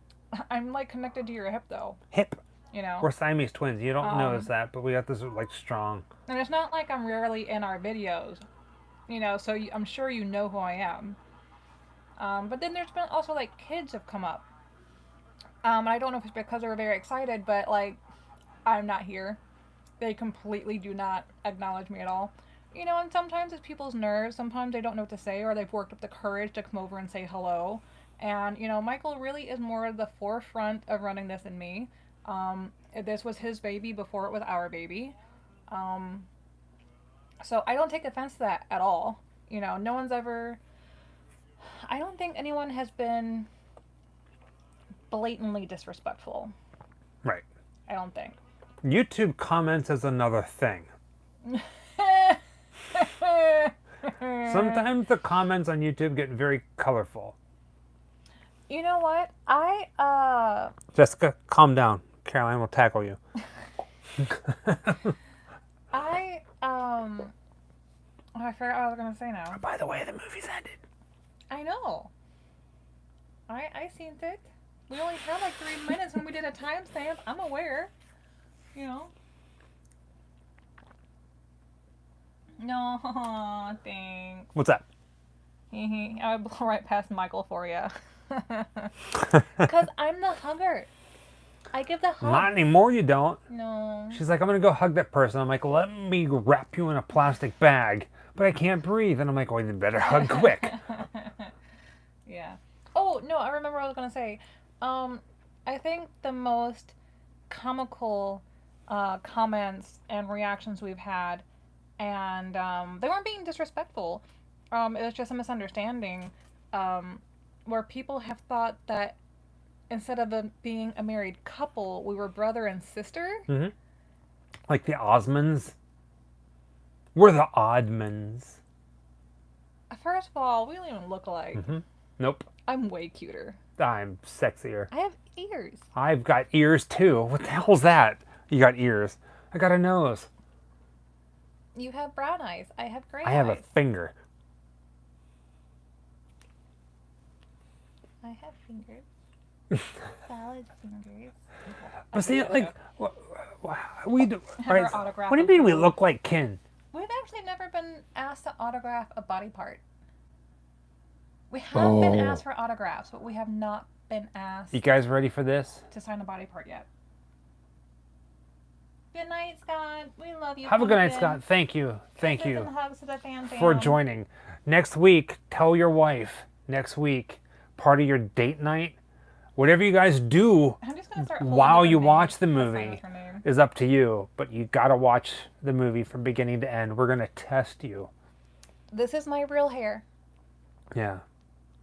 Speaker 1: I'm like connected to your hip though,
Speaker 2: Hip.
Speaker 1: you know.
Speaker 2: We're Siamese twins. You don't notice that, but we got this like strong.
Speaker 1: And it's not like I'm rarely in our videos, you know, so I'm sure you know who I am. But then there's been also like kids have come up. I don't know if it's because they're very excited, but like I'm not here. They completely do not acknowledge me at all. You know, and sometimes it's people's nerves. Sometimes they don't know what to say, or they've worked up the courage to come over and say hello. And, you know, Michael really is more the forefront of running this than me. This was his baby before it was our baby. So I don't take offense to that at all. You know, no one's ever... I don't think anyone has been blatantly disrespectful.
Speaker 2: Right.
Speaker 1: I don't think.
Speaker 2: YouTube comments is another thing. Sometimes the comments on YouTube get very colorful.
Speaker 1: You know what?
Speaker 2: Jessica, calm down. Caroline will tackle you.
Speaker 1: I forgot what I was gonna say now.
Speaker 2: By the way, the movie's ended.
Speaker 1: I know. I seen it. We only had like 3 minutes when we did a timestamp. I'm aware. You know. No, thanks.
Speaker 2: What's that?
Speaker 1: I would blow right past Michael for you. Because I'm the hugger. I give the hug.
Speaker 2: Not anymore, you don't.
Speaker 1: No.
Speaker 2: She's like, I'm going to go hug that person. I'm like, let me wrap you in a plastic bag. But I can't breathe. And I'm like, well, you better hug quick.
Speaker 1: Yeah. Oh, no, I remember what I was going to say. I think the most comical comments and reactions we've had, and they weren't being disrespectful. It was just a misunderstanding where people have thought that instead of being a married couple, we were brother and sister.
Speaker 2: Mm-hmm. Like the Osmonds. We're the Oddmans.
Speaker 1: First of all, we don't even look alike.
Speaker 2: Mm-hmm. Nope.
Speaker 1: I'm way cuter.
Speaker 2: I'm sexier.
Speaker 1: I have ears.
Speaker 2: I've got ears too. What the hell's that? You got ears. I got a nose.
Speaker 1: You have brown eyes. I have gray eyes.
Speaker 2: I have a finger.
Speaker 1: I have fingers. Salad fingers.
Speaker 2: But see, like, we do.
Speaker 1: Have
Speaker 2: Right,
Speaker 1: our autograph
Speaker 2: what do you
Speaker 1: of
Speaker 2: mean we
Speaker 1: food.
Speaker 2: look like kin?
Speaker 1: We've actually never been asked to autograph a body part. We have been asked for autographs, but we have not been asked
Speaker 2: You guys ready for this?
Speaker 1: to sign a body part yet. Good night, Scott. We love you.
Speaker 2: Have a good night,
Speaker 1: Pumpkin.
Speaker 2: Scott. Thank you. Thank
Speaker 1: Kisses
Speaker 2: you
Speaker 1: and hugs to the fan
Speaker 2: for
Speaker 1: fam.
Speaker 2: joining. Next week, tell your wife. Next week, part of your date night. Whatever you guys do
Speaker 1: I'm just gonna start holding
Speaker 2: while
Speaker 1: different
Speaker 2: you
Speaker 1: names.
Speaker 2: watch the
Speaker 1: That's fine
Speaker 2: movie
Speaker 1: with her name.
Speaker 2: is up to you. But you gotta watch the movie from beginning to end. We're gonna test you.
Speaker 1: This is my real hair.
Speaker 2: Yeah.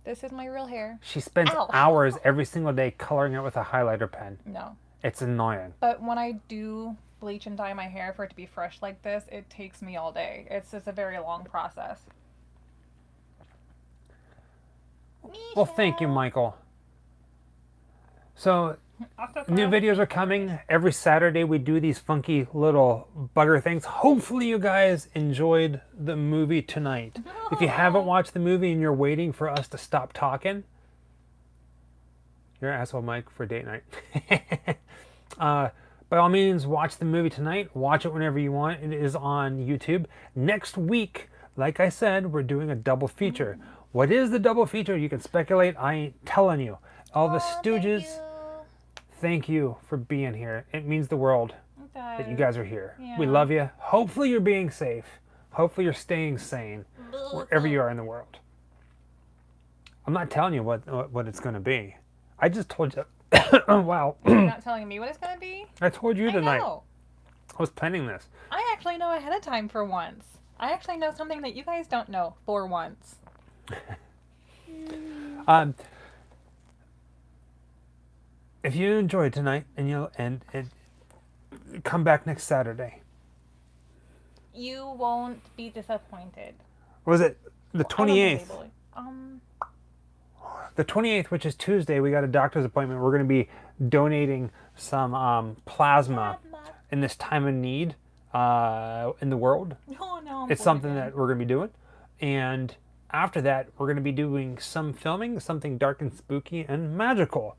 Speaker 1: This is my real hair.
Speaker 2: She spends
Speaker 1: Ow.
Speaker 2: hours every single day coloring it with a highlighter pen.
Speaker 1: No.
Speaker 2: It's annoying.
Speaker 1: But when I do bleach and dye my hair for it to be fresh like this, it takes me all day. It's a very long process.
Speaker 2: Well, thank you, Michael. So, new videos are coming. Every Saturday we do these funky little bugger things. Hopefully you guys enjoyed the movie tonight. If you haven't watched the movie and you're waiting for us to stop talking, you're an asshole, Mike, for date night. By all means, watch the movie tonight. Watch it whenever you want. It is on YouTube. Next week, like I said, we're doing a double feature. What is the double feature? You can speculate. I ain't telling you. All the Stooges, thank you for being here. It means the world that you guys are here. We
Speaker 1: Yeah.
Speaker 2: love you. Hopefully you're being safe. Hopefully you're staying sane wherever you are in the world. I'm not telling you what it's going to be. I just told you. Wow.
Speaker 1: You're not telling me what it's gonna be?
Speaker 2: I told you
Speaker 1: I
Speaker 2: tonight.
Speaker 1: know.
Speaker 2: I was planning this.
Speaker 1: I actually know ahead of time for once. I actually know something that you guys don't know for once.
Speaker 2: If you enjoyed tonight and come back next Saturday.
Speaker 1: You won't be disappointed.
Speaker 2: Was it the
Speaker 1: I don't know
Speaker 2: 28th?
Speaker 1: label.
Speaker 2: The 28th, which is Tuesday, we got a doctor's appointment. We're going to be donating some plasma in this time of need in the world.
Speaker 1: No,
Speaker 2: It's something that we're going to be doing. And after that, we're going to be doing some filming, something dark and spooky and magical.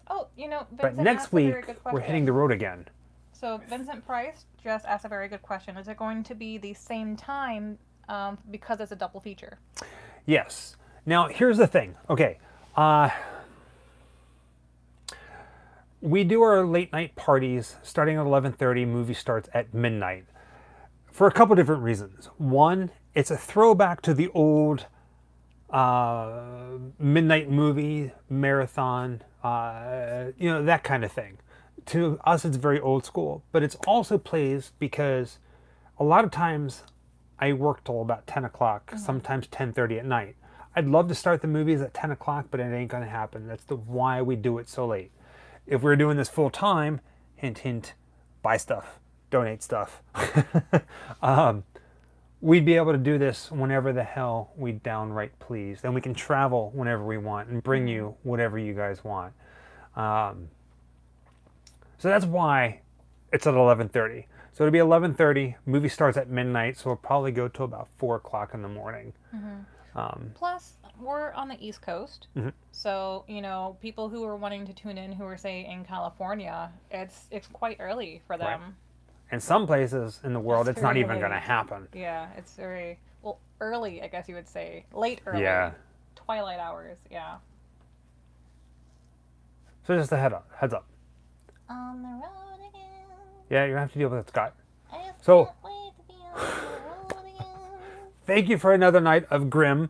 Speaker 1: Oh,
Speaker 2: But
Speaker 1: Vincent
Speaker 2: next
Speaker 1: asked a very
Speaker 2: week,
Speaker 1: good
Speaker 2: we're
Speaker 1: question.
Speaker 2: hitting the road again.
Speaker 1: So Vincent Price just asked a very good question. Is it going to be the same time because it's a double feature?
Speaker 2: Yes. Now, here's the thing. Okay. We do our late night parties starting at 11:30. Movie starts at midnight for a couple different reasons. One, it's a throwback to the old midnight movie marathon, that kind of thing. To us, it's very old school, but it's also plays because a lot of times I work till about 10 o'clock, sometimes 10:30 at night. I'd love to start the movies at 10 o'clock, but it ain't going to happen. That's why we do it so late. If we were doing this full time, hint, hint, buy stuff, donate stuff, we'd be able to do this whenever the hell we downright please. And we can travel whenever we want and bring you whatever you guys want. So that's why it's at 11:30. So it'll be 11:30. Movie starts at midnight, so we'll probably go till about 4 o'clock in the morning.
Speaker 1: Plus, we're on the East Coast, so people who are wanting to tune in, who are say in California, it's quite early for them.
Speaker 2: In some places in the world, it's not
Speaker 1: very
Speaker 2: even going to
Speaker 1: late.
Speaker 2: happen.
Speaker 1: Yeah, it's very early, I guess you would say, late early.
Speaker 2: Yeah.
Speaker 1: Twilight hours. Yeah.
Speaker 2: So just a heads up.
Speaker 1: On the road again.
Speaker 2: Yeah, you're going to have to deal with it, Scott.
Speaker 1: I just
Speaker 2: So-
Speaker 1: can't wait to be on the road again.
Speaker 2: Thank you for another night of Grimm.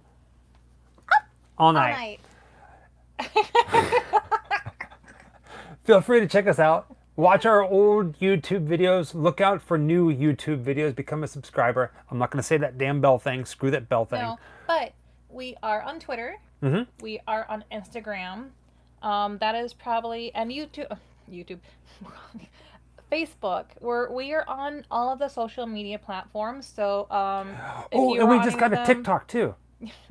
Speaker 2: All night. Feel free to check us out. Watch our old YouTube videos. Look out for new YouTube videos. Become a subscriber. I'm not going to say that damn bell thing. Screw that bell thing.
Speaker 1: No, but we are on Twitter. We are on Instagram. That is probably and YouTube, Facebook. We are on all of the social media platforms. So if
Speaker 2: Oh,
Speaker 1: you
Speaker 2: and
Speaker 1: are
Speaker 2: we
Speaker 1: on
Speaker 2: just
Speaker 1: any
Speaker 2: got
Speaker 1: of
Speaker 2: a
Speaker 1: them-
Speaker 2: TikTok too.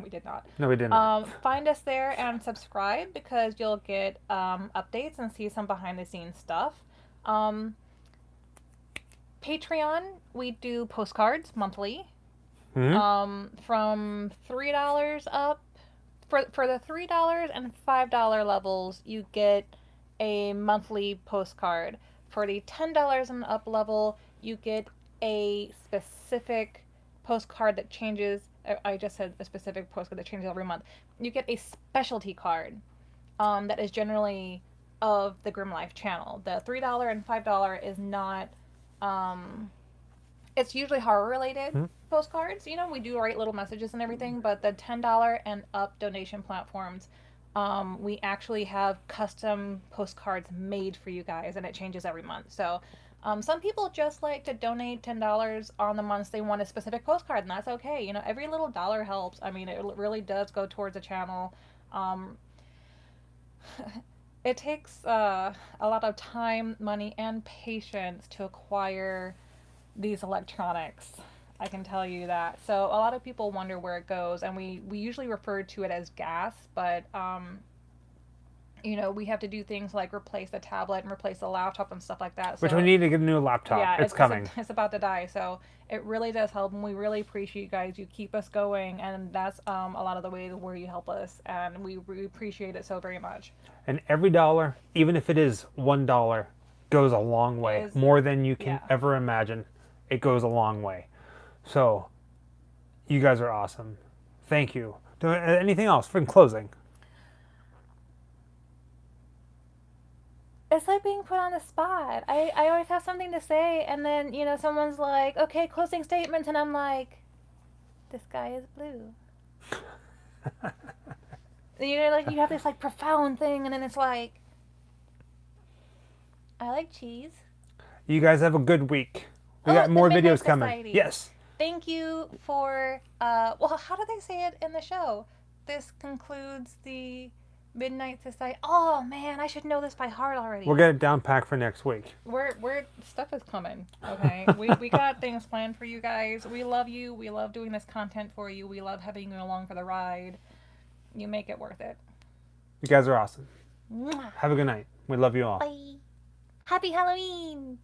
Speaker 1: We did not.
Speaker 2: No, we didn't.
Speaker 1: Find us there and subscribe because you'll get updates and see some behind the scenes stuff. Patreon, we do postcards monthly. From $3 up. For the $3 and $5 levels, you get a monthly postcard. For the $10 and up level, you get a specific postcard that changes. I just said a specific postcard that changes every month. You get a specialty card that is generally of the Grimm Life channel. The $3 and $5 is not It's usually horror related
Speaker 2: Mhm.
Speaker 1: postcards. You know, we do write little messages and everything, but the $10 and up donation platforms, we actually have custom postcards made for you guys, and it changes every month. So, some people just like to donate $10 on the months they want a specific postcard, and that's okay. You know, every little dollar helps. I mean, it really does go towards the channel. Um, it takes a lot of time, money, and patience to acquire these electronics. I can tell you that. So a lot of people wonder where it goes, and we usually refer to it as gas, but you know, we have to do things like replace the tablet and replace the laptop and stuff like that.
Speaker 2: Which
Speaker 1: So
Speaker 2: we need to get a new laptop.
Speaker 1: yeah,
Speaker 2: It's coming.
Speaker 1: it's about to die. So it really does help, and we really appreciate you guys. You keep us going, and that's a lot of the ways where you help us, and we appreciate it so very much.
Speaker 2: And every dollar, even if it is $1, goes a long way.
Speaker 1: Is-
Speaker 2: More than you can
Speaker 1: yeah.
Speaker 2: ever imagine. It goes a long way. So, you guys are awesome. Thank you. Anything else in closing?
Speaker 1: It's like being put on the spot. I always have something to say, and then, you know, someone's like, okay, closing statements, and I'm like, the sky is blue. You know, like, you have this, like, profound thing, and then it's like, I like cheese.
Speaker 2: You guys have a good week. We
Speaker 1: Oh,
Speaker 2: got
Speaker 1: the
Speaker 2: more
Speaker 1: Midnight
Speaker 2: videos coming.
Speaker 1: Society.
Speaker 2: Yes.
Speaker 1: Thank you for, well, how do they say it in the show? This concludes the Midnight Society. Oh, man, I should know this by heart already.
Speaker 2: We'll get it down packed for next week.
Speaker 1: We're stuff is coming. Okay, we got things planned for you guys. We love you. We love doing this content for you. We love having you along for the ride. You make it worth it.
Speaker 2: You guys are awesome.
Speaker 1: Mwah.
Speaker 2: Have a good night. We love you all.
Speaker 1: Bye. Happy Halloween.